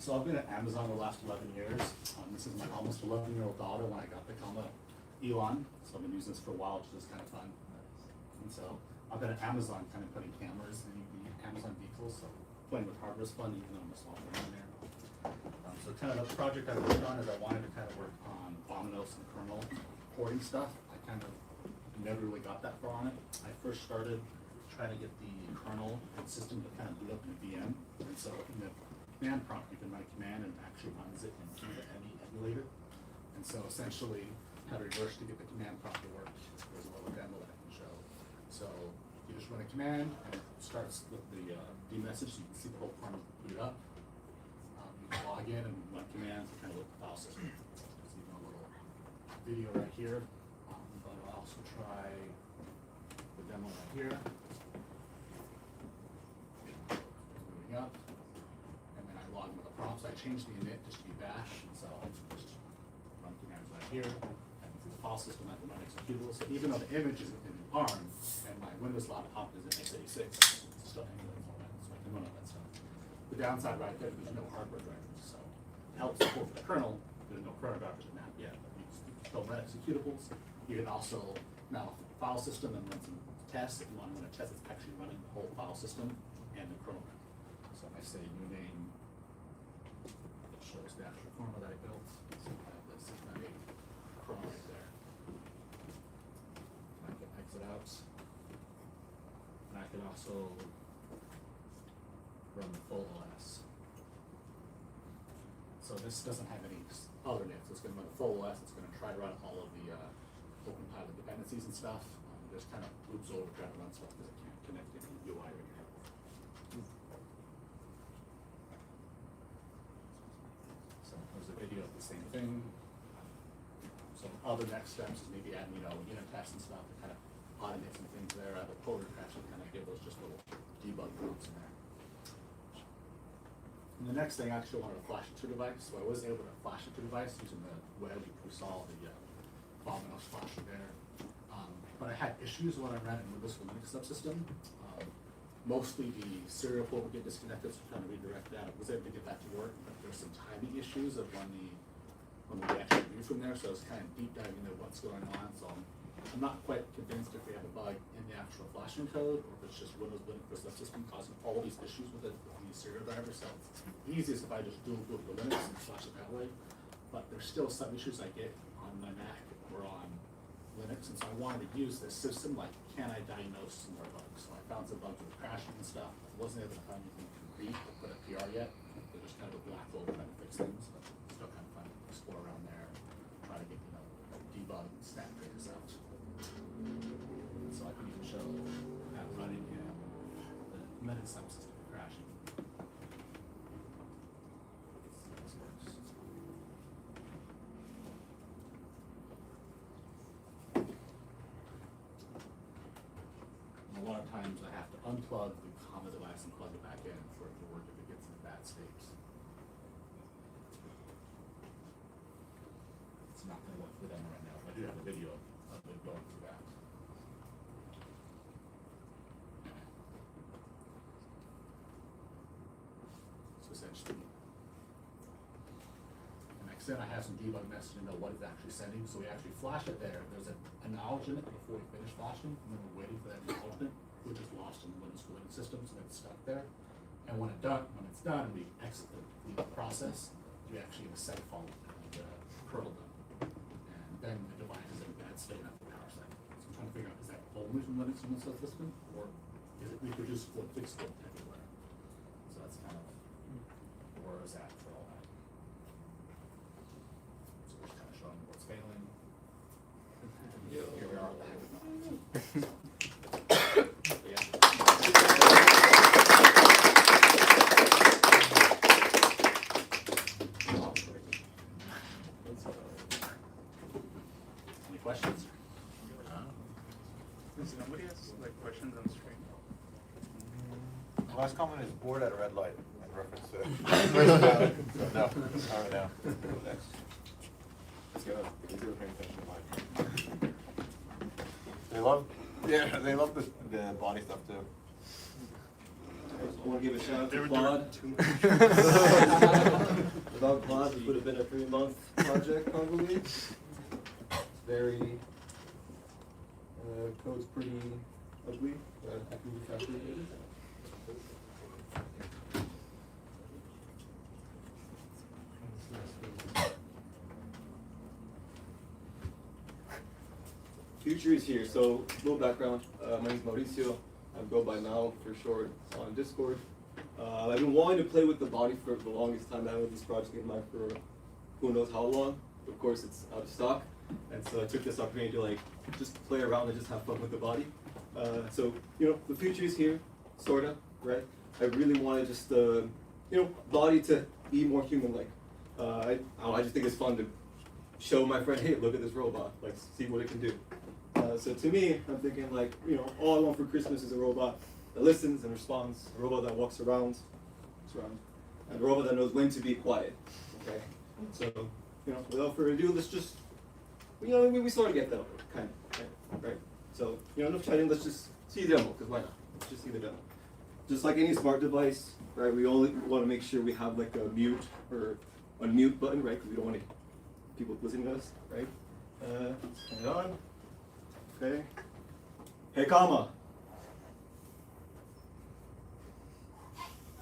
So I've been at Amazon the last 11 years. This is my almost 11-year-old daughter when I got the comma Elon. So I've been using this for a while, which is kind of fun. And so I've been at Amazon kind of putting cameras in the Amazon vehicles. So playing with hardware is fun, even though I'm a software engineer. So kind of the project I worked on is I wanted to kind of work on Vominos and Kernel porting stuff. I kind of never really got that far on it. I first started trying to get the kernel and system to kind of boot up in a VM. And so in the command prompt, you can run a command and it actually runs it into any emulator. And so essentially, how to reverse to get the command prompt to work. There's a little demo that I can show. So you just run a command and it starts with the D message, so you can see the whole prompt boot up. You can log in and run commands and kind of look at the file system. There's even a little video right here. But I'll also try the demo right here. Moving up. And then I log into the prompts. I changed the init just to be bash, and so I'll just run commands right here. And through the file system, I can run executables. So even though the image is in ARM and my Windows laptop is in x86, it's still emulating all that, so I can run all that stuff. The downside right there, there's no hardware drivers, so it helps support for the kernel. There's no kernel drivers in that yet, but you can still run executables. You can also now file system and run some tests. If you want to run a test, it's actually running the whole file system and the kernel. So if I say new name, it shows the actual formula that I built. So I have the 698 kernel right there. And I can exit out. And I can also run the full OS. So this doesn't have any other name. So it's going to run the full OS. It's going to try to run all of the OpenPilot dependencies and stuff. Just kind of loops over trying to run stuff because it can't connect to the UI right here. So there's a video of the same thing. other next steps is maybe adding, unit tests and stuff to kind of automate some things there. The puller can actually kind of give those just little debug prompts in there. And the next thing, I actually wanted to flash it to a device, so I was able to flash it to a device using the web. We saw the Domino's flasher there. But I had issues when I ran it with this Linux subsystem. Mostly the serial port would get disconnected, so trying to redirect that. I was able to get that to work, but there's some timing issues of when we actually read from there, so I was kind of deep diving into what's going on. So I'm not quite convinced if we have a bug in the actual flashing code, or if it's just Windows Linux subsystem causing all these issues with the serial driver. So it's easiest if I just dual boot the Linux and flash it that way. But there's still some issues I get on my Mac or on Linux, and so I wanted to use this system, like, can I diagnose some more bugs? So I found some bugs with crashing and stuff. I wasn't able to find anything concrete to put a PR yet. They're just kind of a black hole trying to fix things, but still kind of fun to explore around there, try to get, debug and snap traces out. So I can even show that running the embedded subsystem crashing. A lot of times I have to unplug the comma device and plug it back in for it to work if it gets in bad states. It's not going to work for them right now. I do have a video of it going through that. So essentially, and like I said, I have some debug messaging to know what it's actually sending. So we actually flash it there. There's an acknowledgement before we finish flashing, and then we're waiting for that acknowledgement, which is lost in the Windows cooling system, so it's stuck there. And when it's done, we exit the process. We actually get a set fault the kernel done, and then the device is in a bad state after the power cycle. So I'm trying to figure out, is that only from Linux and Windows system, or is it reproducible and fixable everywhere? So that's kind of where I was at for all that. So we're just kind of showing what's failing. Here we are. Any questions? Nobody has questions on the screen. Last comment is bored at a red light in reference to. So no, not right now. Next. Let's go. They're paying attention to mine. They love the body stuff too. I want to give a shout out to Claude. Without Claude, it would have been a 3-month project probably. It's very, code's pretty ugly, but I can be calculated. Future is here, so a little background. My name is Mauricio. I go by Mal for short on Discord. I've been wanting to play with the body for the longest time. I had this project in mind for who knows how long. Of course, it's out of stock, and so I took this opportunity to just play around and just have fun with the body. So the future is here, sorta, right? I really want to just body to be more human-like. I just think it's fun to show my friend, hey, look at this robot, see what it can do. So to me, I'm thinking all I want for Christmas is a robot that listens and responds, a robot that walks around, and a robot that knows when to be quiet. Okay, so without further ado, let's just we sort of get that kind of right. So enough chatting. Let's just see the demo, because why not? Let's just see the demo. Just like any smart device, right? We only want to make sure we have a mute or unmute button, right? Because we don't want people listening to us, right? Turn it on. Okay. Hey, comma.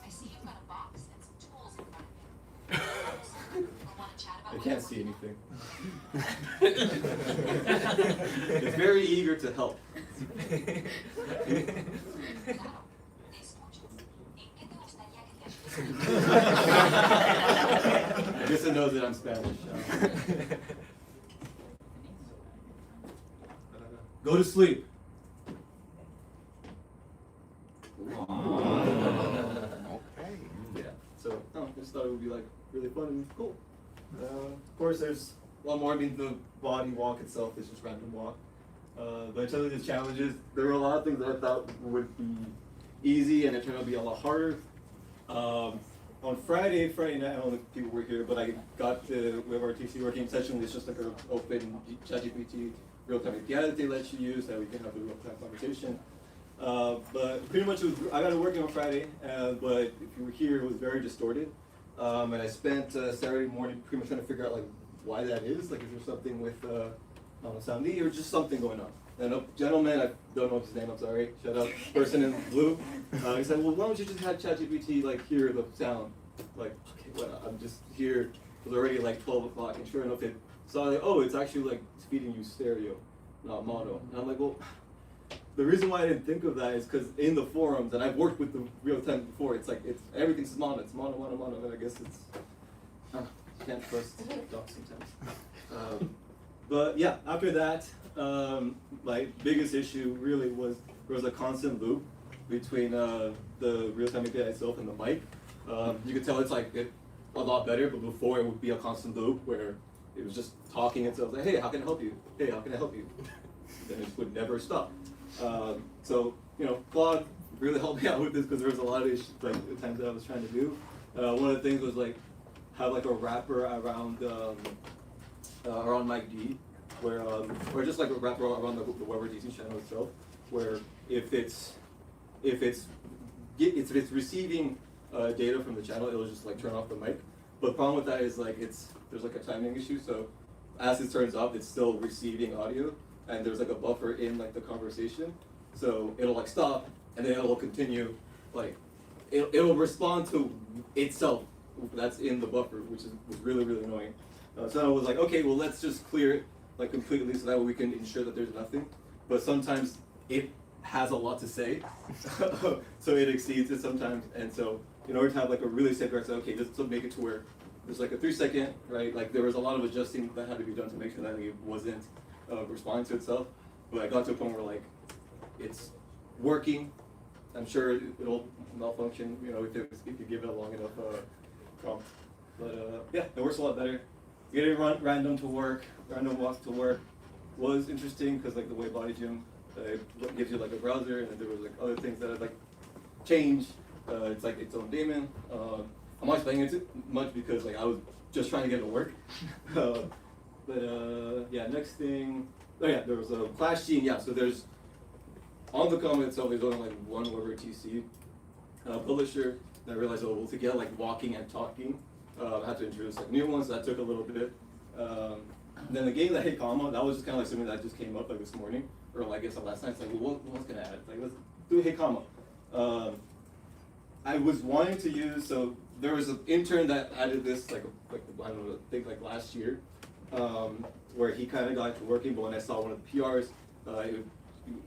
I see you've got a box and some tools in front of you. I want to chat about I can't see anything. It's very eager to help. I guess it knows that I'm Spanish. Go to sleep. Okay. Yeah. So I just thought it would be really fun and cool. Of course, there's lot more. I mean, the body walk itself is just random walk. But in terms of the challenges, there were a lot of things that I thought would be easy, and it turned out to be a lot harder. On Friday night, I don't know if people were here, but I got the WebRTC working session. It's just like an open ChatGPT real-time API that they let you use, that we can have a real-time conversation. But pretty much I got it working on Friday, but if you were here, it was very distorted. And I spent Saturday morning pretty much trying to figure out like why that is. Like, is there something with Sound E or just something going on? And a gentleman, I don't know his name, I'm sorry, shout out, person in blue, he said, well, why don't you just have ChatGPT like hear the sound? Like, okay, well, I'm just here, it was already like 12 o'clock, and sure enough, it saw like, oh, it's actually like feeding you stereo, not mono. And I'm like, well, the reason why I didn't think of that is because in the forums, and I've worked with the real time before, it's like, everything's mono, it's mono, mono, mono, and I guess it's, you can't trust dogs sometimes. But yeah, after that, my biggest issue really was there was a constant loop between the real-time API itself and the mic. You could tell it's like a lot better, but before it would be a constant loop where it was just talking itself, like, hey, how can I help you? Hey, how can I help you? Then it would never stop. So, you know, Claude really helped me out with this because there was a lot of issues, like times that I was trying to do. One of the things was like have like a wrapper around around mic D, where or just like a wrapper around the WebRTC channel itself, where if it's receiving data from the channel, it'll just like turn off the mic. But the problem with that is like there's like a timing issue. So as it turns off, it's still receiving audio, and there's like a buffer in like the conversation. So it'll like stop, and then it'll continue, like it'll respond to itself that's in the buffer, which was really, really annoying. So I was like, okay, well, let's just clear it like completely so that way we can ensure that there's nothing. But sometimes it has a lot to say, so it exceeds it sometimes. And so in order to have like a really safe record, okay, just to make it to where there's like a 3-second, right? Like there was a lot of adjusting that had to be done to make sure that it wasn't responding to itself. But I got to a point where like it's working. I'm sure it'll malfunction, you know, if you give it a long enough prompt. But yeah, it works a lot better. Getting random to work, random walks to work was interesting because like the way Body Gym gives you like a browser, and then there was like other things that had like changed. It's like its own daemon. I'm not playing it much because like I was just trying to get it to work. But yeah, next thing. Oh yeah, there was a Clash Gene. Yeah, so there's on the comment itself. There's only like one WebRTC publisher. And I realized, oh, well, to get like walking and talking, I had to introduce like new ones. So that took a little bit. Then the game that Hey Comma, that was just kind of like something that just came up like this morning, or like I guess last night. It's like, well, what's gonna add? Like, let's do Hey Comma. I was wanting to use, so there was an intern that added this like I don't know, I think like last year, where he kind of got to working. But when I saw one of the PRs, it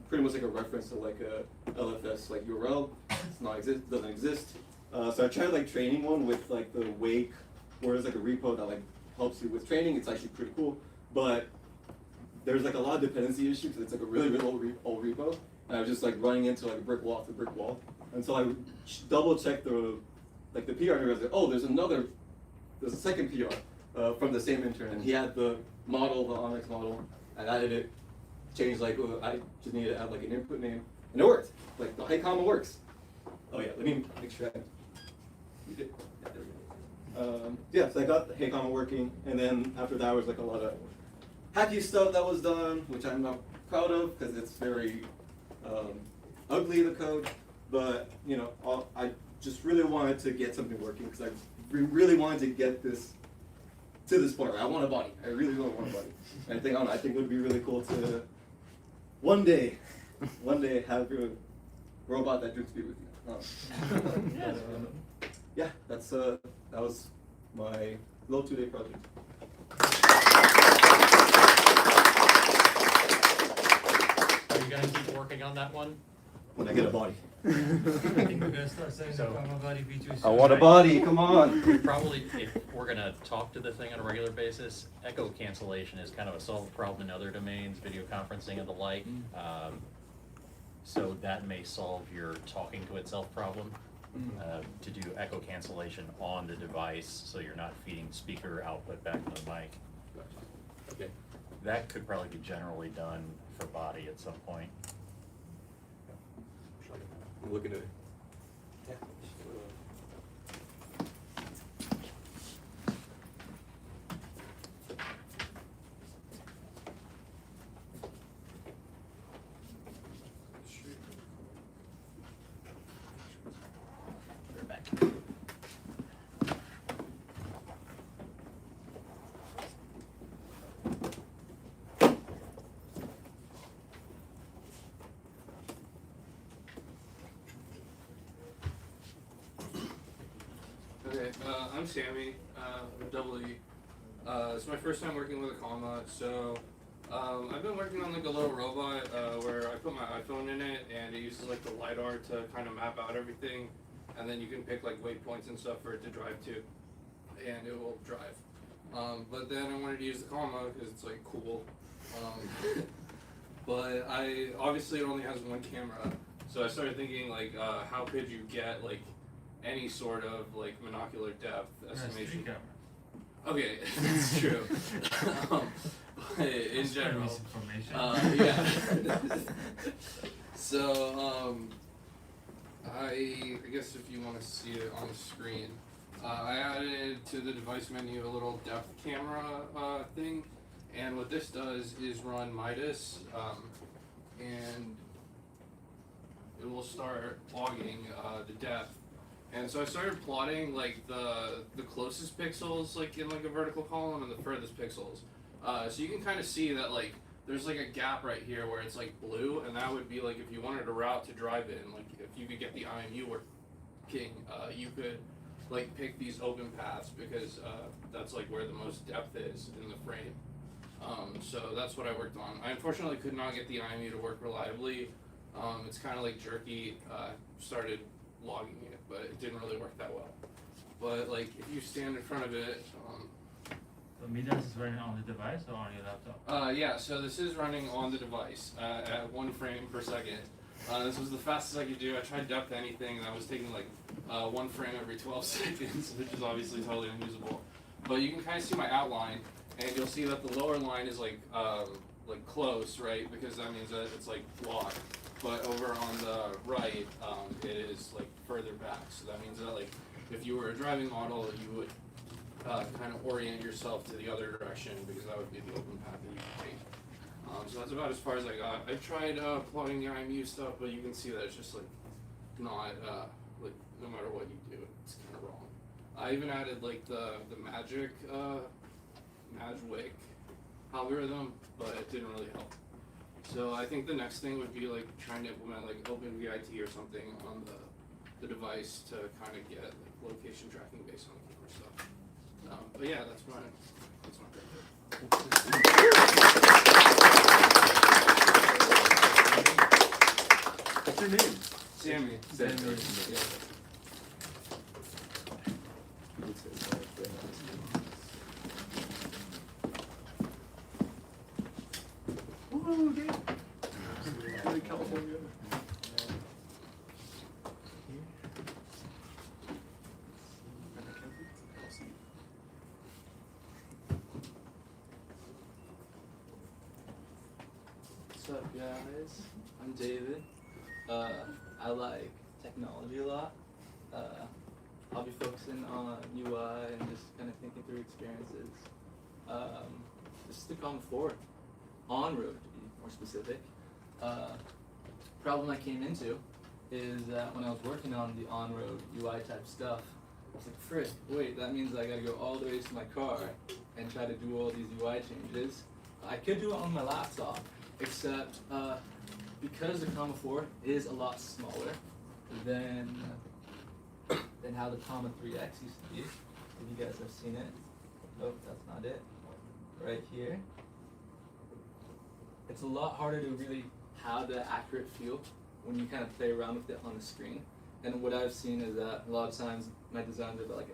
pretty much like a reference to like a LFS like URL. Doesn't exist. So I tried like training one with like the Wake, where there's like a repo that like helps you with training. It's actually pretty cool, but there's like a lot of dependency issues because it's like a really, really old repo. And I was just like running into like a brick wall after brick wall. And so I double checked the PR, and I was like, oh, there's a second PR from the same intern, and he had the model, the Onyx model, and I added it, changed like, I just needed to add like an input name, and it worked. Like the Hey Comma works. Oh yeah, let me make sure you did. Yeah, there we go. Yeah, so I got the Hey Comma working, and then after that was like a lot of hacky stuff that was done, which I'm not proud of because it's very ugly, the code. But you know, I just really wanted to get something working because I really wanted to get this to this point. I want a body. I really want a body. And I think it would be really cool to one day have a robot that drinks beer with you. Yeah, that was my little 2-day project. Are you gonna keep working on that one? When I get a body. I think we're gonna start saying So- I'm a body B2. I want a body, come on. Probably, if we're gonna talk to the thing on a regular basis, echo cancellation is kind of a solved problem in other domains, video conferencing and the like. So that may solve your talking to itself problem, to do echo cancellation on the device, so you're not feeding speaker output back to the mic. Okay. That could probably be generally done for body at some point. I'm looking at it. We're back. Okay, I'm Sammy, double E. It's my first time working with a comma, so I've been working on like a little robot where I put my iPhone in it and it uses like the LiDAR to kind of map out everything, and then you can pick like waypoints and stuff for it to drive to, and it will drive. But then I wanted to use the comma because it's like cool, but obviously it only has one camera, so I started thinking like how could you get like any sort of like monocular depth estimation. Okay, that's true. But in general, yeah. So I guess if you want to see it on the screen, I added to the device menu a little depth camera thing, and what this does is run Midas, and it will start logging the depth. And so I started plotting like the closest pixels like in like a vertical column and the furthest pixels. So you can kind of see that like there's like a gap right here where it's like blue, and that would be like if you wanted a route to drive in, like if you could get the IMU working, you could like pick these open paths because that's like where the most depth is in the frame. So that's what I worked on. I unfortunately could not get the IMU to work reliably. It's kind of like jerky. Started logging it, but it didn't really work that well. But like if you stand in front of it, So Midas is running on the device or on your laptop? yeah, so this is running on the device at 1 frame per second. This was the fastest I could do. I tried depth anything, and I was taking like 1 frame every 12 seconds, which is obviously totally unusable. But you can kind of see my outline, and you'll see that the lower line is like close, right? Because that means that it's like blocked. But over on the right, it is like further back. So that means that like if you were a driving model, you would kind of orient yourself to the other direction because that would be the open path that you could take. So that's about as far as I got. I tried plotting the IMU stuff, but you can see that it's just like not like no matter what you do, it's kind of wrong. I even added like the magic Magic algorithm, but it didn't really help. So I think the next thing would be like trying to implement like OpenVIT or something on the device to kind of get like location tracking based on the camera stuff. But yeah, that's my What's your name? Sammy. Sammy. Yeah. Woo, dude. California. What's up, guys? I'm David. I like technology a lot. I'll be focusing on UI and just kind of thinking through experiences. This is the Common 4 on-road, to be more specific. Problem I came into is that when I was working on the on-road UI type stuff, I was like, frick, wait, that means I gotta go all the way to my car and try to do all these UI changes. I could do it on my laptop, except because the Comma 4 is a lot smaller than how the Comma 3X used to be. If you guys have seen it. Nope, that's not it. Right here. It's a lot harder to really have that accurate feel when you kind of play around with it on the screen. And what I've seen is that a lot of times my designs are like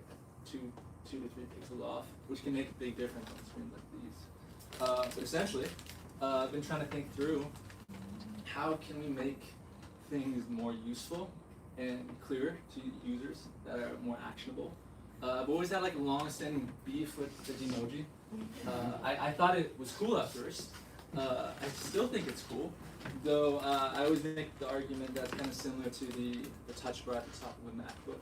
2 to 3 pixels off, which can make a big difference on screens like these. But essentially, I've been trying to think through how can we make things more useful and clearer to users that are more actionable. I've always had like a long-standing beef with the Gmoji I thought it was cool at first. I still think it's cool, though I always make the argument that's kind of similar to the touch bar at the top of a MacBook.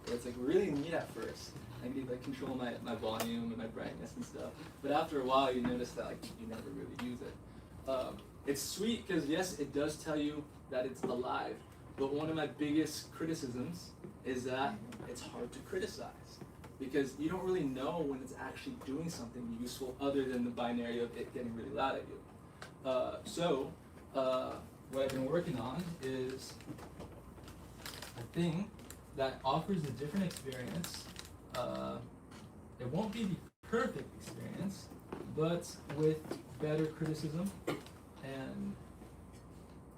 Where it's like really neat at first. I can like control my volume and my brightness and stuff. But after a while, you notice that like you never really use it. It's sweet because yes, it does tell you that it's alive. But one of my biggest criticisms is that it's hard to criticize because you don't really know when it's actually doing something useful other than the binary of it getting really loud at you. So what I've been working on is a thing that offers a different experience. It won't be the perfect experience, but with better criticism and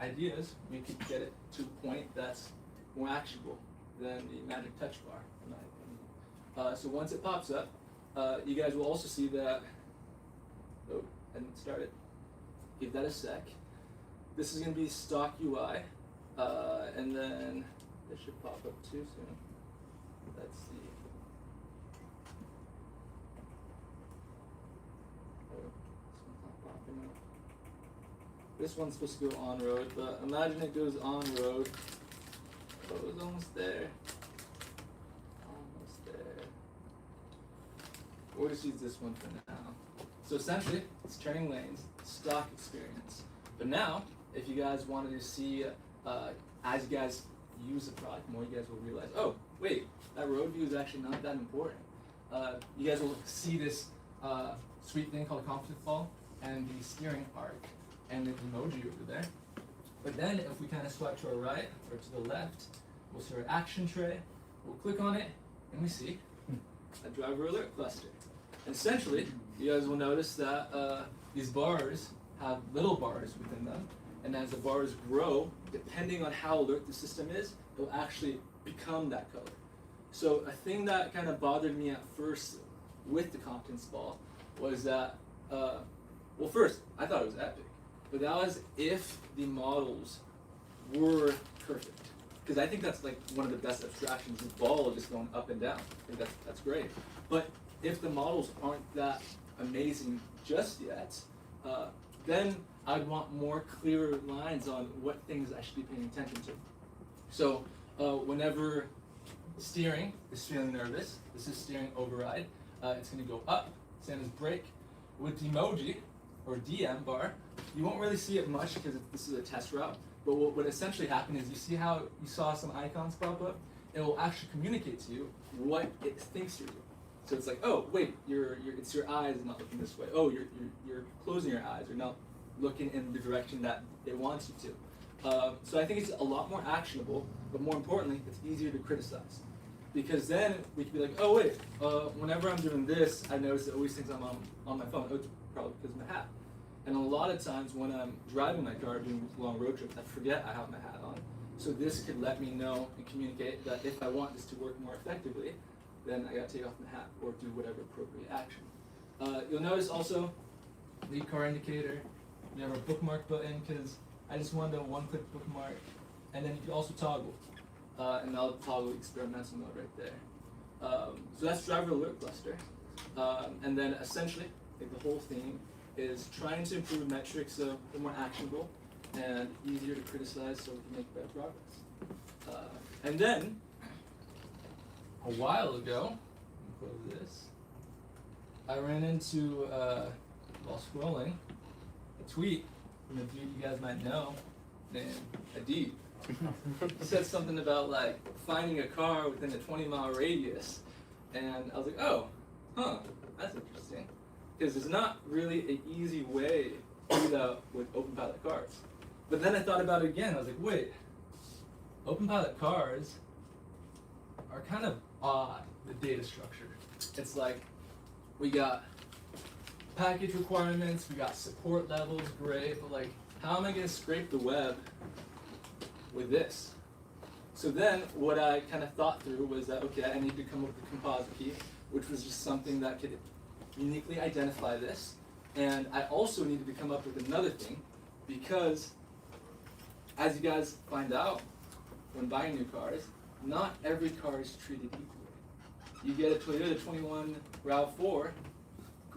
ideas, we could get it to a point that's more actionable than the magic touch bar, in my opinion. So once it pops up, you guys will also see that, oh, I didn't start it. Give that a sec. This is going to be stock UI, and then it should pop up too soon. Let's see. Oh, this one's not popping up. This one's supposed to go on road, but imagine it goes on road. Oh, it was almost there. Almost there. We'll just use this one for now. So essentially, it's turning lanes, stock experience. But now, if you guys wanted to see, as you guys use the product more, you guys will realize, oh, wait, that road view is actually not that important. You guys will see this sweet thing called confidence fall and the steering arc and the emoji over there. But then if we kind of swipe to our right or to the left, we'll see our action tray, we'll click on it, and we see a driver alert cluster. And essentially, you guys will notice that these bars have little bars within them, and as the bars grow, depending on how alert the system is, it will actually become that color. So a thing that kind of bothered me at first with the confidence ball was that, well, first, I thought it was epic, but that was if the models were perfect. Because I think that's like one of the best abstractions, this ball just going up and down. I think that's great. But if the models aren't that amazing just yet, then I'd want more clearer lines on what things I should be paying attention to. So whenever steering is feeling nervous, this is steering override, it's going to go up, same as brake. With Demoji, or DM bar, you won't really see it much because this is a test route, but what essentially happened is you see how you saw some icons pop up? It will actually communicate to you what it thinks you're doing. So it's like, oh, wait, it's your eyes not looking this way. Oh, you're closing your eyes. You're not looking in the direction that it wants you to. So I think it's a lot more actionable, but more importantly, it's easier to criticize. Because then we can be like, oh wait, whenever I'm doing this, I notice it always thinks I'm on my phone. Oh, it's probably because of my hat. And a lot of times when I'm driving my car, doing long road trips, I forget I have my hat on. So this could let me know and communicate that if I want this to work more effectively, then I gotta take off my hat or do whatever appropriate action. You'll notice also the car indicator. We have our bookmark button because I just wanted a one-click bookmark, and then you can also toggle, and I'll toggle experimental mode right there. So that's driver alert cluster, and then essentially, like the whole thing is trying to improve metrics so they're more actionable and easier to criticize so we can make better progress. And then a while ago, let me close this, I ran into, while scrolling, a tweet from a dude you guys might know named Adib. He said something about like finding a car within a 20-mile radius, and I was like, oh, huh, that's interesting. Because there's not really an easy way to do that with open pilot cars. But then I thought about it again. I was like, wait, open pilot cars are kind of odd, the data structure. It's like we got package requirements, we got support levels, great, but like, how am I going to scrape the web with this? So then what I kind of thought through was that, okay, I need to come up with a composite key, which was just something that could uniquely identify this. And I also needed to come up with another thing because, as you guys find out when buying new cars, not every car is treated equally. You get a Toyota 21 RAV4,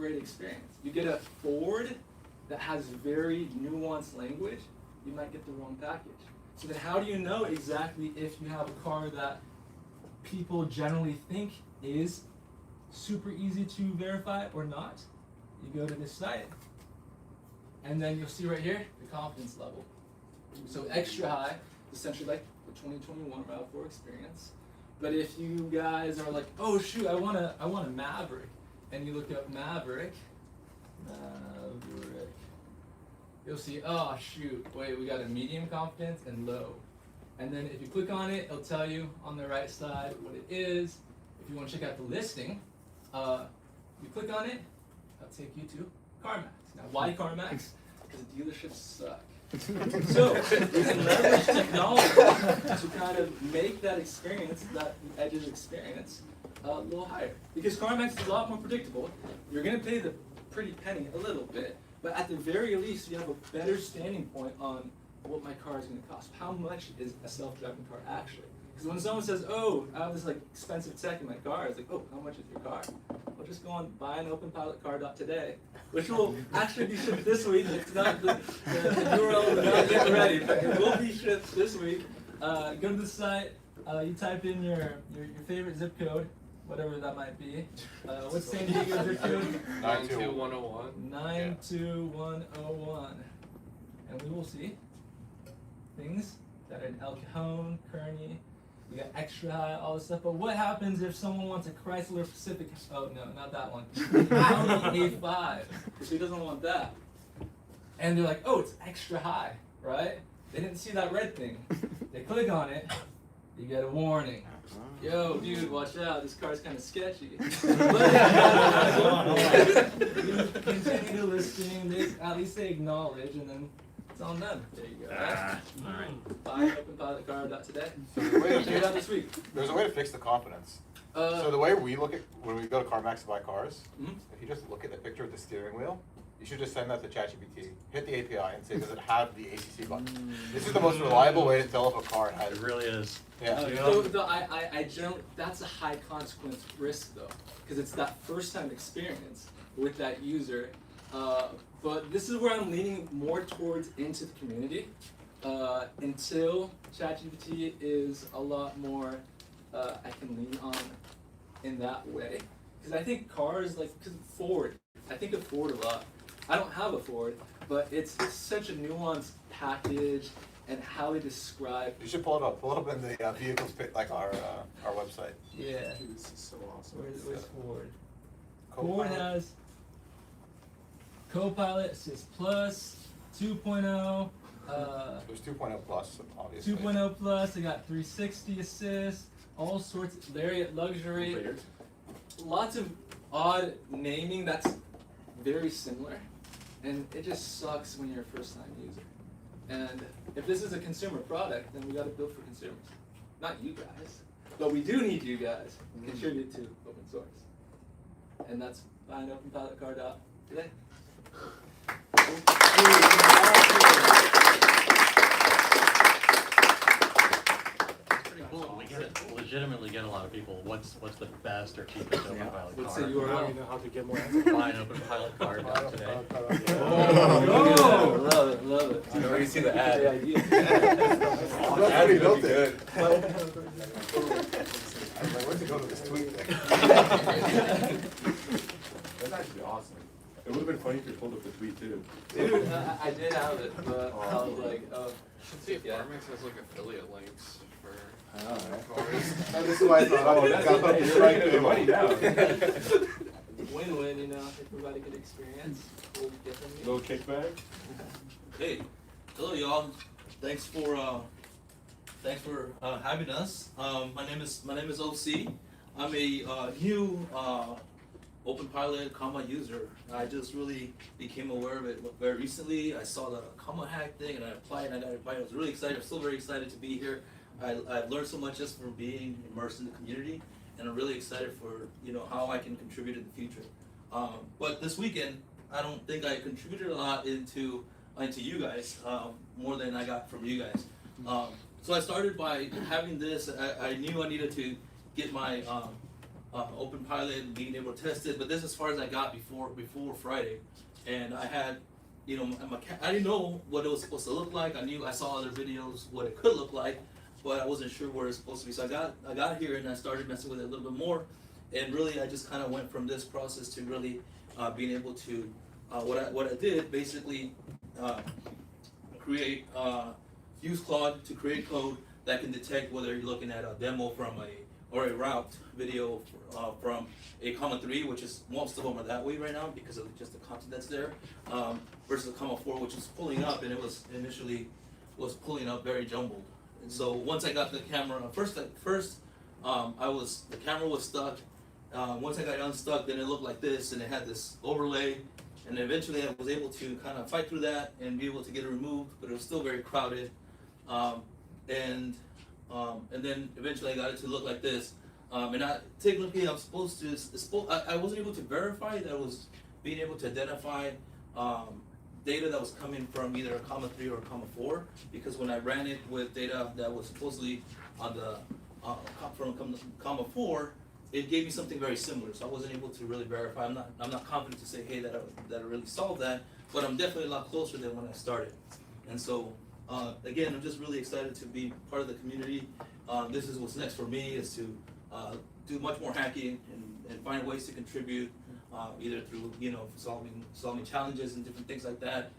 great experience. You get a Ford that has very nuanced language, you might get the wrong package. So then how do you know exactly if you have a car that people generally think is super easy to verify or not? You go to this site, and then you'll see right here the confidence level. So extra high, essentially like the 2021 RAV4 experience. But if you guys are like, oh shoot, I want a Maverick, and you look up Maverick, you'll see, oh shoot, wait, we got a medium confidence and low. And then if you click on it, it'll tell you on the right side what it is. If you want to check out the listing, you click on it, it'll take you to CarMax. Now, why CarMax? Because the dealerships suck. So you can leverage technology to kind of make that experience, that Edge's experience, a little higher. Because CarMax is a lot more predictable. You're going to pay the pretty penny a little bit, but at the very least, you have a better standing point on what my car is going to cost. How much is a self-driving car actually? Because when someone says, "Oh, I have this like expensive tech in my car," it's like, "Oh, how much is your car?" Well, just go on buyanOpenPilotCar.today, which will actually be shipped this week. It's not the URL is not yet ready, but it will be shipped this week. Go to the site. You type in your favorite zip code, whatever that might be. What's San Diego zip code? 92101. 92101, and we will see things that are in El Cajon, Kearney. We got extra high, all this stuff. But what happens if someone wants a Chrysler Pacific? Oh no, not that one. Audi A5, because who doesn't want that? And they're like, oh, it's extra high, right? They didn't see that red thing. They click on it, you get a warning. Yo, dude, watch out, this car's kind of sketchy. But you continue the listing, at least they acknowledge, and then it's on them. There you go. Right? BuyopenPilotCar.today. Check it out this week. There's a way to fix the confidence. So the way we look at, when we go to CarMax to buy cars, if you just look at the picture of the steering wheel, you should just send that to ChatGPT, hit the API, and say, does it have the ACC button? This is the most reliable way to tell if a car has. It really is. Yeah. I generally, that's a high consequence risk though, because it's that first time experience with that user. But this is where I'm leaning more towards into the community until ChatGPT is a lot more I can lean on in that way. Because I think cars, like, cause Ford, I think of Ford a lot. I don't have a Ford, but it's such a nuanced package and how they describe. You should pull it up in the vehicles pit, like our website. Yeah. Dude, this is so awesome. Where's Ford? Copilot. Ford has Copilot, Assist Plus, 2.0. There's 2.0 plus, obviously. 2.0 plus. They got 360 Assist, all sorts of Lariat Luxury. Lots of odd naming that's very similar, and it just sucks when you're a first-time user. And if this is a consumer product, then we got to build for consumers, not you guys. But we do need you guys to contribute to open source, and that's buyopenPilotCar.today. Legitimately get a lot of people. What's the best or cheapest open pilot car? What's the URL? You know how to get more answers. BuyAnOpenPilotCar.today. Oh, love it, love it. I already see the ad. The idea. That's how he built it. I was like, where'd you go to this tweet thing? That's actually awesome. It would have been funny if you pulled up the tweet too. Dude, I did have it, but I was like, oh. See if CarMax has like affiliate links for This is why I thought, you're right, money down. Win-win, you know, everybody could experience. We'll get them. Little kickback. Hey, hello y'all. Thanks for having us. My name is OC. I'm a new OpenPilot comma user. I just really became aware of it very recently. I saw the comma hack thing and I applied and I got invited. I was really excited. I'm still very excited to be here. I've learned so much just from being immersed in the community, and I'm really excited for how I can contribute in the future. But this weekend, I don't think I contributed a lot into you guys, more than I got from you guys. So I started by having this. I knew I needed to get my Open Pilot, being able to test it. But this is as far as I got before Friday, and I had, you know, I didn't know what it was supposed to look like. I saw other videos what it could look like, but I wasn't sure where it's supposed to be. So I got here and I started messing with it a little bit more, and really I just kind of went from this process to really being able to what I did basically create use Claude to create code that can detect whether you're looking at a demo from or a route video from a comma 3, which is most of them are that way right now because of just the content that's there, versus a comma 4, which is pulling up, and it was initially pulling up very jumbled. And so once I got the camera, first the camera was stuck. Once I got it unstuck, then it looked like this, and it had this overlay. And eventually I was able to kind of fight through that and be able to get it removed, but it was still very crowded. And then eventually I got it to look like this. And technically I'm supposed to, I wasn't able to verify that I was being able to identify data that was coming from either a comma 3 or a comma 4, because when I ran it with data that was supposedly on the from comma 4, it gave me something very similar. So I wasn't able to really verify. I'm not confident to say, hey, that I really solved that, but I'm definitely a lot closer than when I started. And so again, I'm just really excited to be part of the community. This is what's next for me, is to do much more hacking and find ways to contribute, either through, you know, solving challenges and different things like that.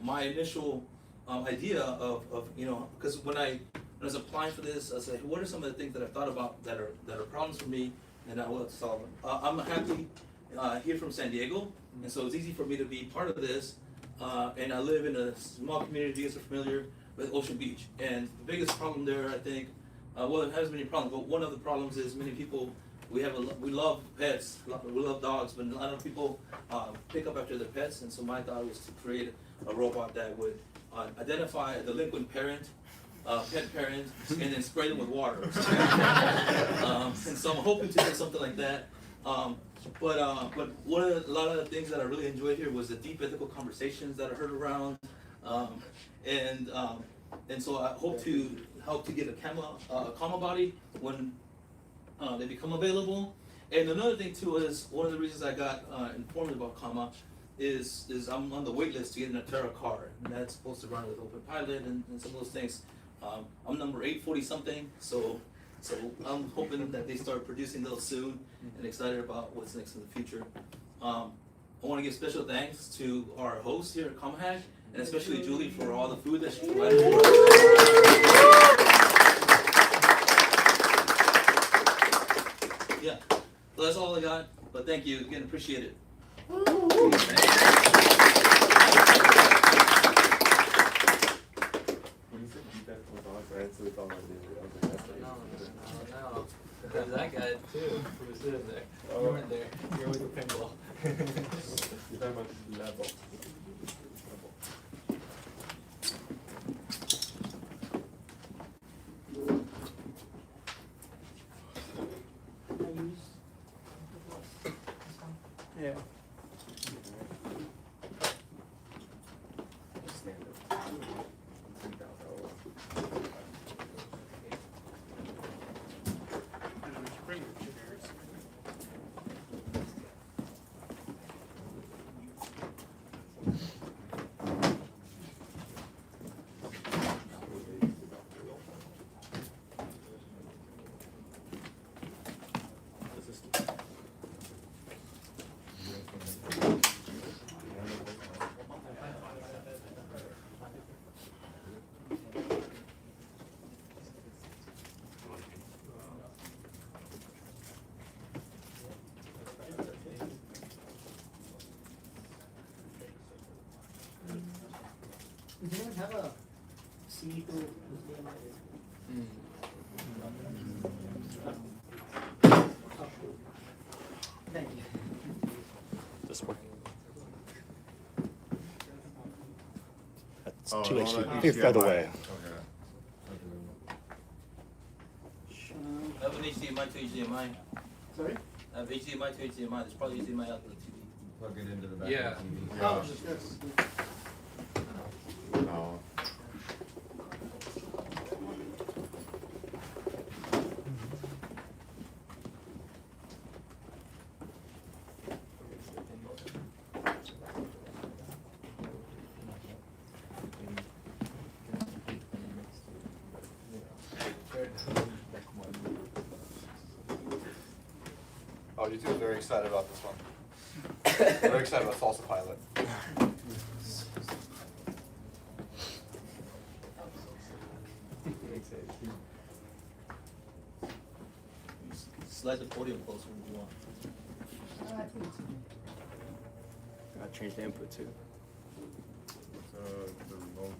My initial idea of you know, because when I was applying for this, I said, what are some of the things that I thought about that are problems for me, and I will solve them. I'm happy here from San Diego, and so it's easy for me to be part of this. And I live in a small community, as you're familiar, with Ocean Beach. And the biggest problem there, I think, well, it has many problems, but one of the problems is many people, we love pets, we love dogs, but a lot of people pick up after their pets. And so my thought was to create a robot that would identify a delinquent parent, pet parent, and then spray them with water. And so I'm hoping to do something like that. But a lot of the things that I really enjoyed here was the deep ethical conversations that I heard around, and so I hope to help to get a comma body when they become available. And another thing too is one of the reasons I got informed about comma is I'm on the wait list to get an Acura car, and that's supposed to run with Open Pilot and some of those things. I'm number 840 something, so I'm hoping that they start producing those soon, and excited about what's next in the future. I want to give special thanks to our host here at CommaHack, and especially Julie for all the food that she provided for us. Yeah, so that's all I got, but thank you again, appreciate it. No. There's that guy too, who was sitting there. You weren't there. You were with the pinball. You're talking about level. Yeah. Does anyone have a CD to Thank you. This one. That's Oh, 2 no, HDMI. that's By the HDMI. way. I have an HDMI to HDMI. Sorry? I have HDMI to HDMI. There's probably HDMI out to the TV. Plug it into the back Yeah. of the TV. Oh, yes. No. you two are very excited about this one. Very excited about Salsa Pilot. Slide the podium closer if you want. Gotta change the input too. The remote.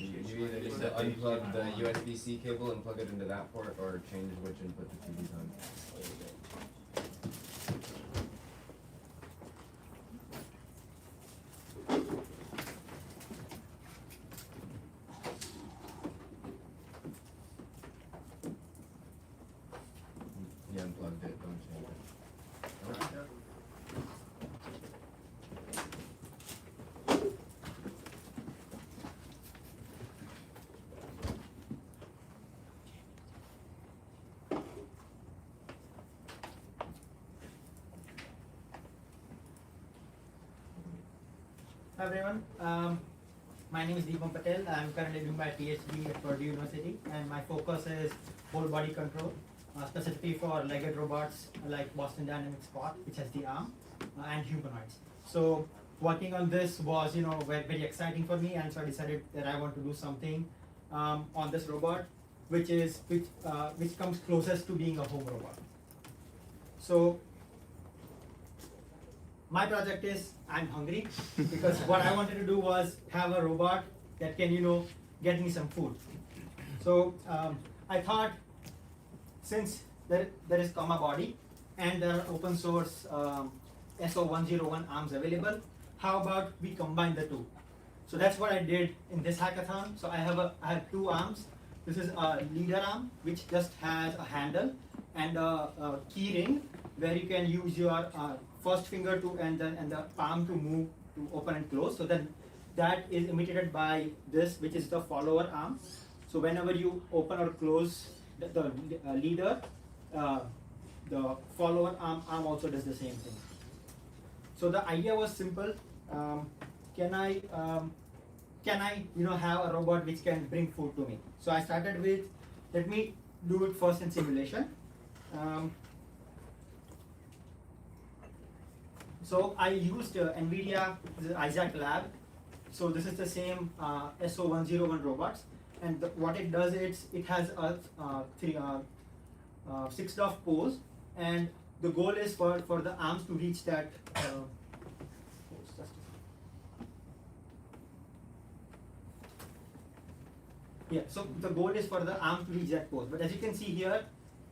You either need to unplug the USB-C cable and plug it into that port, or change which input the TV's on. You unplugged it, don't change it. Hi everyone, my name is Deepam Patel. I'm currently doing my PhD at Purdue University, and my focus is whole body control, specifically for legged robots like Boston Dynamics Spot, which has the arm, and humanoids. So working on this was, very, very exciting for me, and so I decided that I want to do something on this robot, which comes closest to being a home robot. So my project is I'm hungry because what I wanted to do was have a robot that can, get me some food. So I thought, since there is Comma Body and there are open source SO101 arms available, how about we combine the two? So that's what I did in this hackathon. So I have two arms. This is a leader arm, which just has a handle and a key ring where you can use your first finger to and the palm to move to open and close. So then that is imitated by this, which is the follower arm. So whenever you open or close the leader, the follower arm also does the same thing. So the idea was simple. Can I have a robot which can bring food to me? So I started with, let me do it first in simulation. So I used NVIDIA Isaac Lab. So this is the same SO101 robots, and what it does is it has a 6-DOF pose, and the goal is for the arms to reach that pose. Yeah, so the goal is for the arm to reach that pose, but as you can see here,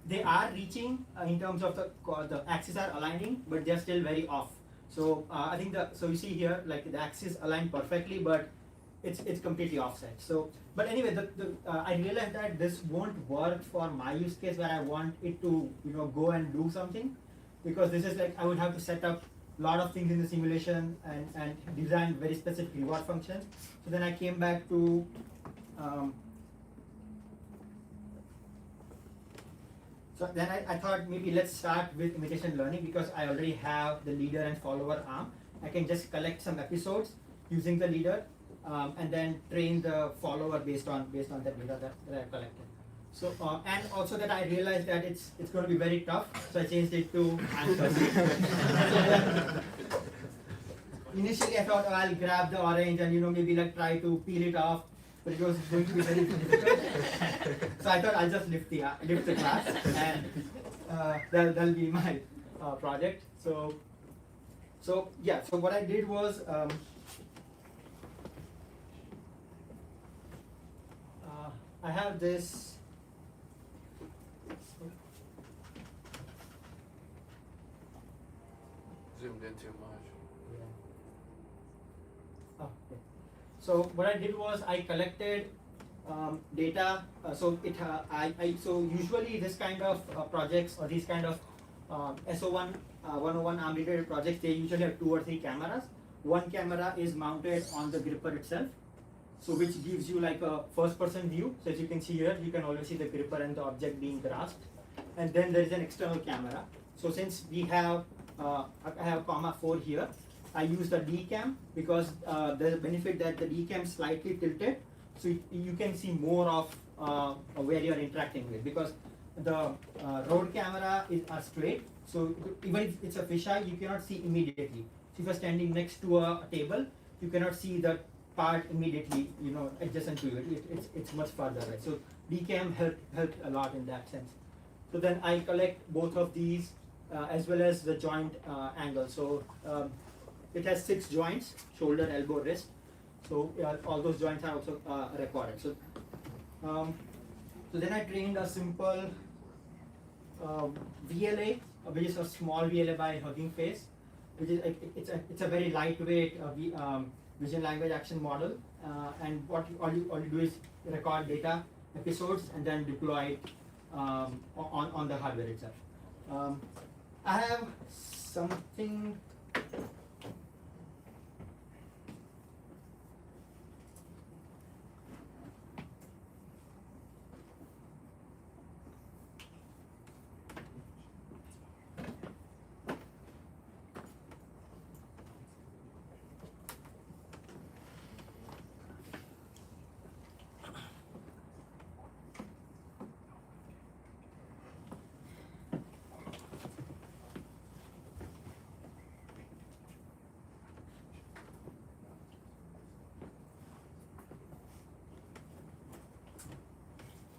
they are reaching in terms of the axes are aligning, but they are still very off. So I think so you see here, like the axis aligned perfectly, but it's completely offset. So, but anyway, I realized that this won't work for my use case where I want it to go and do something, because this is like I would have to set up a lot of things in the simulation and design very specific reward functions. So then I came back to so then I thought maybe let's start with imitation learning, because I already have the leader and follower arm. I can just collect some episodes using the leader and then train the follower based on the data that I collected. So and also that I realized that it's going to be very tough, so I changed it to answers. Initially I thought, I'll grab the orange and maybe like try to peel it off, but it was going to be very difficult. So I thought I'll just lift the class, and that'll be my project. So yeah. So what I did was I have this. Zoomed in too much. Oh, okay. So what I did was I collected data. So usually this kind of projects or these kind of SO101 arm related projects, they usually have 2 or 3 cameras. One camera is mounted on the gripper itself, so which gives you like a first-person view. So as you can see here, you can always see the gripper and the object being grasped. And then there is an external camera. So since we have I have comma 4 here, I use the D cam because there's a benefit that the D cam slightly tilted, so you can see more of where you're interacting with, because the road camera are straight, so even if it's a fisheye, you cannot see immediately. So if you're standing next to a table, you cannot see that part immediately, adjacent to you. It's much further, right? So DCAM helped a lot in that sense. So then I collect both of these as well as the joint angle. So it has 6 joints: shoulder, elbow, wrist. So all those joints are also recorded. So then I trained a simple VLA, which is a small VLA by Hugging Face, which is it's a very lightweight vision language action model, and all you do is record data episodes and then deploy it on the hardware itself. I have something.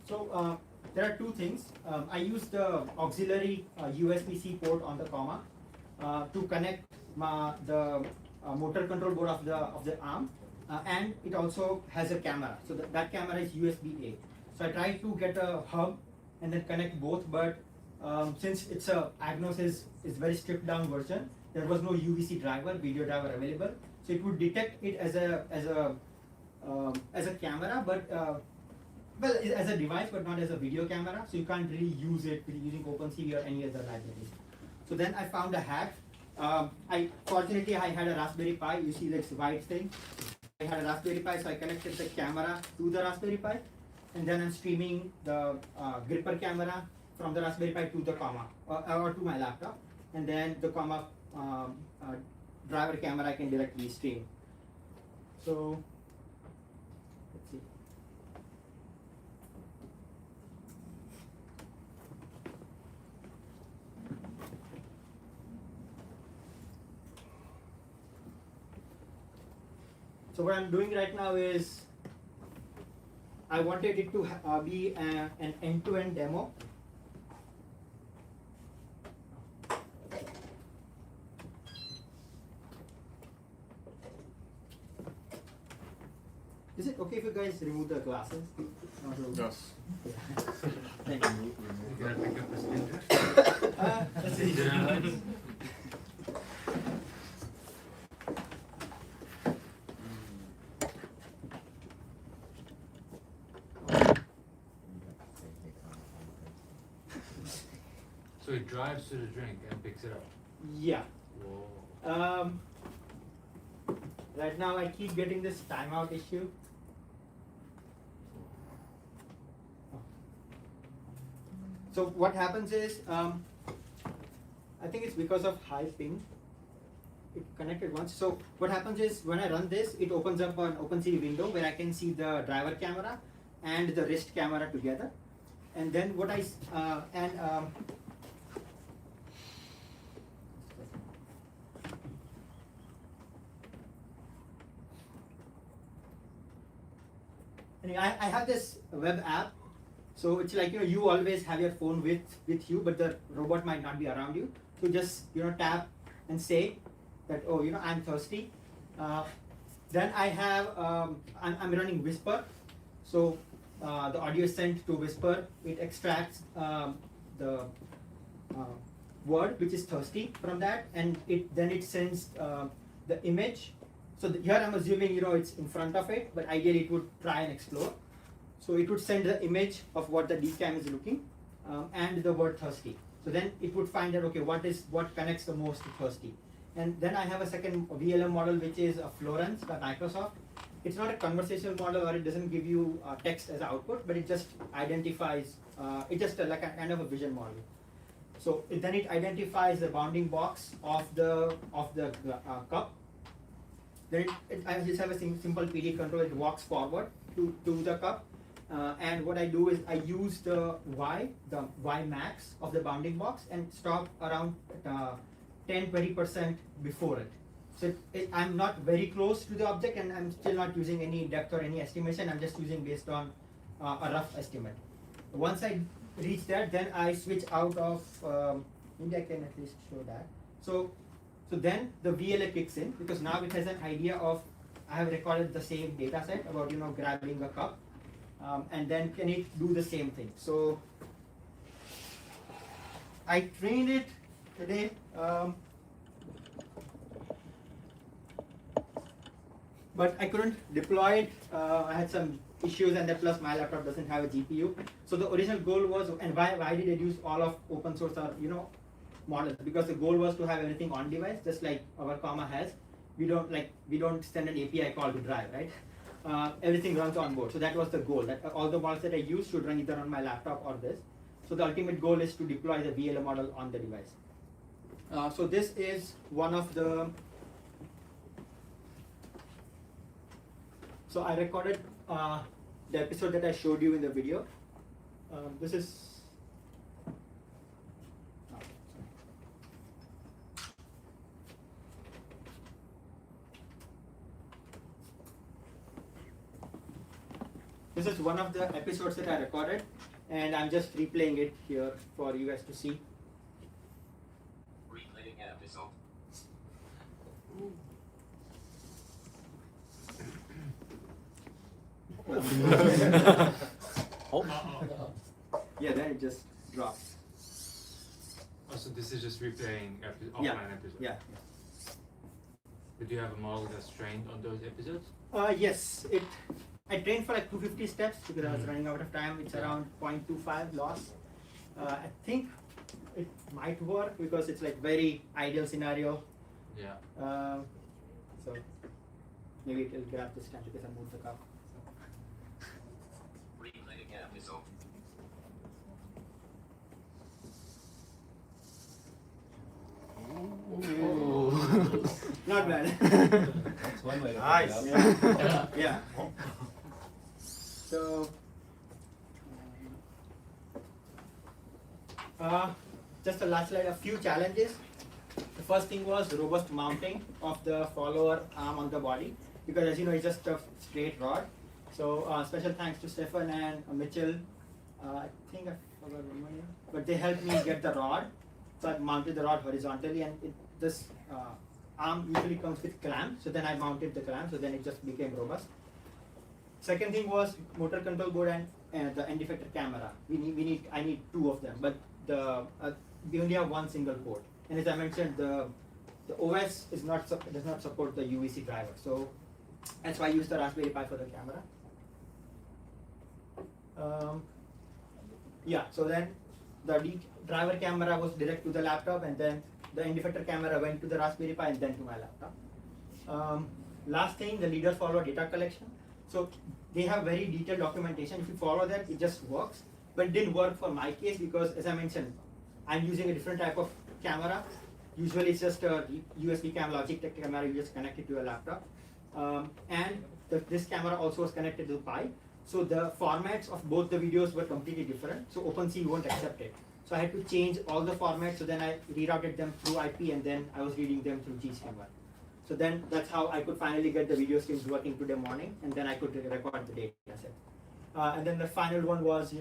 So there are 2 things. I use the auxiliary USB-C port on the comma to connect the motor control board of the arm, and it also has a camera. So that camera is USB-A. So I tried to get a hub and then connect both, but since it's Agnos is very stripped down version, there was no UVC driver, video driver available. So it would detect it as a camera, but well, as a device, but not as a video camera, so you can't really use it using OpenCV or any other libraries. So then I found a hack. Fortunately I had a Raspberry Pi. You see this white thing. I had a Raspberry Pi, so I connected the camera to the Raspberry Pi, and then I'm streaming the gripper camera from the Raspberry Pi to the comma or to my laptop, and then the comma driver camera I can directly stream. So let's see. So what I'm doing right now is, I wanted it to be an end-to-end demo. Is it okay if you guys remove the glasses? Yes. Thank you. You gotta pick up the screen. Let's see. So it drives to the drink and picks it up. Yeah. Whoa. Right now I keep getting this timeout issue. So what happens is, I think it's because of high ping. It connected once. So what happens is, when I run this, it opens up an OpenCV window where I can see the driver camera and the wrist camera together. And then what I have this web app, so it's like, you always have your phone with you, but the robot might not be around you. So just tap and say that, oh, I'm thirsty. Then I have I'm running Whisper, so the audio is sent to Whisper. It extracts the word which is thirsty from that, and then it sends the image. So here I'm assuming it's in front of it, but ideally it would try and explore. So it would send the image of what the DCAM is looking, and the word thirsty. So then it would find that, okay, what connects the most to thirsty. And then I have a second VLM model, which is a Florence by Microsoft. It's not a conversational model, or it doesn't give you text as output, but it just identifies, it's just like a kind of a vision model. So then it identifies the bounding box of the cup. Then I just have a simple PD control. It walks forward to the cup, And what I do is I use the Y max of the bounding box and stop around 10-20% before it. So I'm not very close to the object, and I'm still not using any depth or any estimation. I'm just using based on a rough estimate. Once I reach that, then I switch out of, maybe I can at least show that. So then the VLA kicks in, because now it has an idea of, I have recorded the same data set about, grabbing a cup, and then can it do the same thing? So I trained it today. But I couldn't deploy it. I had some issues, and then plus my laptop doesn't have a GPU. So the original goal was, and why did I use all of open source or models? Because the goal was to have everything on device, just like our Comma has. We don't send an API call to drive, right? Everything runs on board. So that was the goal. That all the models that I use should run either on my laptop or this. So the ultimate goal is to deploy the VLA model on the device. So this is one of the. So I recorded the episode that I showed you in the video. This is. This is one of the episodes that I recorded, and I'm just replaying it here for you guys to see. Replaying episode. Yeah, then it just drops. Oh, so this is just replaying offline episodes? Yeah. But do you have a model that's trained on those episodes? Yes, I trained for like 250 steps because I was running out of time. It's around 0.25 loss. I think it might work because it's like very ideal scenario. Yeah. So maybe it will grab this time because I moved the cup. Replaying episode. Not bad. That's one way to nice. put it up. Yeah. So, just the last slide, a few challenges. The first thing was robust mounting of the follower arm on the body, because as you know, it's just a straight rod. So special thanks to Stefan and Mitchell. I think I forgot one more name, but they helped me get the rod. So I mounted the rod horizontally, and this arm usually comes with clamps. So then I mounted the clamp, so then it just became robust. Second thing was motor control board and the end effector camera. I need two of them, but we only have one single port. And as I mentioned, the OS does not support the UVC driver. So that's why I used the Raspberry Pi for the camera. So then the driver camera was direct to the laptop, and then the end effector camera went to the Raspberry Pi and then to my laptop. Last thing, the leader follower data collection. So they have very detailed documentation. If you follow that, it just works. But it didn't work for my case because, as I mentioned, I'm using a different type of camera. Usually it's just a USB cam, Logitech camera, you just connect it to a laptop. This camera also was connected to Pi. So the formats of both the videos were completely different. So OpenSea won't accept it. So I had to change all the formats. So then I rerouted them through IP, and then I was reading them through GStream1. So then that's how I could finally get the video streams working today morning, and then I could record the data set. And then the final one was,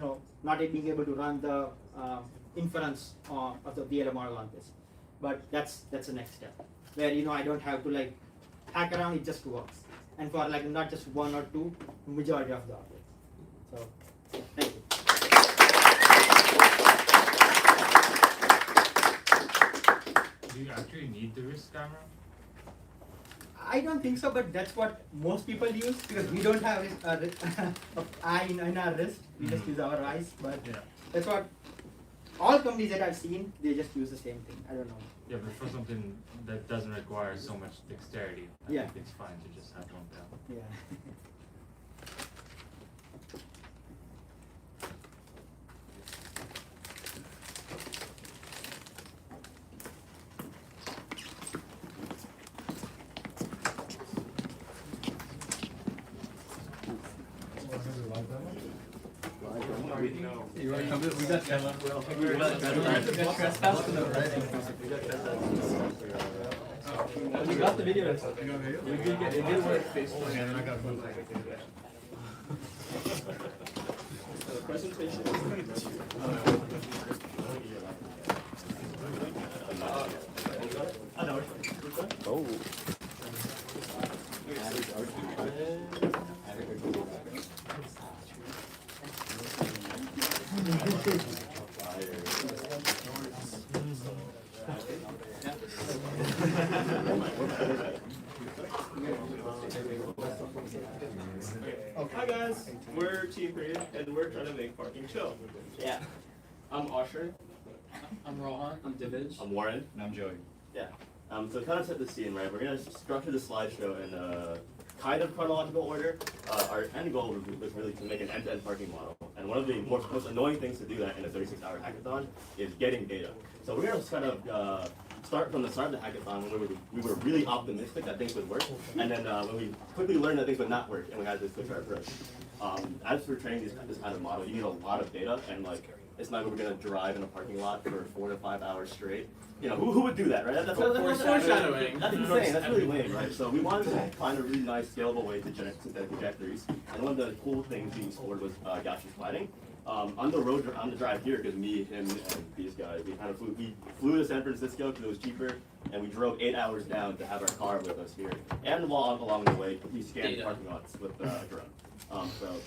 not being able to run the inference of the VLA model on this. But that's the next step, where I don't have to hack around, it just works. And for not just one or two, majority of the objects. So thank you. Do you actually need the wrist camera? I don't think so, but that's what most people use because we don't have an eye in our wrist. We just use our eyes. But that's what all companies that I've seen, they just use the same thing. I don't know. Yeah, but for something that doesn't require so much dexterity, I think it's fine to just have one down. Yeah. No. You want to come in? We got Kernel. We got trespass for the red. We got the video. It did work. And then I got one. Presentation. Oh. Hi guys, we're Team 3 and we're trying to make parking chill. Yeah. I'm Osher. I'm Rohan. I'm Divaj. I'm Warren. And I'm Joey. Yeah. So kind of set the scene, right? We're gonna structure the slideshow in a kind of chronological order. Our end goal was really to make an end-to-end parking model. And one of the most annoying things to do that in a 36-hour hackathon is getting data. So we're gonna just kind of start from the start of the hackathon when we were really optimistic that things would work, and then when we quickly learned that things would not work, and we had to switch our approach. As for training this kind of model, you need a lot of data, and like it's not like we're gonna drive in a parking lot for 4 to 5 hours straight. You know, who would do that, right? That's foreshadowing. That's insane. That's really lame, right? So we wanted to find a really nice, scalable way to generate synthetic trajectories, and one of the cool things being explored was Gaussian sliding. On the drive here, because me, him, and these guys, we flew to San Francisco because it was cheaper, and we drove 8 hours down to have our car with us here. And while along the way, we scanned parking lots with a drone. So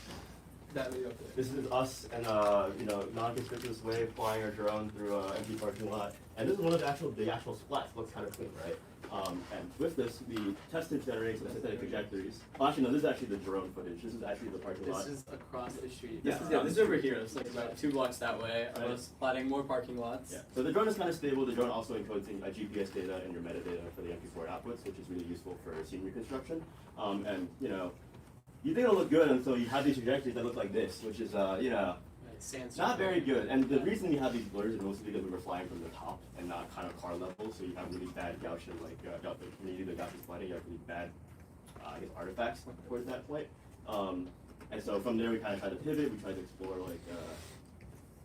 That video. this is us in non-conspicuous way flying our drone through an empty parking lot. And this is one of the actual splats. Looks kind of clean, right? And with this, we tested generate some synthetic trajectories. Well, actually, no, this is actually the drone footage. This is actually the parking lot. This is across the street. Yeah, This is over here. It's like about 2 blocks that way. I was plotting more parking lots. Yeah. So the drone is kind of stable. The drone also encodes GPS data and your metadata for the MP4 outputs, which is really useful for scene reconstruction. And you think it'll look good until you have these trajectories that look like this, which is not very good. And the reason we have these blurs is mostly because we were flying from the top and not kind of car level, so you have really bad Gaussian, when you do the Gaussian sliding, you have really bad, artifacts towards that point. And so from there we kind of tried to pivot. We tried to explore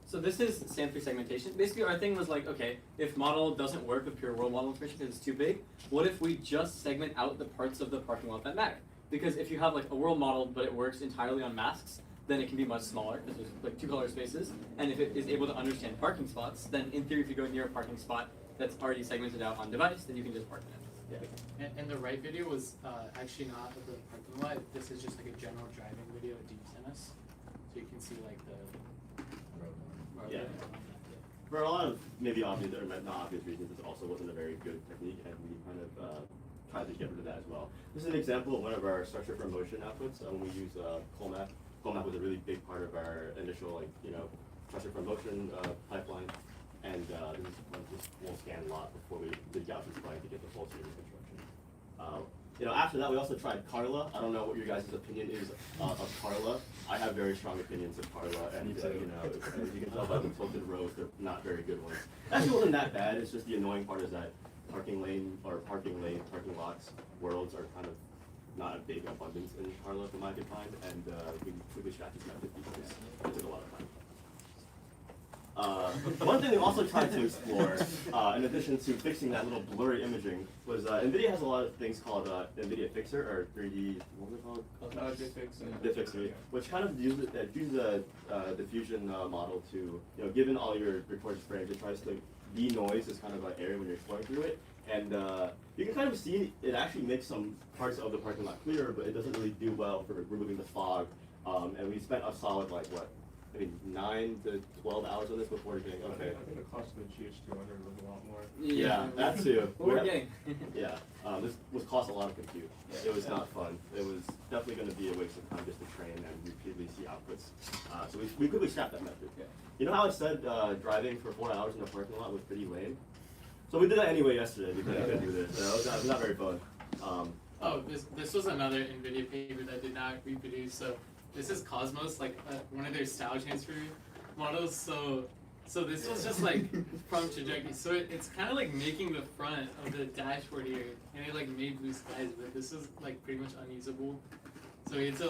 So this is SAM3 segmentation. Basically our thing was like, okay, if model doesn't work with pure world model information because it's too big, what if we just segment out the parts of the parking lot that matter? Because if you have like a world model but it works entirely on masks, then it can be much smaller because there's like 2 color spaces. And if it is able to understand parking spots, then in theory if you go near a parking spot that's already segmented out on device, then you can just park in it. Yeah. And the right video was actually not of the parking lot. This is just like a general driving video of deep tennis. So you can see like the road. Yeah. For a lot of maybe obvious or not obvious reasons, this also wasn't a very good technique, and we kind of tried to get rid of that as well. This is an example of one of our structure for motion outputs. We use Colmap. Colmap was a really big part of our initial structure for motion pipeline, and this we'll scan a lot before we did Gaussian spline to get the full scene reconstruction. After that, we also tried Carla. I don't know what your guys' opinion is of Carla. I have very strong opinions of Carla, and as you can tell by the tilted rows, they're not very good ones. Actually, wasn't that bad. It's just the annoying part is that parking lots, worlds are kind of not a big abundance in Carla from I could find, and we quickly scratched this method because it took a lot of time. One thing we also tried to explore, in addition to fixing that little blurry imaging, was NVIDIA has a lot of things called NVIDIA Fixer, or 3D, what was it called? Diffixer, which kind of uses the diffusion model to, given all your recorded frames, it tries to de-noise this kind of area when you're exploring through it. And you can kind of see it actually makes some parts of the parking lot clearer, but it doesn't really do well for removing the fog. And we spent a solid, 9 to 12 hours on this before getting okay. I think the cost of the GH200 was a lot more. Yeah, that too. What we're getting. Yeah, this was cost a lot of compute. It was not fun. It was definitely going to be a waste of time just to train and repeatedly see outputs. So we quickly scrapped that method. You know how I said driving for 4 hours in a parking lot was pretty lame? So we did that anyway yesterday because I couldn't do this. So it was not very fun. This was another NVIDIA paper that did not reproduce. So this is Cosmos, one of their style transfer models. So this was just from trajectory. So it's kind of like making the front of the dashboard here, and it made blue skies, but this is pretty much unusable. So we had to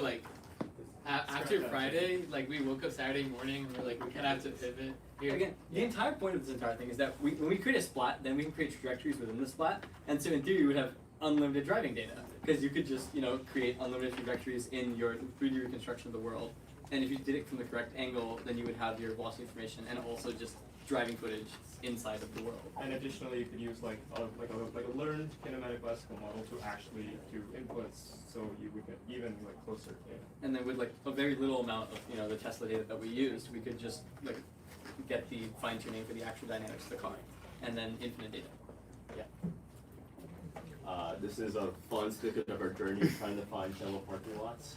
After Friday, like we woke up Saturday morning and we're like, we kind of have to pivot. Here. Again, the entire point of this entire thing is that when we create a splat, then we can create trajectories within the splat, and so in theory you would have unlimited driving data, because you could just, create unlimited trajectories in your 3D reconstruction of the world, and if you did it from the correct angle, then you would have your velocity information and also just driving footage inside of the world. And additionally, you could use like a learned kinematic classical model to actually do inputs, so you would get even like closer. And then with like a very little amount of the Tesla data that we used, we could just like get the fine tuning for the actual dynamics of the car, and then infinite data. Yeah. This is a fun snippet of our journey trying to find shallow parking lots.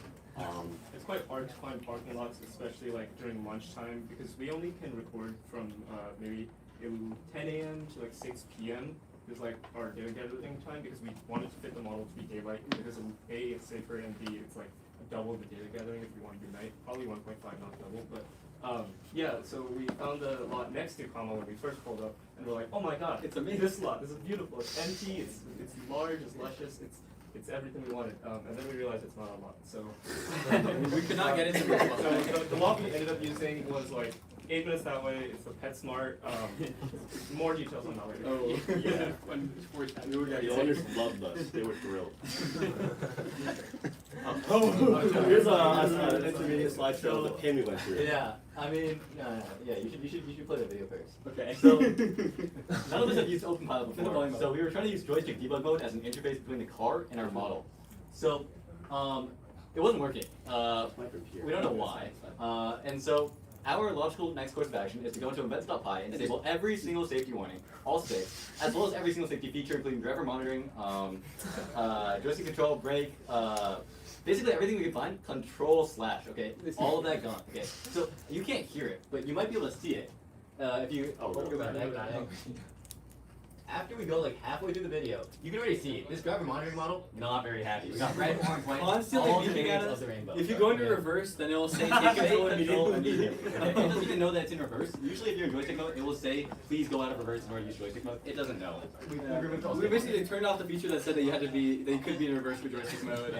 It's quite hard to find parking lots, especially like during lunchtime, because we only can record from maybe 10 a.m. to like 6 p.m. is like our data gathering time, because we wanted to fit the model to be daylight, because A, it's safer, and B, it's like double the data gathering if you want to do night, probably 1.5, not double, but yeah, so we found the lot next to Kama when we first pulled up, and we're like, oh my god, it's amazing. This lot, this is beautiful, it's empty, it's large, it's luscious, it's everything we wanted, and then we realized it's not a lot, so. We could not get into this lot. So the lot we ended up using was like 8 minutes that way, it's the PetSmart, more details on that later. Oh, yeah. The owners loved us, they were thrilled. Here's an intermediate slideshow of the pain we went through. Yeah, I mean, yeah, you should play the video first. Okay. So, none of us have used OpenPilot before, so we were trying to use joystick debug mode as an interface between the car and our model. So, it wasn't working. We don't know why. And so, our logical next course of action is to go into events.py and disable every single safety warning, all 6, as well as every single safety feature, including driver monitoring, joystick control, brake, basically everything we can find, control /, okay? All of that gone, okay? So you can't hear it, but you might be able to see it. If you, go back. After we go like halfway through the video, you can already see this driver monitoring model, not very happy. We got red, orange, white, Constantly all beeping shades at us. of the rainbow. If you go into reverse, then it will say take control immediately. It doesn't even know that it's in reverse. Usually if you're in joystick mode, it will say, please go out of reverse in order to use joystick mode. It doesn't know. We basically turned off the feature that said that you could be in reverse with joystick mode.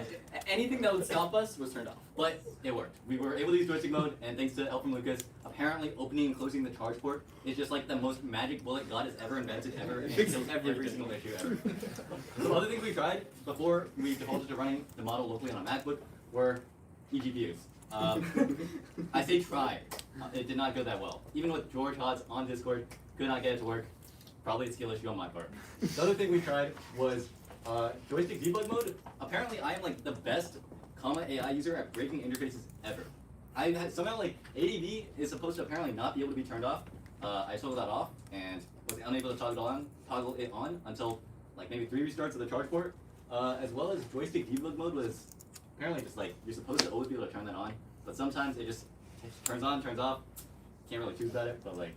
Anything that would stop us was turned off. But it worked. We were able to use joystick mode, and thanks to help from Lucas, apparently opening and closing the charge port is just like the most magic bullet God has ever invented ever, and it kills every single issue ever. Some other things we tried before we defaulted to running the model locally on a MacBook were eGPUs. I say try. It did not go that well. Even with George Hodds on Discord, could not get it to work. Probably a skill issue on my part. The other thing we tried was joystick debug mode. Apparently I am like the best AI user at breaking interfaces ever. I had somehow like ADV is supposed to apparently not be able to be turned off. I toggled that off and was unable to toggle it on until like maybe 3 restarts of the charge port. As well as joystick debug mode was apparently just like you're supposed to always be able to turn that on, but sometimes it just turns on, turns off. Can't really choose about it, but like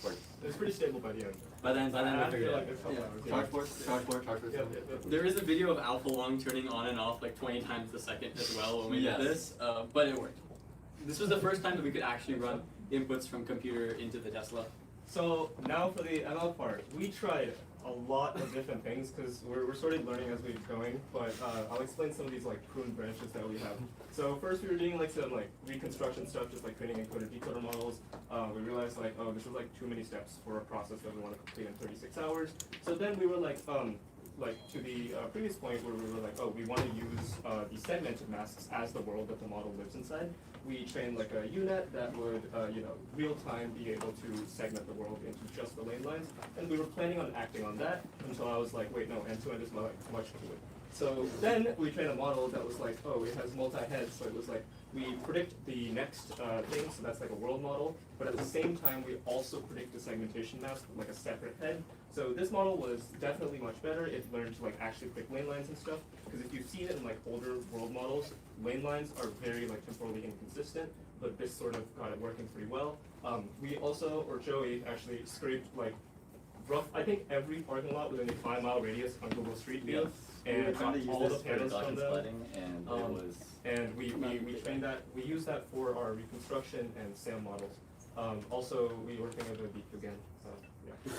works. It's pretty stable by the end. By then we figured it out. Charge port. There is a video of Alpha Long turning on and off like 20 times a second as well when we did this, but it worked. This was the first time that we could actually run inputs from computer into the Tesla. So now for the ML part, we tried a lot of different things because we're sort of learning as we're going, but I'll explain some of these like pruned branches that we have. So first we were doing like some like reconstruction stuff, just like creating encoder decoder models. We realized like, oh, this is like too many steps for a process that we want to complete in 36 hours. So then we were like to the previous point where we were like, oh, we want to use the segmented masks as the world that the model lives inside. We trained like a UNet that would, real time be able to segment the world into just the lane lines. And we were planning on acting on that until I was like, wait, no, end-to-end is much to it. So then we trained a model that was like, oh, it has multi-heads. So it was like, we predict the next thing, so that's like a world model. But at the same time, we also predict the segmentation mask with like a separate head. So this model was definitely much better. It learned to like actually pick lane lines and stuff. Because if you've seen it in like older world models, lane lines are very like temporally inconsistent. But this sort of got it working pretty well. We also, or Joey, actually scraped like I think every parking lot within a 5-mile radius on Google Street View, and got all the panels from them. And we trained that. We use that for our reconstruction and SAM models. Also, we working with a beak again. Yeah.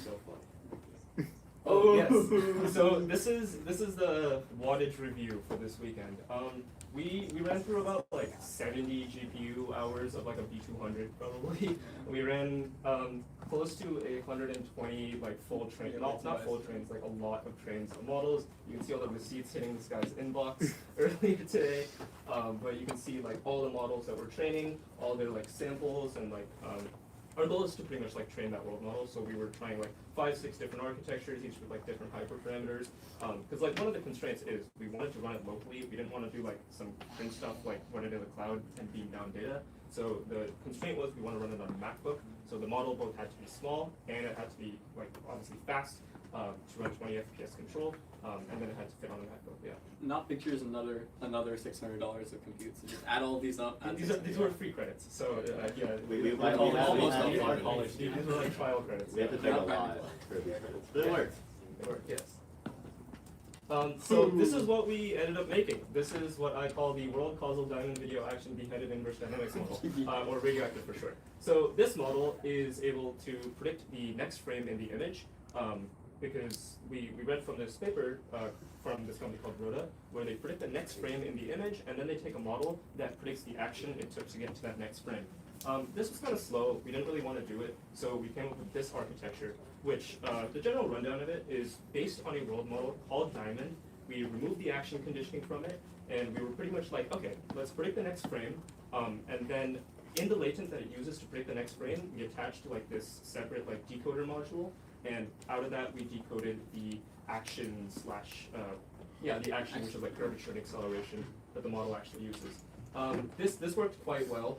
So fun. Oh yes. So this is the wattage review for this weekend. we ran through about like 70 GPU hours of like a B200 probably. We ran close to 120 like full train, not full trains, like a lot of trains of models. You can see all the receipts hitting this guy's inbox earlier today. But you can see like all the models that we're training, all their like samples, and like our goal is to pretty much like train that world model. So we were trying like 5-6 different architectures, each with like different hyperparameters. Because like one of the constraints is we wanted to run it locally. We didn't want to do like some print stuff like run it in the cloud and beam down data. So the constraint was we want to run it on a MacBook. So the model both had to be small and it had to be like obviously fast to run 20 FPS control, and then it had to fit on a MacBook. Yeah. Not pictures, another $600 of compute. So just add all these up. These were free credits. So yeah, We almost all all college. These were like trial credits. We have to take a lot for these credits. But it worked. It worked, yes. So this is what we ended up making. This is what I call the World Causal Diamond Video Action Beheaded Inverse Dynamics model, or radioactive for short. So this model is able to predict the next frame in the image, because we read from this paper from this company called Rhoda, where they predict the next frame in the image, and then they take a model that predicts the action it took to get to that next frame. This was kind of slow. We didn't really want to do it, so we came up with this architecture, which the general rundown of it is based on a world model called Diamond. We removed the action conditioning from it, and we were pretty much like, okay, let's predict the next frame, and then in the latent that it uses to predict the next frame, we attached to like this separate like decoder module, and out of that we decoded the action slash, the action which is like curvature and acceleration that the model actually uses. This worked quite well.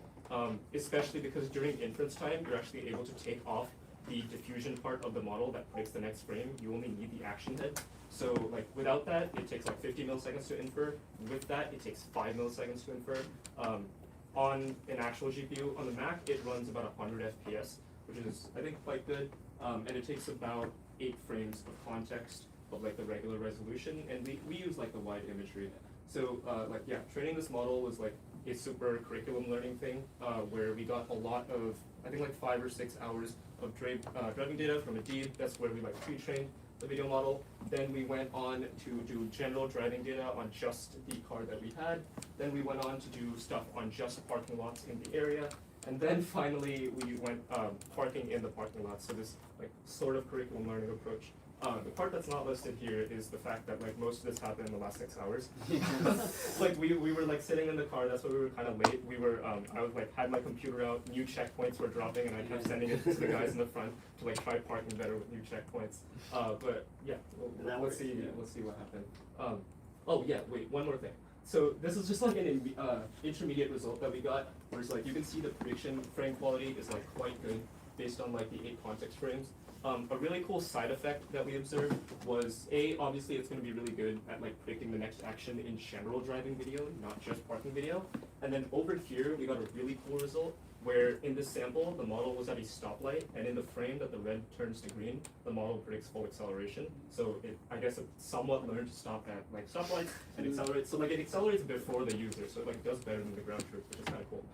Especially because during inference time, you're actually able to take off the diffusion part of the model that predicts the next frame. You only need the action head. So like without that, it takes like 50 milliseconds to infer. With that, it takes 5 milliseconds to infer. On an actual GPU, on the Mac, it runs about 100 FPS, which is, I think, quite good. And it takes about 8 frames of context of like the regular resolution. And we use like the wide imagery. So training this model was like a super curriculum learning thing, where we got a lot of, I think like 5 or 6 hours of driving data from a deep. That's where we like pre-trained the video model. Then we went on to do general driving data on just the car that we had. Then we went on to do stuff on just parking lots in the area. And then finally we went parking in the parking lot. So this like sort of curriculum learning approach. The part that's not listed here is the fact that like most of this happened in the last 6 hours. Like we were like sitting in the car. That's why we were kind of late. We were I was like had my computer out. New checkpoints were dropping, and I kept sending it to the guys in the front to like try parking better with new checkpoints. But yeah, we'll see what happened. Oh yeah, wait, one more thing. So this is just like an intermediate result that we got, where it's like you can see the prediction frame quality is like quite good based on like the 8 context frames. A really cool side effect that we observed was obviously it's going to be really good at like predicting the next action in general driving video, not just parking video. And then over here we got a really cool result where in this sample the model was at a stoplight, and in the frame that the red turns to green, the model predicts full acceleration. So I guess it somewhat learned to stop at like stoplights and accelerate. So like it accelerates before the user, so it like does better than the ground truth, which is kind of cool.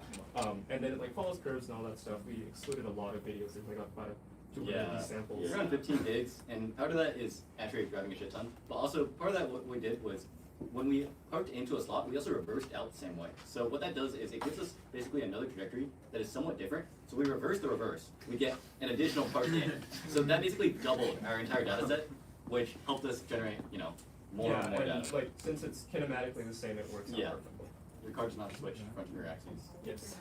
And then it like follows curves and all that stuff. We excluded a lot of videos. There's like about 200 samples. We're on 15 gigs, and part of that is actually driving a shit ton. But also part of that, what we did was when we parked into a slot, we also reversed out the same way. So what that does is it gives us basically another trajectory that is somewhat different. So we reverse the reverse. We get an additional parked in. So that basically doubled our entire data set, which helped us generate, more and more data. Like since it's kinematically the same, it works out perfectly. Your car does not switch front and rear axes. Yes.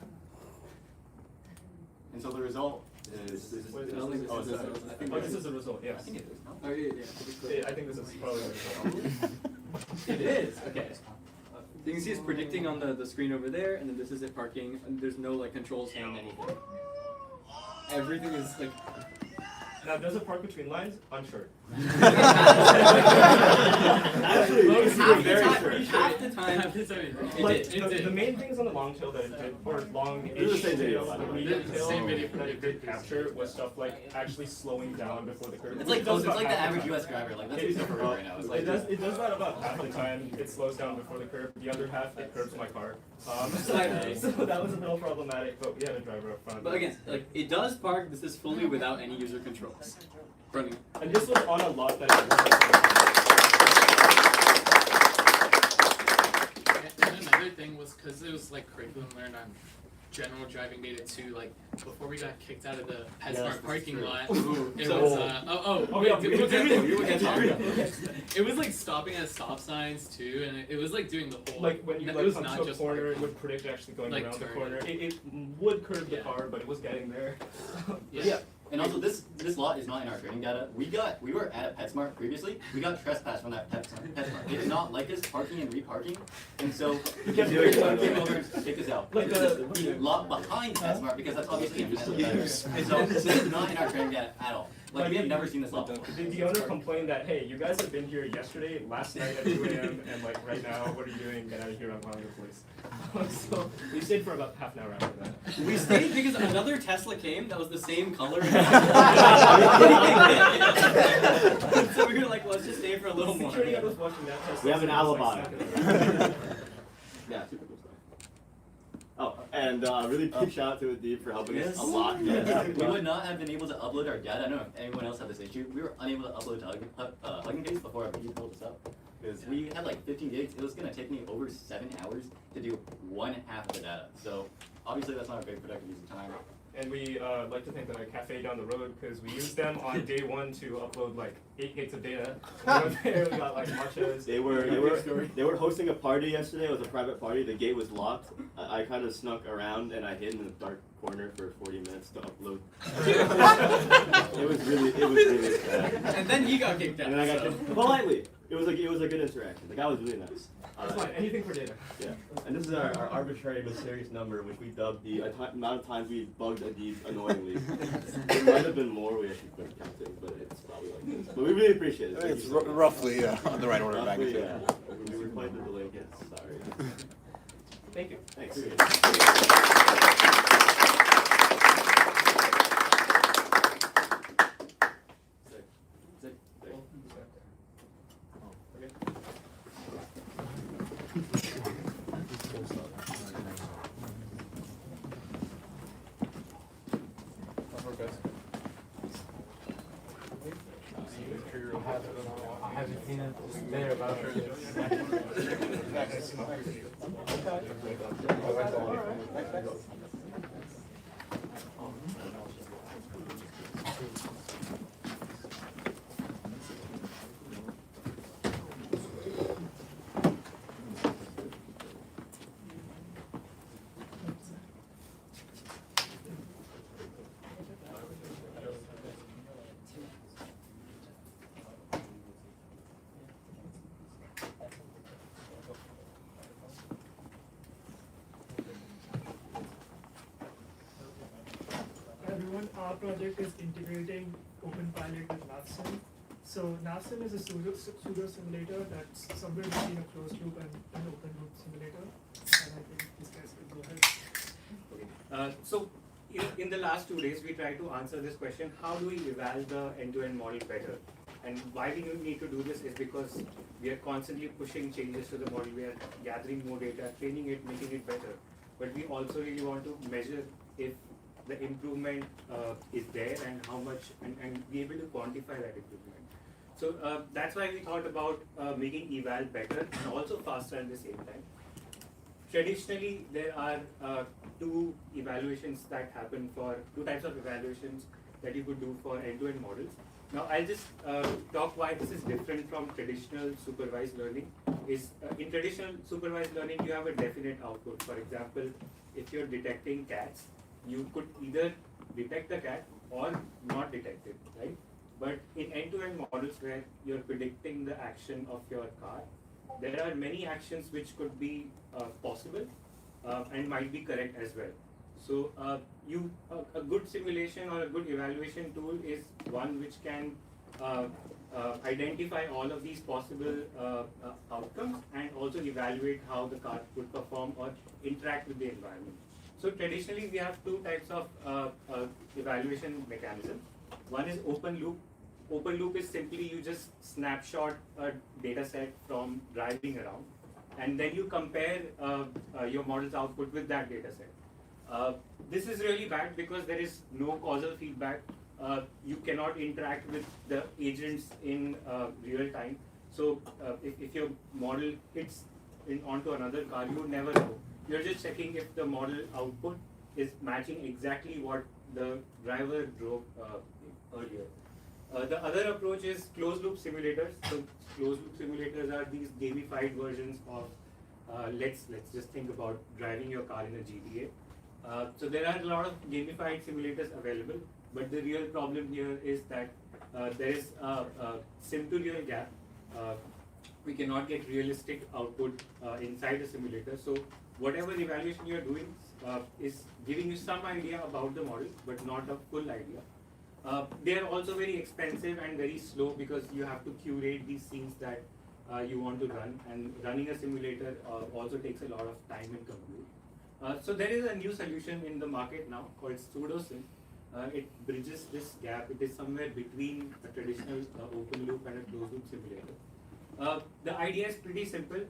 And so the result is this is a result, yes. I think it is, no? Oh, yeah. I think this is probably the result. It is, okay. So you can see it's predicting on the screen over there, and then this is it parking, and there's no like controls saying anything. Everything is like... Now, does it park between lines? Unsure. Actually, half the time, the main things on the long tail that it did, or long H tail, the medium tail that it did capture was stuff like actually slowing down before the curve. It's like the average US driver, like that's what we're right now. It does that about half the time. It slows down before the curve. The other half, it curves my car. So that was a little problematic, but we had a driver up front. But again, like it does park. This is fully without any user controls. Running. And this was on a lot that And another thing was because it was like curriculum learned on general driving data too. Like before we got kicked out of the PetSmart parking lot, it was it was like stopping at stop signs too, and it was like doing the whole. Like when you it like was come not to a just corner, parking. it would predict actually going Like around the turning. corner. It would curve the car, but it was getting there. Yeah. And also, this lot is not in our training data. We were at a PetSmart previously. We got trespassed from that PetSmart. They did not like us parking and reparking, and so the security guard came over and kicked us out. Like the lot behind PetSmart, because that's obviously infinitely better. And so this is not in our training data at all. Like we have never seen this lot before. The owner complained that, hey, you guys have been here yesterday, last night at 2 a.m., and like right now, what are you doing? Get out of here, I'm calling the police. So we stayed for about half an hour after that. We stayed because another Tesla came that was the same color. So we were like, let's just stay for a little more. Security guard was watching that Tesla. We have an so it was, alibi. like, Yeah, super cool stuff. Oh, and really big shout out to Adib for helping us a lot. We would not have been able to upload our data. I don't know if anyone else had this issue. We were unable to upload to Hugging Face before our video pulled us up. Because we had like 15 gigs. It was going to take me over 7 hours to do 1/2 of the data. So obviously that's not a very productive use of time. And we like to think that our cafe down the road, because we used them on day 1 to upload like 8 gigs of data. We went there, we got like matchas. They were hosting a party yesterday. It was a private party. The gate was locked. I kind of snuck around and I hid in a dark corner for 40 minutes to upload. It was really sad. And then he got kicked out. And then I got kicked politely. It was a good interaction. The guy was really nice. That's fine. Anything for data. Yeah. And this is our arbitrary but serious number, which we dubbed the amount of times we bugged Adib annoyingly. It might have been more. We actually couldn't count it, but it's probably like this. But we really appreciate it. It's roughly on the right order of magnitude. Yeah. We were quite the delay. Yes. Sorry. Thank you. Thanks. I haven't seen it there about Our project is integrating OpenPilot with NavSim. So NavSim is a pseudo simulator that's somewhere between a closed loop and an open loop simulator. And I think these guys can go ahead. So in the last 2 days, we tried to answer this question: how do we evaluate the end-to-end model better? And why we need to do this is because we are constantly pushing changes to the model. We are gathering more data, training it, making it better. But we also really want to measure if the improvement is there and how much, and be able to quantify that improvement. So that's why we thought about making eval better and also faster at the same time. Traditionally, there are two evaluations that happen for two types of evaluations that you could do for end-to-end models. Now, I'll just talk why this is different from traditional supervised learning. In traditional supervised learning, you have a definite output. For example, if you're detecting cats, you could either detect the cat or not detect it, right? But in end-to-end models where you're predicting the action of your car, there are many actions which could be possible and might be correct as well. So a good simulation or a good evaluation tool is one which can identify all of these possible outcomes and also evaluate how the car would perform or interact with the environment. So traditionally, we have two types of evaluation mechanisms. One is open loop. Open loop is simply you just snapshot a data set from driving around, and then you compare your model's output with that data set. This is really bad because there is no causal feedback. You cannot interact with the agents in real time. So if your model hits onto another car, you would never know. You're just checking if the model output is matching exactly what the driver drove earlier. The other approach is closed loop simulators. So closed loop simulators are these gamified versions of let's just think about driving your car in a GTA. So there are a lot of gamified simulators available, but the real problem here is that there is a sim to real gap. We cannot get realistic output inside the simulator. So whatever evaluation you are doing is giving you some idea about the model, but not a full idea. They are also very expensive and very slow because you have to curate these scenes that you want to run, and running a simulator also takes a lot of time and compute. So there is a new solution in the market now called pseudo-sim. It bridges this gap. It is somewhere between a traditional open loop and a closed loop simulator. The idea is pretty simple.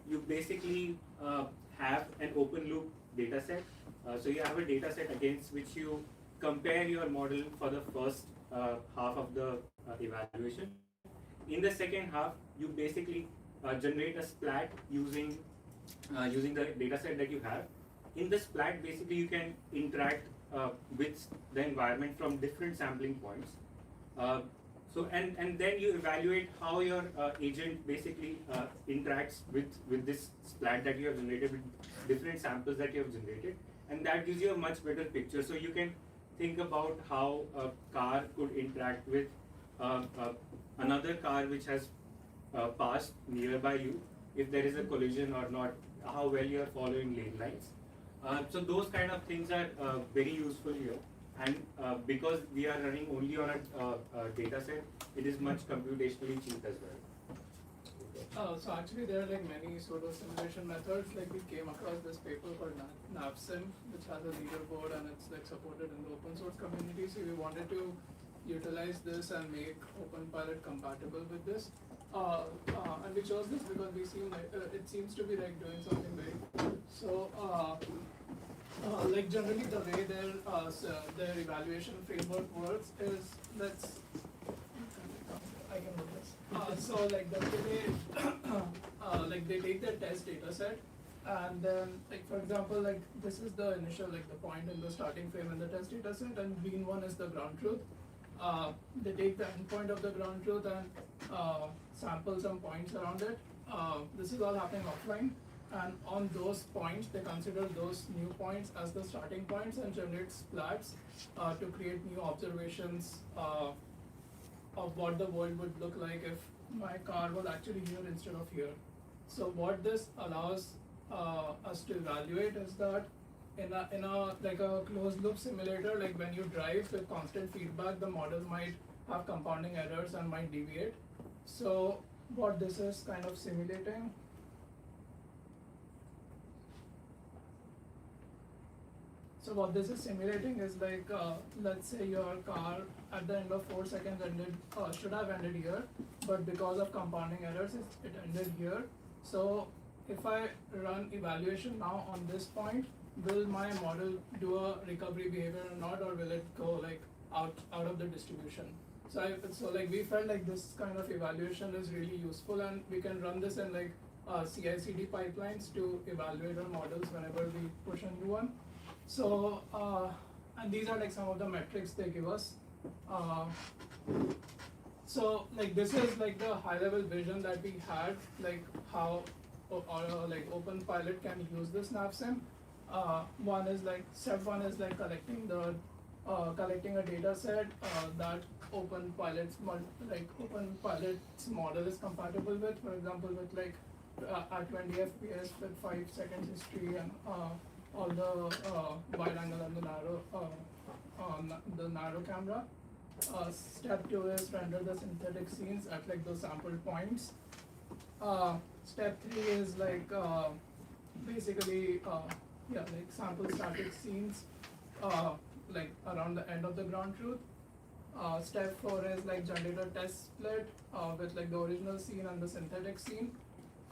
You basically have an open loop data set. So you have a data set against which you compare your model for the first half of the evaluation. In the second half, you basically generate a splat using the data set that you have. In the splat, basically you can interact with the environment from different sampling points. And then you evaluate how your agent basically interacts with this splat that you have generated, with different samples that you have generated, and that gives you a much better picture. So you can think about how a car could interact with another car which has passed nearby you, if there is a collision or not, how well you are following lane lines. So those kind of things are very useful here. And because we are running only on a data set, it is much computationally cheap as well. So actually there are like many pseudo simulation methods. Like we came across this paper called NavSim, which has a leaderboard and it's like supported in the open source community. So we wanted to utilize this and make OpenPilot compatible with this. And we chose this because we seem like it seems to be like doing something very cool. So like generally the way their evaluation framework works is I can do this. So like the way like they take their test data set, and then like for example like this is the initial like the point in the starting frame in the test data set, and green one is the ground truth. They take the endpoint of the ground truth and sample some points around it. This is all happening offline, and on those points they consider those new points as the starting points and generate splats to create new observations of what the world would look like if my car was actually here instead of here. So what this allows us to evaluate is that in a like a closed loop simulator, like when you drive with constant feedback, the model might have compounding errors and might deviate. So what this is kind of simulating So what this is simulating is like, let's say your car at the end of 4 seconds should have ended here, but because of compounding errors, it ended here. So if I run evaluation now on this point, will my model do a recovery behavior or not, or will it go like out of the distribution? So like we felt like this kind of evaluation is really useful, and we can run this in like CI/CD pipelines to evaluate our models whenever we push a new one. So and these are like some of the metrics they give us. So like this is like the high-level vision that we had, like how like OpenPilot can use this NavSim. One is like step one is like collecting a data set that OpenPilot's model is compatible with. For example, with like at 20 FPS with 5 seconds history and all the wide angle and the narrow camera. Step 2 is render the synthetic scenes at like those sampled points. Step 3 is like basically like sample static scenes like around the end of the ground truth. Step 4 is like generate a test split with like the original scene and the synthetic scene,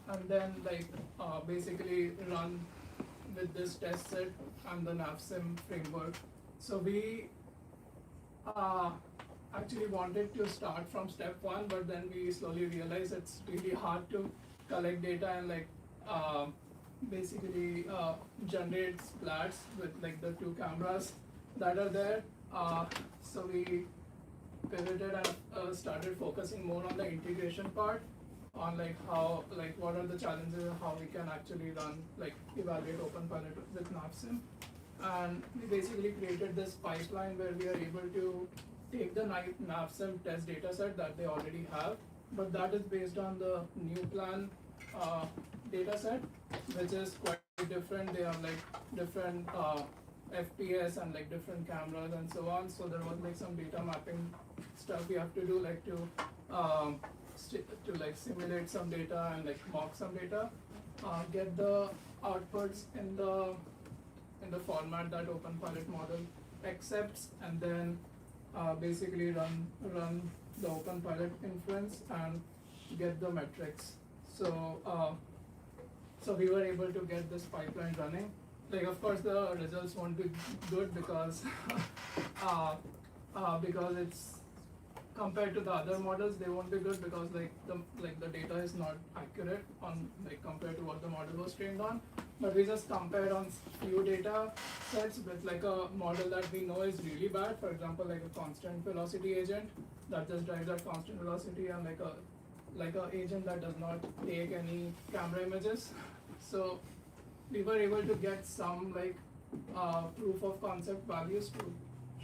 and then like basically run with this test set and the NavSim framework. So we actually wanted to start from step 1, but then we slowly realized it's really hard to collect data and like basically generates splats with like the two cameras that are there. So we pivoted and started focusing more on the integration part, on like how, like what are the challenges and how we can actually run, like evaluate OpenPilot with NavSim. And we basically created this pipeline where we are able to take the NavSim test data set that they already have, but that is based on the new plan data set, which is quite different. They have like different FPS and like different cameras and so on. So there was like some data mapping stuff we have to do, like to like simulate some data and like mock some data, get the outputs in the format that OpenPilot model accepts, and then basically run the OpenPilot inference and get the metrics. So we were able to get this pipeline running. Like of course the results won't be good because because it's compared to the other models, they won't be good because the data is not accurate on like compared to what the model was trained on. But we just compared on few data sets with like a model that we know is really bad. For example, like a constant velocity agent that just drives at constant velocity, and like a agent that does not take any camera images. So we were able to get some like proof of concept values to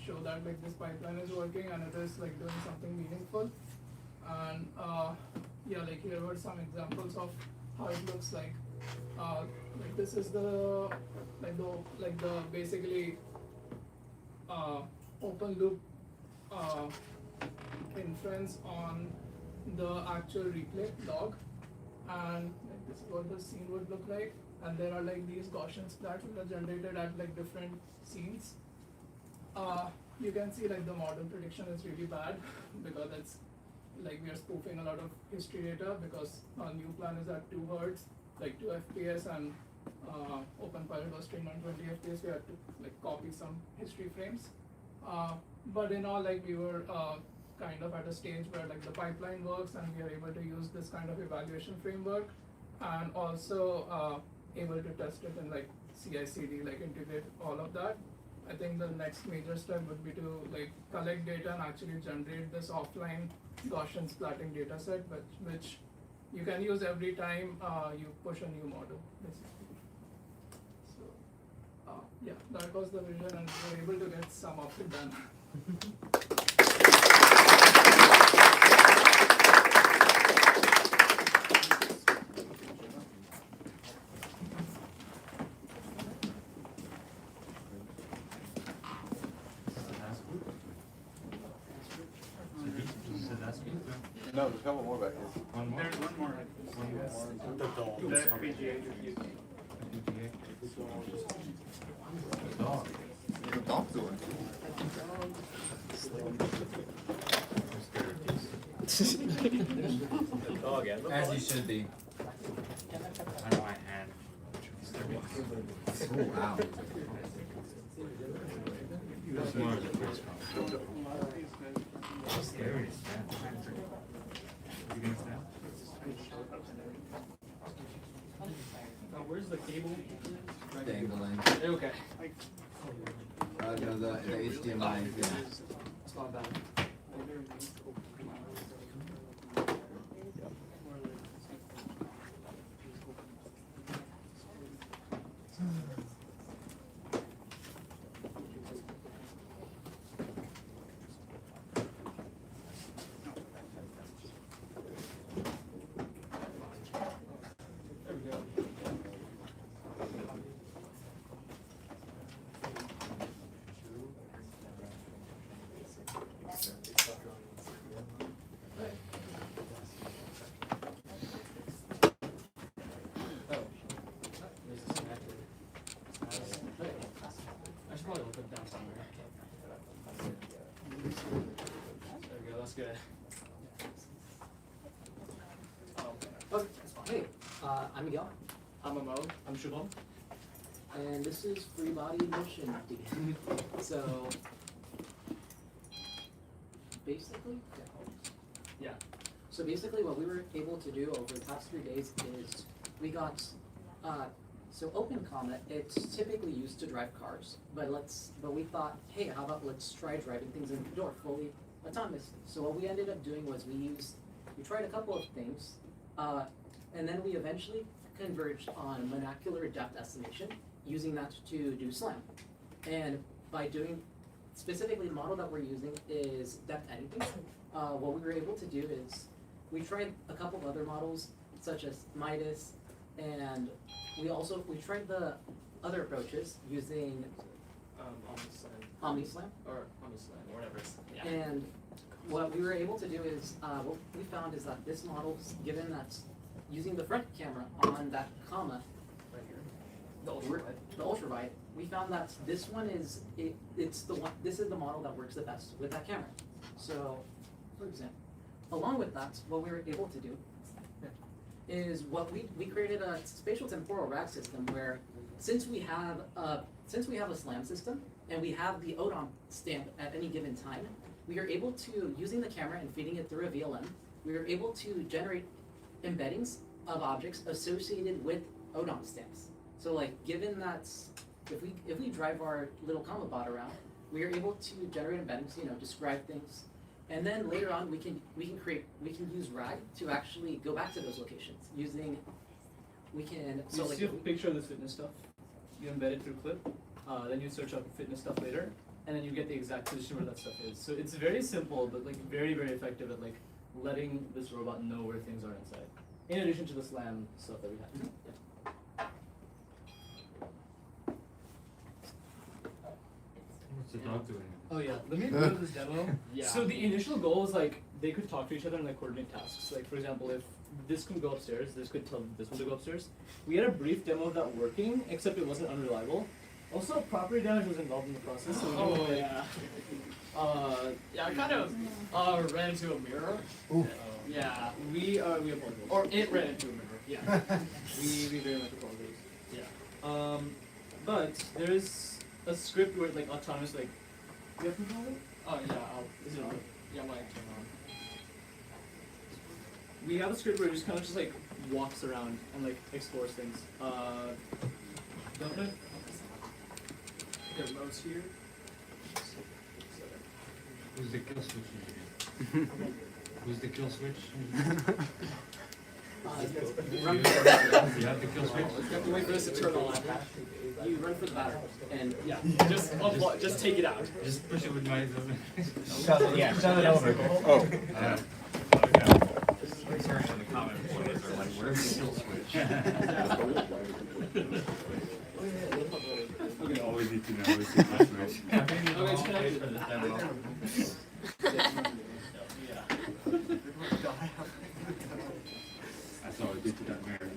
show that like this pipeline is working and it is like doing something meaningful. And yeah, like here were some examples of how it looks like. Like this is the basically open loop inference on the actual replay log, and like this is what the scene would look like. And there are like these Gaussian splats that are generated at like different scenes. You can see like the model prediction is really bad because it's like we are spoofing a lot of history data, because our new plan is at 2 Hertz, like 2 FPS, and OpenPilot was trained on 20 FPS. We had to like copy some history frames. But in all, like we were kind of at a stage where like the pipeline works and we are able to use this kind of evaluation framework, and also able to test it in like CI/CD, like integrate all of that. I think the next major step would be to like collect data and actually generate this offline Gaussian splatting data set, which you can use every time you push a new model, basically. So yeah, that was the vision, and we were able to get some of it done. No, there's a couple more back here. One more? There's one more. The dog. The FPGA. Dog. What's the dog doing? The dog, yeah. As you should be. I know my hand. Oh, wow. That's more of the first one. Scary, man. You gonna snap? Where's the cable? Dangling. Okay. No, the HDMI, yeah. It's not bad. I should probably look it down somewhere. There we go, that's good. Okay, that's fine. Hey, I'm Miguel. I'm Mo. I'm Shubham. And this is Free Body Motion. So, basically, yeah. So basically what we were able to do over the past 3 days is we got So OpenComma, it's typically used to drive cars, but we thought, hey, how about let's try driving things indoor, fully autonomous. So what we ended up doing was we tried a couple of things, and then we eventually converged on monocular depth estimation, using that to do SLAM. And by doing, specifically the model that we're using is depth anything. What we were able to do is, we tried a couple of other models, such as Midas, and we tried the other approaches using OmniSlam, or whatever. Yeah. and what we were able to do is, what we found is that this model, given that using the front camera on that comma, Right here. the ultra wide, we found that this one is this is the model that works the best with that camera. So, for example, along with that, what we were able to do is we created a spatial temporal rack system where since we have a SLAM system and we have the ODOM stamp at any given time, we are able to, using the camera and feeding it through a VLM, we are able to generate embeddings of objects associated with ODOM stamps. So like, given that if we drive our little comma bot around, we are able to generate embeddings, describe things, and then later on we can use RAG to actually go back to those locations using So you see a picture of the fitness stuff, you embed it through Clip, then you search up fitness stuff later, and then you get the exact position where that stuff is. So it's very simple, but like very, very effective at like letting this robot know where things are inside. In addition to the SLAM stuff that we have. Mm-hmm. What's the dog doing? Oh yeah, let me go to this demo. Yeah. So the initial goal was like they could talk to each other and like coordinate tasks. Like for example, if this can go upstairs, this could tell this one to go upstairs. We had a brief demo of that working, except it wasn't unreliable. Also, property damage was involved in the process. So Yeah, I kind of ran into a mirror. Yeah. We apologize. Or it ran into a mirror. Yeah. we very much apologize. Yeah. But there's a script where like autonomous like. You have control of it? Oh yeah. Is it on? Yeah, my turn on. We have a script where it just kind of just like walks around and like explores things. Don't know. There's modes here. Who's the kill switch? Who's the kill switch? You run You have the kill switch? You have to wait for this to turn on. You run for the battery, and Yeah, just take it out. Just push it with my. Shove it over. Oh. Research in the comment boards are like, where's the kill switch? You always need to know where's the kill switch. Okay, it's connected. I saw it did to that mirror.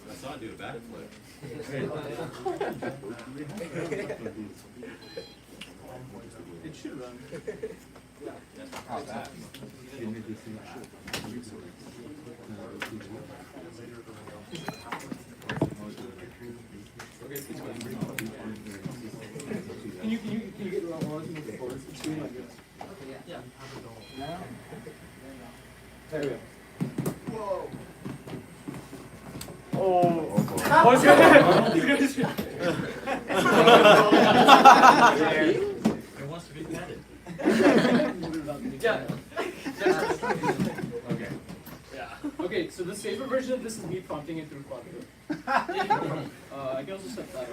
I saw it do a backflip. It should run. How's that? Can you get around one and move forward? It's doing like this. okay, yeah. Now. There we go. Whoa. Oh. I was gonna. It wants to be petted. Yeah. Okay. Yeah. Okay, so the safer version of this is me prompting it through Quadro. I can also set that up.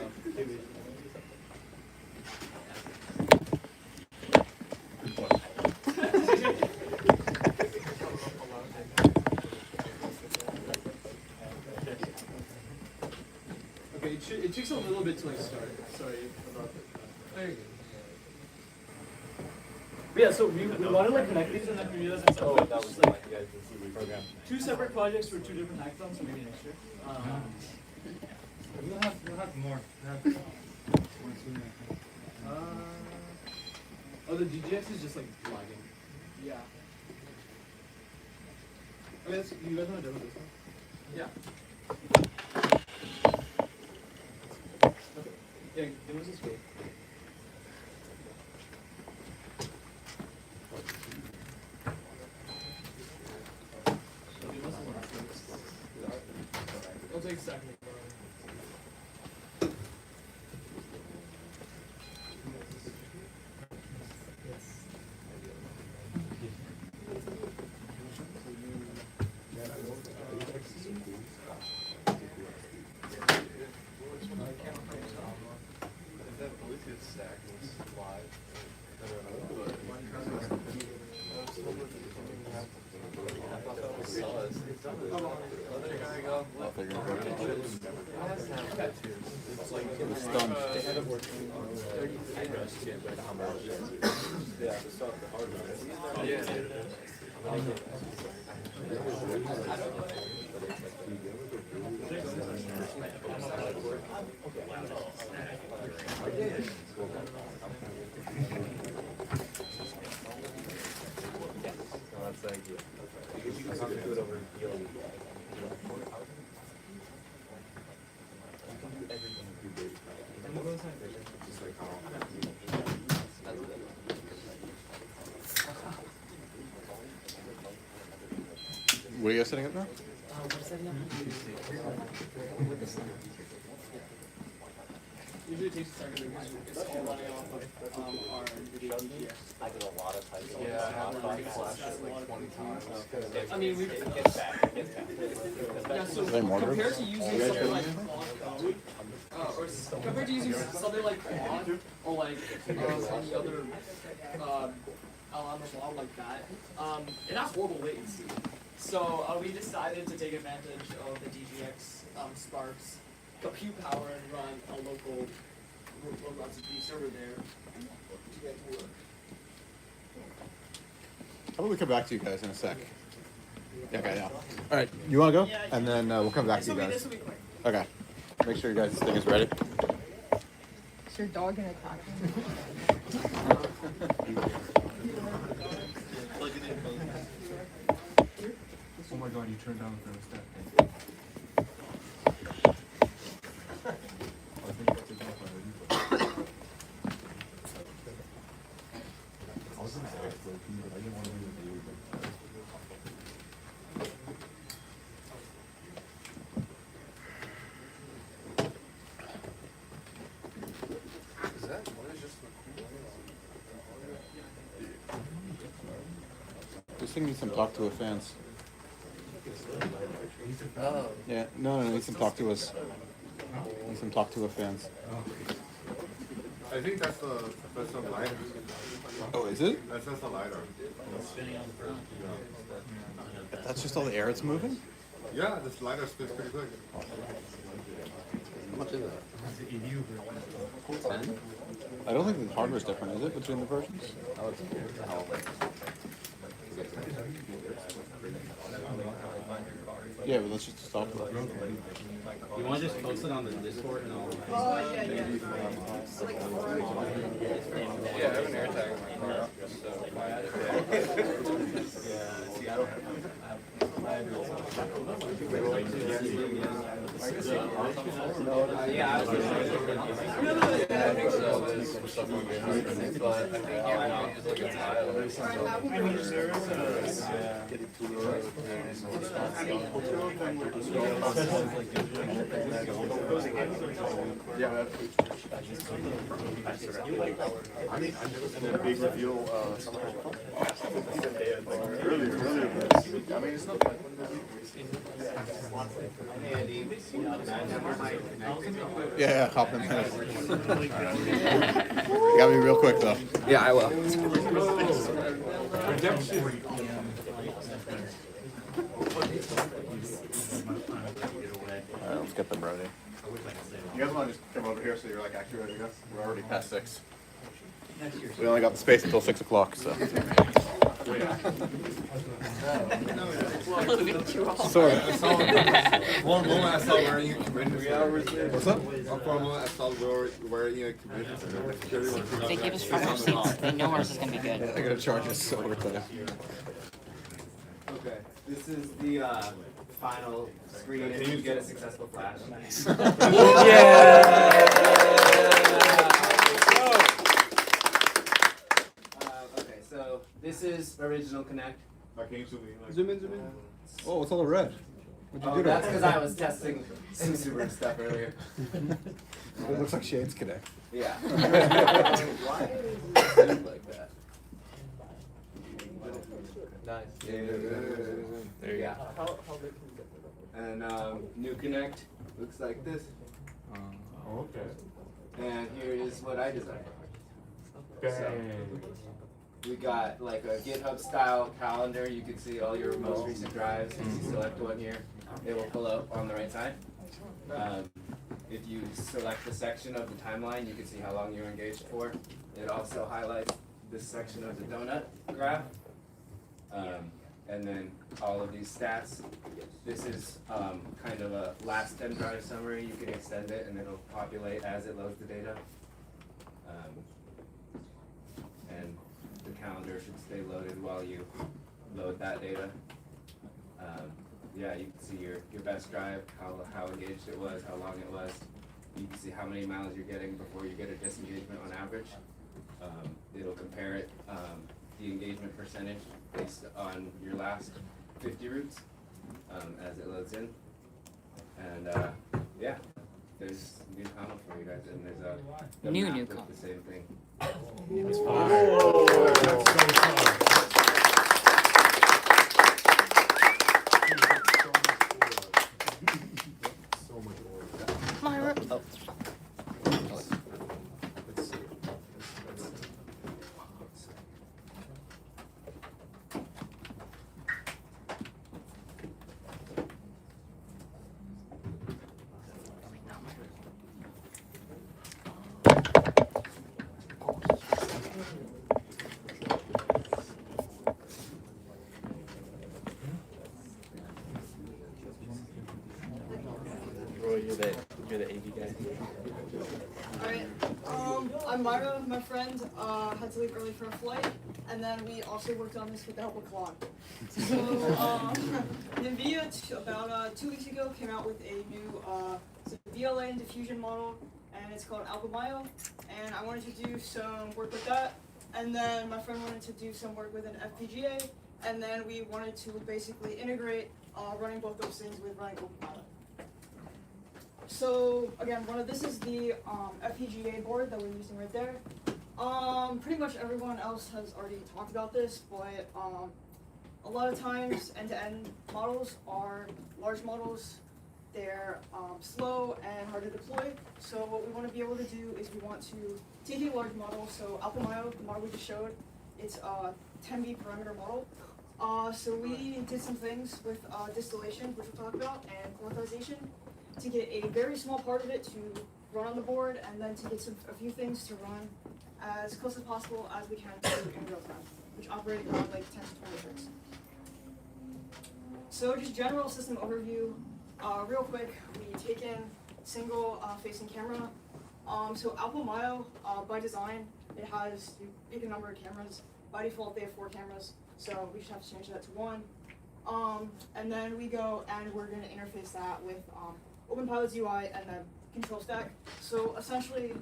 Okay, it takes a little bit to like start. Sorry about that. There you go. But yeah, so we wanted to like connect these and then we realized it's like, Program. two separate projects for two different hackathons, so maybe next year. We'll have more. We'll have more soon, I think. Oh, the DGX is just like lagging. Yeah. Okay, you guys want to demo this one? Yeah. Okay. Yeah, demo this great. good stacking live. That's the idea. Because you can do it over ELE. What are you guys setting up now? Usually it takes a second because it's all running off of our NVIDIA DGX. I did a lot of types. Yeah, I modified Flash like 20 times. I mean, we It gets back. It gets back. Yeah, so Are they mortar? compared to using something like Claude Code, compared to using something like Claude or like any other LLM model like that, it has horrible latency. So we decided to take advantage of the DGX Spark's compute power and run a local CPU server there to get to work. How about we come back to you guys in a sec? Okay, yeah. All right, you want to go? Yeah, And then we'll come back to you guys. This will be quick. Okay. Make sure you guys' thing is ready. Is your dog gonna attack me? Oh my god, you turned down the thermostat. I was gonna say but I didn't want to leave it. Is that what is just This thing needs some talk to a fans. Oh. Yeah, no, needs some talk to us. Needs some talk to a fans. I think that's the lighter. Oh, is it? That's just the lighter. That's just all the air it's moving? Yeah, this lighter spins pretty quick. How much is it? 10? I don't think the hardware's different, is it, between the versions? Oh, it's cool. Yeah, but let's just stop it. You want to just post it on the Discord and I'll... Yeah, I have an AirTag in my car, so if I had it. See, I don't have big reveal earlier. I mean, it's not like Yeah, hop in there. You gotta be real quick though. Yeah, I will. Alright, let's get them ready. You guys want to just come over here so you're like accurate, I guess? We're already past 6. We only got the space until 6 o'clock, so. Sort of. One moment I saw wearing a committed. What's up? For a moment I saw wearing a committed. They give us front row seats. They know ours is gonna be good. I gotta charge us overtime. Okay, this is the final screen if you get a successful flash. Nice. Okay, so this is original Connect. Can you zoom in? Zoom in. Oh, it's all red. What'd you do to That's it? because I was testing some Subaru stuff earlier. It looks like Shane's Connect. Yeah. Why does it look like that? Nice. There you go. How big can you get And new Connect looks like this. Okay. And here is what I designed. So, we got like a GitHub style calendar. You can see all your most recent drives. If you select one here, it will pull up on the right side. If you select the section of the timeline, you can see how long you're engaged for. It also highlights this section of the donut graph. And then all of these stats. This is kind of a last 10 drive summary. You can extend it and it'll populate as it loads the data. And the calendar should stay loaded while you load that data. Yeah, you can see your best drive, how engaged it was, how long it was. You can see how many miles you're getting before you get a disengagement on average. It'll compare it, the engagement percentage based on your last 50 routes as it loads in. And yeah, there's new panel for you guys, and there's a New map with column. the same thing. That's fire. That's so fire. My oh. You're the AV guy. Alright, I'm Myra, my friend, had to leave early for a flight, and then we also worked on this with the help of Claude. So, NVIDIA, about 2 weeks ago, came out with a new VLA and diffusion model, and it's called Alpamayo, and I wanted to do some work with that, and then my friend wanted to do some work with an FPGA, and then we wanted to basically integrate running both those things with running OpenPilot. So again, this is the FPGA board that we're using right there. Pretty much everyone else has already talked about this, but a lot of times end-to-end models are large models. They're slow and hard to deploy. So what we want to be able to do is we want to take a large model. So Alpamayo, the model we just showed, it's a 10B parameter model. So we did some things with distillation, which we'll talk about, and quantization, to get a very small part of it to run on the board, and then to get a few things to run as close as possible as we can to in real time, which operate around like 10 to 20 hertz. So just general system overview, real quick, we take in single facing camera. So Alpamayo, by design, it has, you pick a number of cameras. By default, they have 4 cameras, so we just have to change that to 1. And then we go and we're going to interface that with OpenPilot's UI and then control stack. So essentially,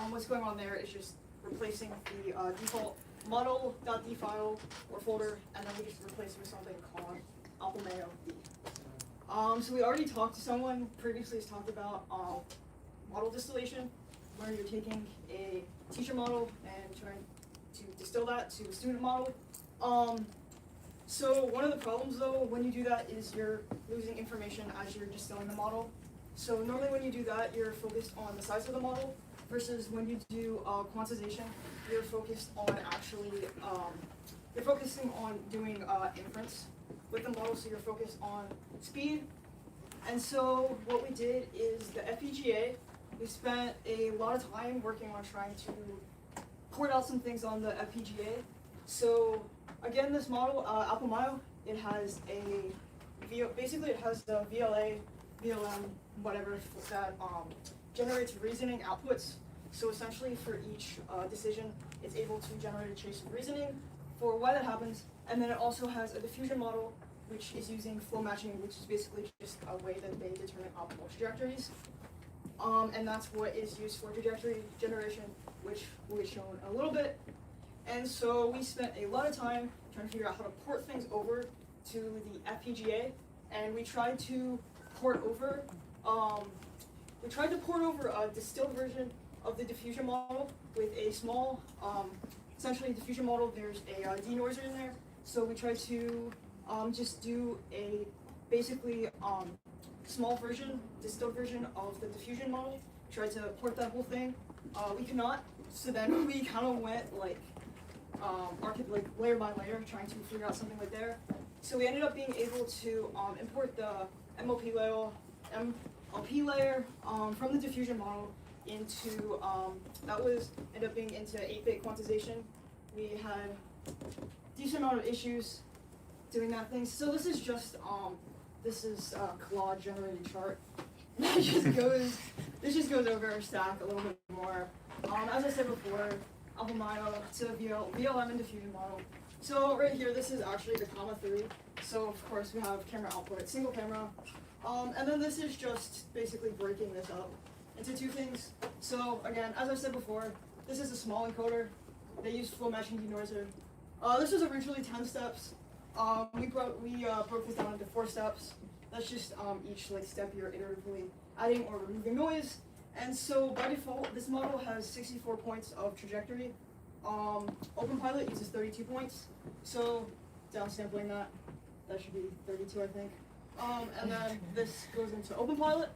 what's going on there is just replacing the default model.d file or folder, and then we just replace it with something called Alpamayo D. So we already talked to someone previously, has talked about model distillation, where you're taking a teacher model and trying to distill that to a student model. So one of the problems though when you do that is you're losing information as you're distilling the model. So normally when you do that, you're focused on the size of the model, versus when you do quantization, you're focused on actually, you're focusing on doing inference with the model, so you're focused on speed. And so what we did is the FPGA, we spent a lot of time working on trying to port out some things on the FPGA. So again, this model, Alpamayo, it has basically it has the VLA, VLM, whatever, that generates reasoning outputs. So essentially for each decision, it's able to generate a trace of reasoning for why that happens. And then it also has a diffusion model, which is using flow matching, which is basically just a way that they determine optimal trajectories. And that's what is used for trajectory generation, which will be shown a little bit. And so we spent a lot of time trying to figure out how to port things over to the FPGA, and we tried to port over a distilled version of the diffusion model with a small, essentially diffusion model, there's a denoiser in there. So we tried to just do a basically small version, distilled version of the diffusion model, tried to port that whole thing we could not. So then we kind of went like layer by layer, trying to figure out something like there. So we ended up being able to import the MLP layer from the diffusion model into ended up being into 8-bit quantization. We had a decent amount of issues doing that thing. So this is just this is a Claude generated chart. This just goes over our stack a little bit more. As I said before, Alpha Mino to VLM and diffusion model. So right here, this is actually the comma 3. So of course we have camera output, single camera. And then this is just basically breaking this up into two things. So again, as I said before, this is a small encoder. They use full matching denoiser. This was originally 10 steps. We broke this down into 4 steps. That's just each step you're iteratively adding or removing noise. And so by default, this model has 64 points of trajectory. OpenPilot uses 32 points. So downsampling that should be 32, I think. And then this goes into OpenPilot.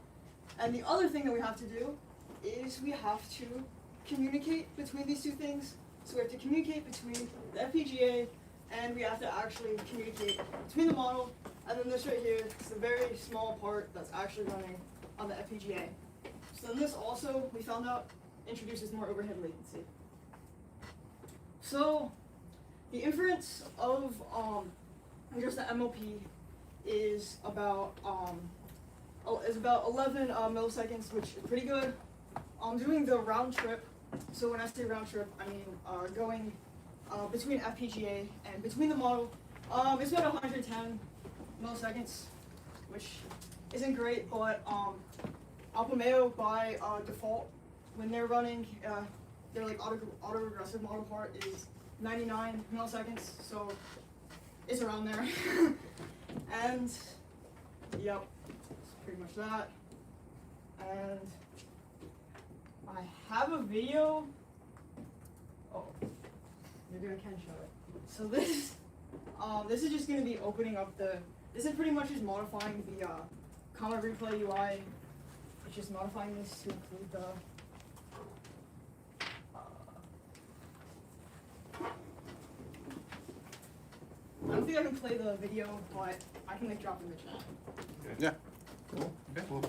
And the other thing that we have to do is we have to communicate between these two things. So we have to communicate between the FPGA and we have to actually communicate between the model. And then this right here is a very small part that's actually running on the FPGA. So then this also, we found out, introduces more overhead latency. So the inference of just the MLP is about 11 milliseconds, which is pretty good. Doing the round trip. So when I say round trip, I mean going between FPGA and between the model. It's about 110 milliseconds, which isn't great, but Alpamayo by default, when they're running, their auto-regressive model part is 99 milliseconds, so it's around there. And yep, it's pretty much that. And I have a video. Oh, maybe I can show it. So this is just going to be opening up this is pretty much just modifying the comma replay UI. It's just modifying this to include the I don't think I can play the video, but I can drop it in the chat. Yeah. Cool. Okay. Cool.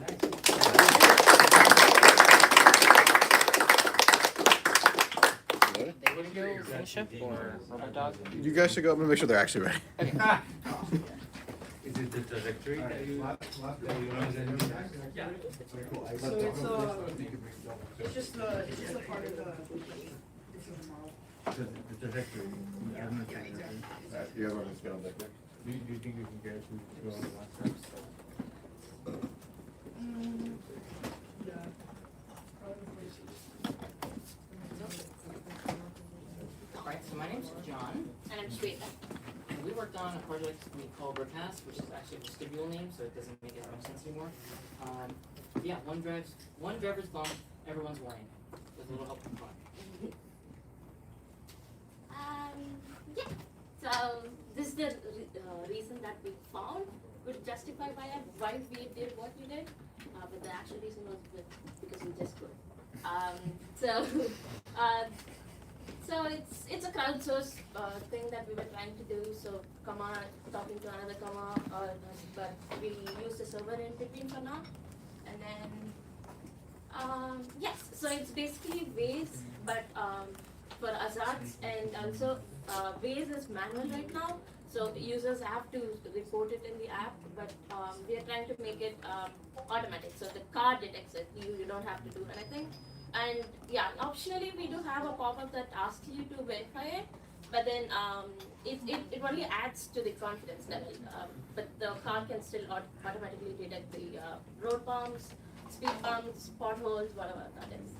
They would go finish up or Robot Dog? You guys should go up and make sure they're actually ready. Okay. Is it the trajectory that you Yeah. So it's just the part of the model. the trajectory? Yeah, exactly. You guys want to spin on that? Do you think you can get it to go on the last steps? Yeah. Alright, so my name's John. And I'm Shweta. And we worked on a project we call Recast, which is actually a vestibule name, so it doesn't make as much sense anymore. Yeah, one driver's bump, everyone's whining, with a little help from Clark. Yeah. So this is the reason that we found would justify why we did what we did, but the actual reason was because we just could. So it's a crowdsourced thing that we were trying to do. So comma talking to another comma, but we used a server in between for now, and then yes. So it's basically Waze, but for Azad's, and also Waze is manual right now. So users have to report it in the app, but we are trying to make it automatic. So the car detects it. You don't have to do anything. And yeah, optionally we do have a pop-up that asks you to verify it, but then it only adds to the confidence level. But the car can still automatically detect the road bumps, speed bumps, potholes, whatever that is.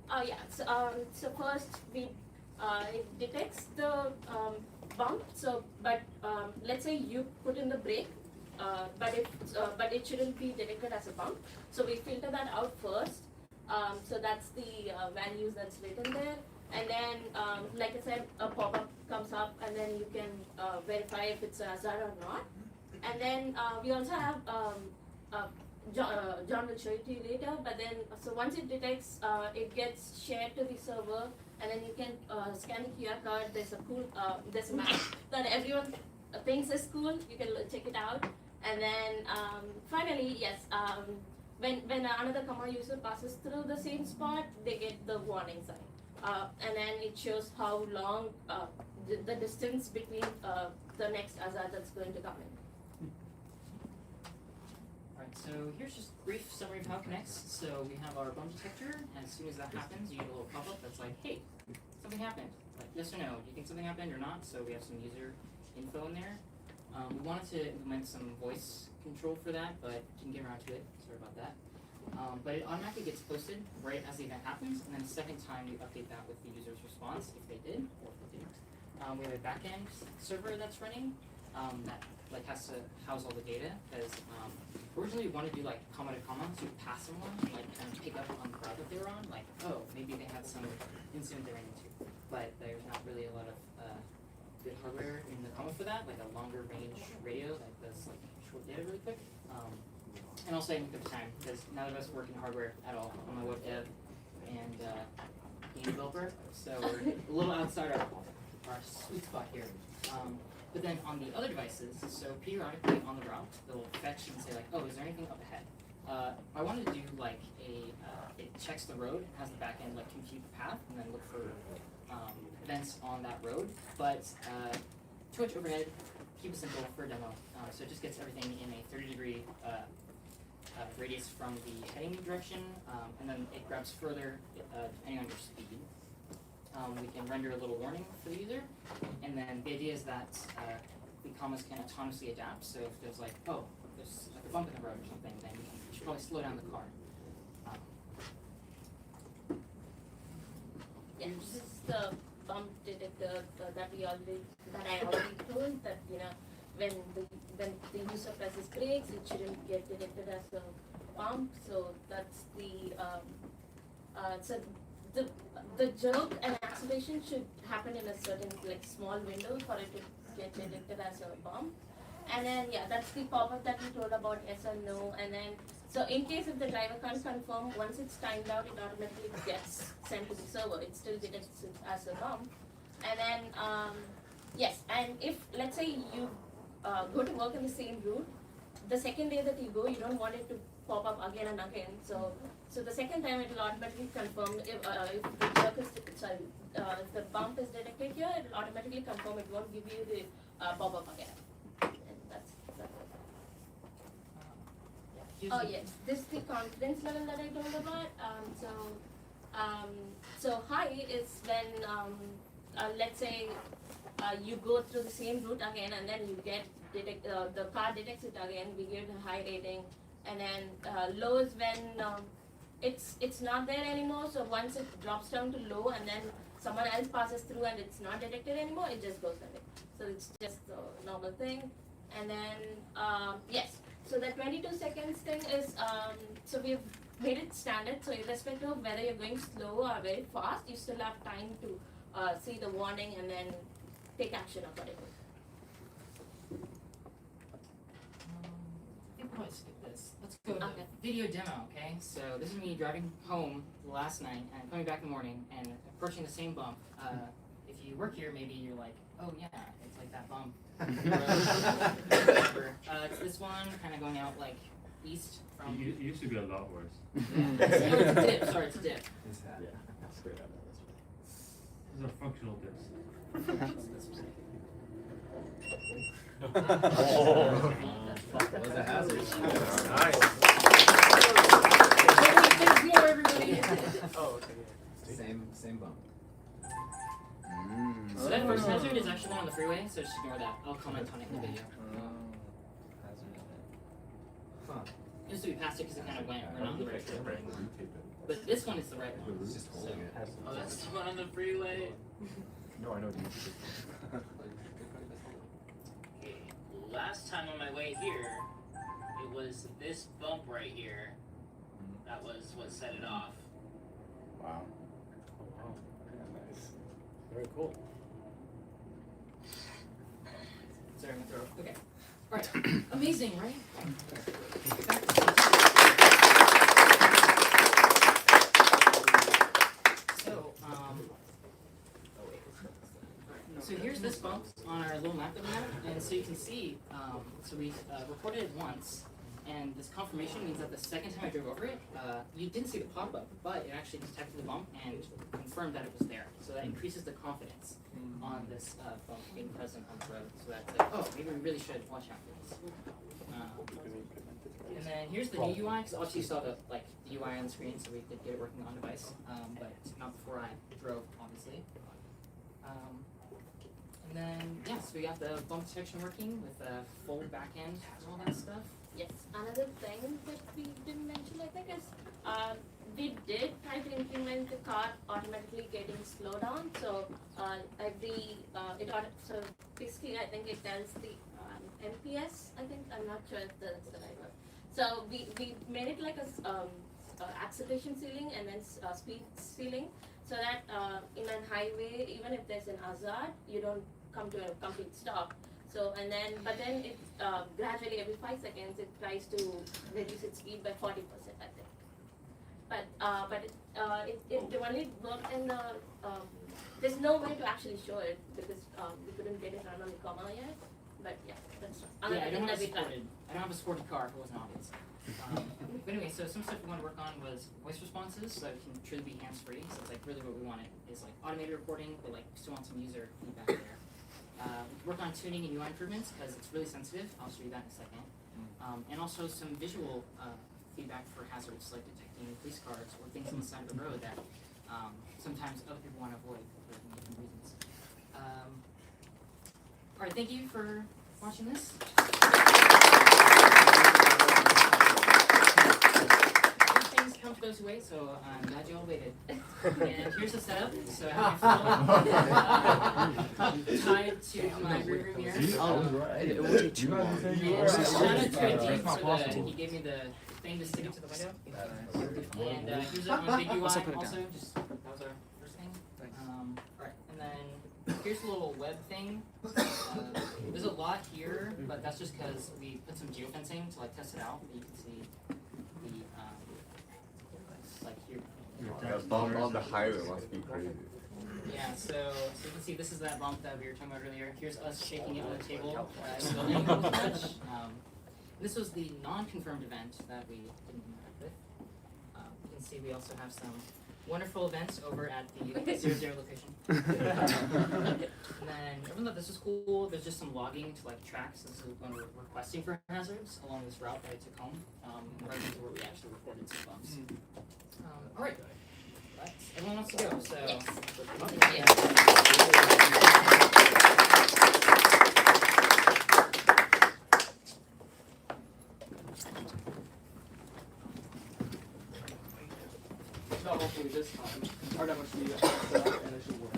Oh yeah, so first it detects the bump. So, but let's say you put in the brake, but it shouldn't be detected as a bump. So we filter that out first. So that's the values that's written there, and then like I said, a pop-up comes up, and then you can verify if it's a hazard or not. And then we also have John will show it to you later, but then, so once it detects, it gets shared to the server, and then you can scan the QR code. There's a map that everyone thinks is cool. You can check it out. And then finally, yes, when another comma user passes through the same spot, they get the warning sign. And then it shows how long the distance between the next hazard that's going to come in. Alright, so here's just a brief summary of how it connects. So we have our bump detector, and as soon as that happens, you get a little pop-up that's like, hey, something happened. Like, yes or no, do you think something happened or not? So we have some user info in there. We wanted to implement some voice control for that, but didn't get around to it. Sorry about that. But it automatically gets posted right as the event happens, and then the second time you update that with the user's response, if they did or if they didn't. We have a backend server that's running that like has to house all the data, because originally we wanted to do like comma to comma, so you pass someone and like kind of pick up on the route that they were on, like, oh, maybe they had some incident they ran into. But there's not really a lot of good hardware in the comma for that, like a longer range radio that does like short data really quick. And also I didn't have time, because neither of us work in hardware at all. I'm a web dev and game developer, so we're a little outside our sweet spot here. But then on the other devices, so periodically on the route, they'll fetch and say like, oh, is there anything up ahead? I wanted to do like it checks the road, has the back end like compute the path, and then look for events on that road. But too much overhead, keep it simple for a demo. So it just gets everything in a 30-degree radius from the heading direction, and then it grabs further depending on your speed. We can render a little warning for the user, and then the idea is that the commas can autonomously adapt. So if there's like, oh, there's like a bump in the road or something, then you should probably slow down the car. Yeah, this is the bump detector that I already told that, you know, when the user presses brakes, it shouldn't get detected as a bump. So that's so the jerk and acceleration should happen in a certain like small window for it to get detected as a bump. And then yeah, that's the pop-up that we told about yes or no. And then so in case if the driver can't confirm, once it's timed out, it automatically gets sent to the server. It still detects it as a bump. And then yes, and if let's say you go to work in the same route, the second day that you go, you don't want it to pop up again and again. So the second time it will automatically confirm if the jerk is if the bump is detected here, it will automatically confirm. It won't give you the pop-up again. And that's it. Oh yes, this is the confidence level that I told about. So high is when let's say you go through the same route again, and then you get the car detects it again. We give it a high rating, and then low is when it's not there anymore. So once it drops down to low, and then someone else passes through and it's not detected anymore, it just goes away. So it's just a normal thing. And then yes, so the 22 seconds thing is so we've made it standard. So irrespective of whether you're going slow or very fast, you still have time to see the warning and then take action accordingly. I think we'll probably skip this. Let's go to video demo, okay? So this is me driving home last night and coming back in the morning and approaching the same bump. If you work here, maybe you're like, oh yeah, it's like that bump. It's this one, kind of going out like east from... It used to be a lot worse. Yeah. It's a dip, sorry, it's a dip. Yeah, that's great. These are functional dips. That was a hazard. Nice. There's more, everybody. Oh, okay. Same bump. So that first hazard is actually on the freeway, so just ignore that. I'll comment on it in the video. Huh. Just so we passed it because it kind of went. We're not on the right track. But this one is the right one. Just holding it. Oh, that's the one on the freeway. No, I know. Okay, last time on my way here, it was this bump right here. That was what set it off. Wow. Oh wow. Nice. Very cool. Sorry, I'm gonna throw. Okay. Alright. Amazing, right? So here's this bump on our little map that we have, and so you can see, so we reported it once, and this confirmation means that the second time I drove over it, you didn't see the pop-up, but it actually detected the bump and confirmed that it was there. So that increases the confidence on this bump being present on the road. So that's like, oh, maybe we really should watch out for this. And then here's the new UI, because obviously you saw the UI on the screen, so we did get it working on device, but not before I drove, obviously. And then, yeah, so we got the bump detection working with the full backend and all that stuff. Yes, another thing that we didn't mention, I think, is we did try to implement the car automatically getting slowed down. So so basically, I think it tells the MPS. I think I'm not sure if that's the right word. So we made it like a acceleration ceiling and then speed ceiling, so that in a highway, even if there's an hazard, you don't come to a complete stop. So but then it gradually every 5 seconds it tries to reduce its speed by 40%, I think. But it only worked in the there's no way to actually show it because we couldn't get it run on the comma yet. But yeah, that's another thing that we tried. I don't have a sporty car if it wasn't obvious. But anyway, so some stuff we want to work on was voice responses, so it can truly be hands-free. So it's like really what we wanted is like automated reporting, but like we still want some user feedback there. We can work on tuning and UI improvements because it's really sensitive. I'll show you that in a second. And also some visual feedback for hazards, like detecting police cars or things on the side of the road that sometimes other people want to avoid for different reasons. All right, thank you for watching this. These things come to those who wait, so I'm glad you all waited. And here's the setup. So I have my phone tied to my rear view mirror. It would be too long. And just shouted to it deep so that he gave me the thing to stick it to the window. And here's our big UI also. That was our first thing. Alright, and then here's a little web thing. There's a lot here, but that's just because we put some geofencing to like test it out. You can see the like here. Yeah, bump on the highway must be crazy. Yeah, so you can see this is that bump that we were talking about earlier. Here's us shaking it on the table in the building. This was the non-confirmed event that we didn't interact with. You can see we also have some wonderful events over at the 0 location. And then everyone thought this was cool. There's just some logging to like tracks. This is when we're requesting for hazards along this route that I took home, right into where we actually reported some bumps. All right, everyone wants to go, so. So hopefully this time, our demo should be set up and it should work.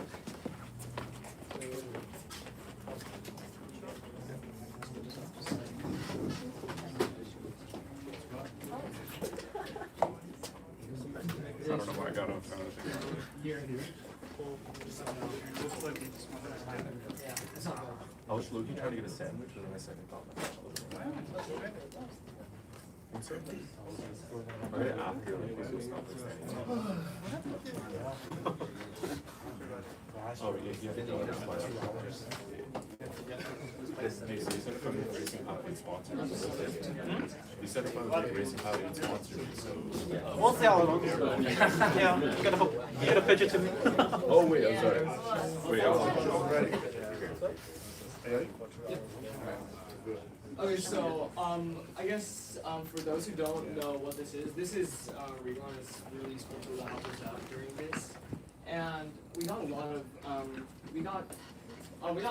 I don't know why I got off. Here. I was looking trying to get a sandwich, and then I second thought. Okay, after oh, yeah. You said it from the racing outfit sponsor. You said it from the racing outfit sponsor. We'll sell it. Yeah, you gotta pitch it to me. Oh wait, I'm sorry. Wait, I was ready. Okay, so I guess for those who don't know what this is Rivian has released a tool that helps us out during this, and we got a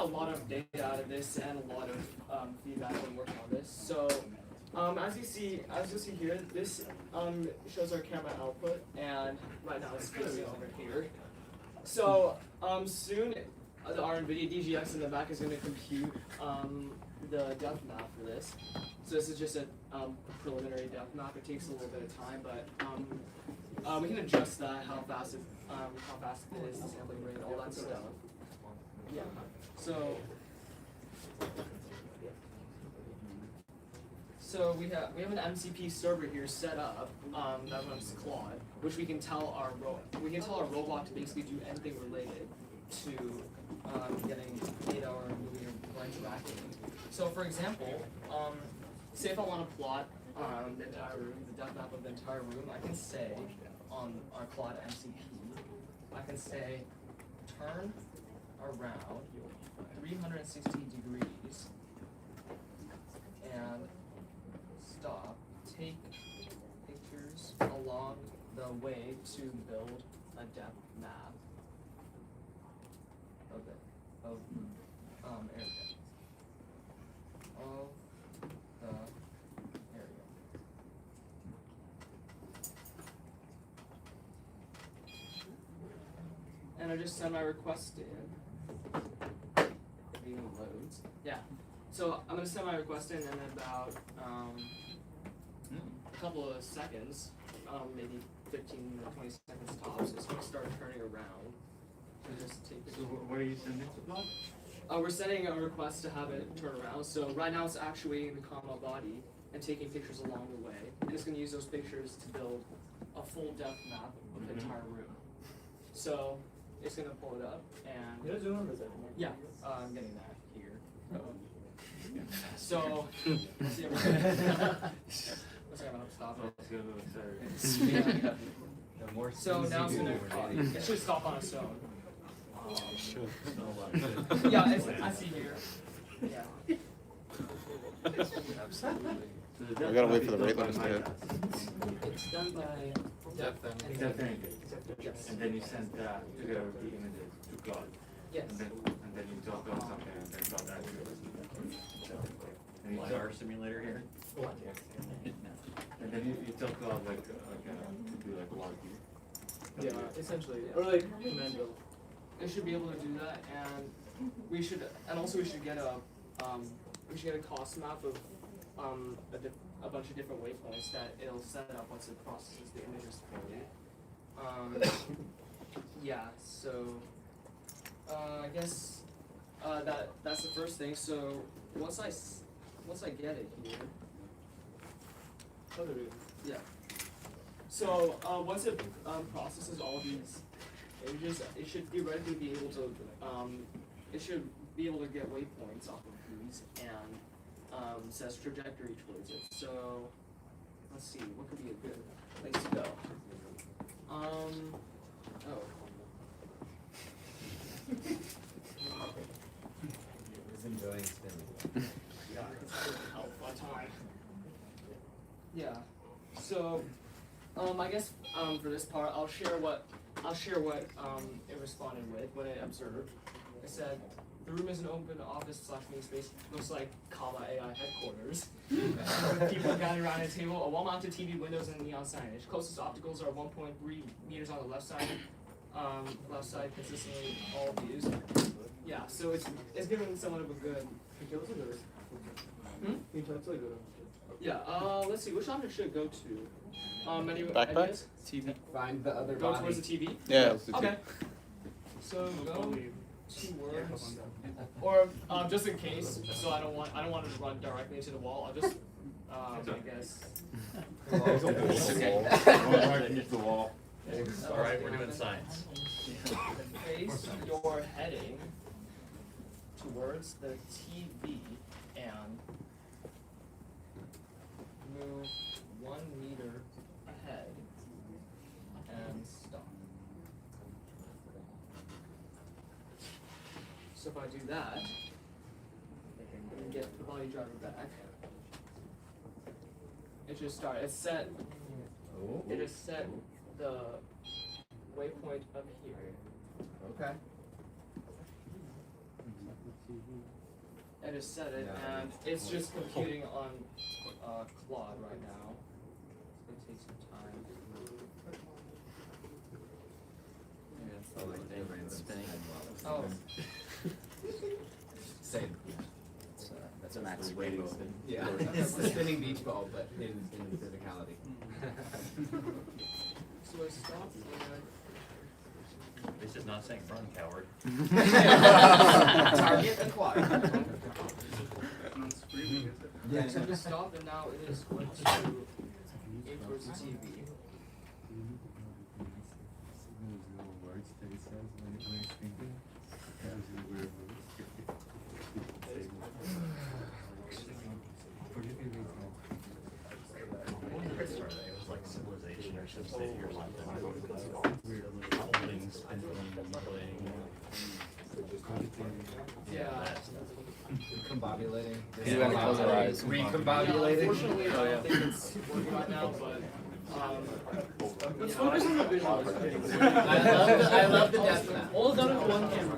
lot of data out of this and a lot of feedback when working on this. So as you'll see here, this shows our camera output, and right now it's facing over here. So soon our NVIDIA DGX in the back is going to compute the depth map for this. So this is just a preliminary depth map. It takes a little bit of time, but we can adjust that, how fast it is, the sampling rate, all that stuff. Yeah. So we have an MCP server here set up that runs Claude, which we can tell our robot to basically do anything related. to getting data or moving or interacting. So for example, say if I want to plot the entire room, the depth map of the entire room, I can say on our plot MCP, I can say turn around 360 degrees and stop, take pictures along the way to build a depth map of area of the area. And I just send my request in. It even loads. Yeah. So I'm gonna send my request in about a couple of seconds, maybe 15 or 20 seconds tops. It's gonna start turning around. Just take So where are you sending it to blog? we're sending a request to have it turn around. So right now it's actuating the comma body and taking pictures along the way. And it's gonna use those pictures to build a full depth map of the entire room. So it's gonna pull it up and yeah, I'm getting that here. So let's see. Let's see if I'm gonna stop it. Yeah. So now it's gonna it should stop on its own. Yeah, I see here. Yeah. Absolutely. We gotta wait for the rate limits to hit. It's done by Definitely. Yes. And then you send that together with the images to Claude. Yes. And then you talk about something and then Claude actually. And you Our simulator here. And then you tell Claude like to do like log view. Yeah, essentially. Or like command build. It should be able to do that, and we should get a cost map of a bunch of different waypoints that it'll set up once it processes the images for you. Yeah, so I guess that's the first thing. So once I get it here, yeah. So once it processes all these images, it should theoretically be able to get waypoints off of these and says trajectory towards it. So let's see, what could be a good place to go? He's enjoying spinning. Yeah, it's help my time. Yeah. So I guess for this part I'll share what it responded with when it observed. It said the room is an open office / meeting space, looks like AI headquarters. People gathering around a table, a wall-mounted TV, windows, and neon signage. Closest opticals are 1.3 meters on the left side consistently all views. Yeah, so it's giving somewhat of a good. Yeah, let's see, which object should it go to? Any Backpack? ideas? TV. Find the other Go body. towards the TV? Yeah, let's do Okay. So go towards, or just in case, so I don't want it to run directly into the wall. I'll just, I guess. Underneath the wall. Alright, we're doing science. Face your heading towards the TV and move 1 meter ahead and stop. So if I do that, and get the body driver back, it just started. It set the waypoint up here. Okay. I just set it, and it's just computing on Claude right now. It's gonna take some time. Oh. Same. That's a max waiting spin. Yeah, it's the spinning beach ball, but in physicality. So I stop This is not saying run, coward. Target acquired. Yeah, so just stop, and now it is going to aim towards the TV. Recombobulating. You gotta close your eyes. Recombobulating. Unfortunately, I don't think it's working right now, but let's focus on the visualization. I love the depth map. All done with one camera.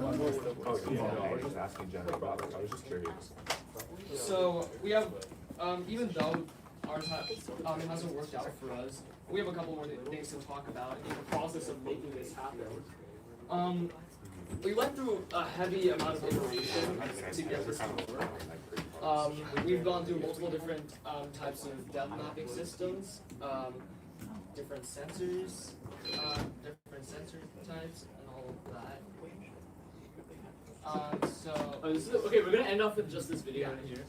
Oh, yeah, I was just asking Jen about it. I was just curious. So we have, even though ours it hasn't worked out for us, we have a couple more things to talk about in the process of making this happen. We went through a heavy amount of iteration to get this to work. We've gone through multiple different types of depth mapping systems, different sensors, different sensor types, and all of that. Okay, we're gonna end off with just this video right here.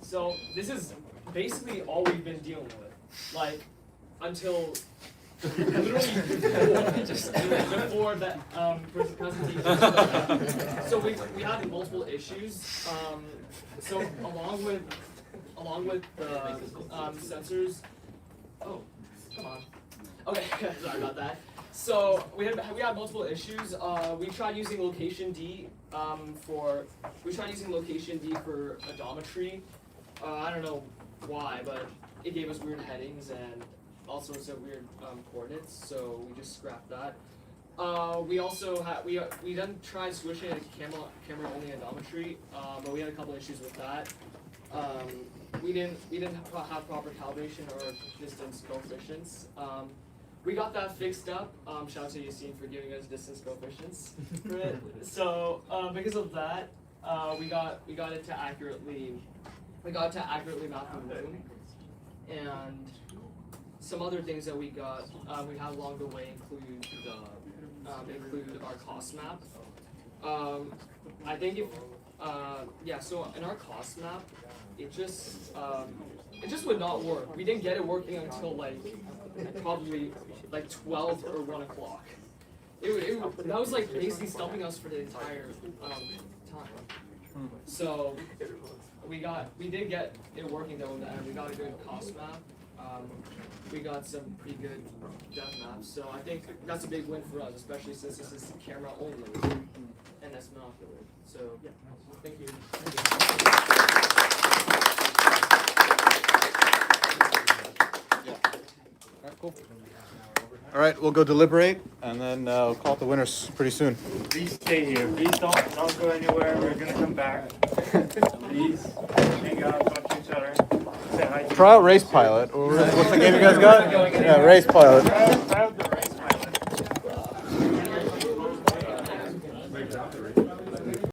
So this is basically all we've been dealing with, like until literally before that presentation. So we had multiple issues. So along with the sensors. Oh, come on. Okay, sorry about that. So we had multiple issues. We tried using location D for odometry. I don't know why, but it gave us weird headings and all sorts of weird coordinates. So we just scrapped that. We also had we then tried switching to camera only odometry, but we had a couple issues with that. We didn't have proper calibration or distance coefficients. We got that fixed up. Shout out to eSIM for giving us distance coefficients for it. So because of that, we got it to accurately map the moon, and some other things that we had along the way include our cost map. I think so in our cost map, it just would not work. We didn't get it working until probably 12 or 1 o'clock. That was basically stumping us for the entire time. So we did get it working though, and we got a good cost map. We got some pretty good depth maps, so I think that's a big win for us, especially since this is camera only and that's Monocular. So yeah, thank you. Cool. All right, we'll go deliberate, and then we'll call it the winners pretty soon. Please stay here. Please don't go anywhere. We're gonna come back. Please hang out, talk to each other. Say hi to Try out Race Pilot. What's the game you guys got? Yeah, Race Pilot. Try out the Race Pilot.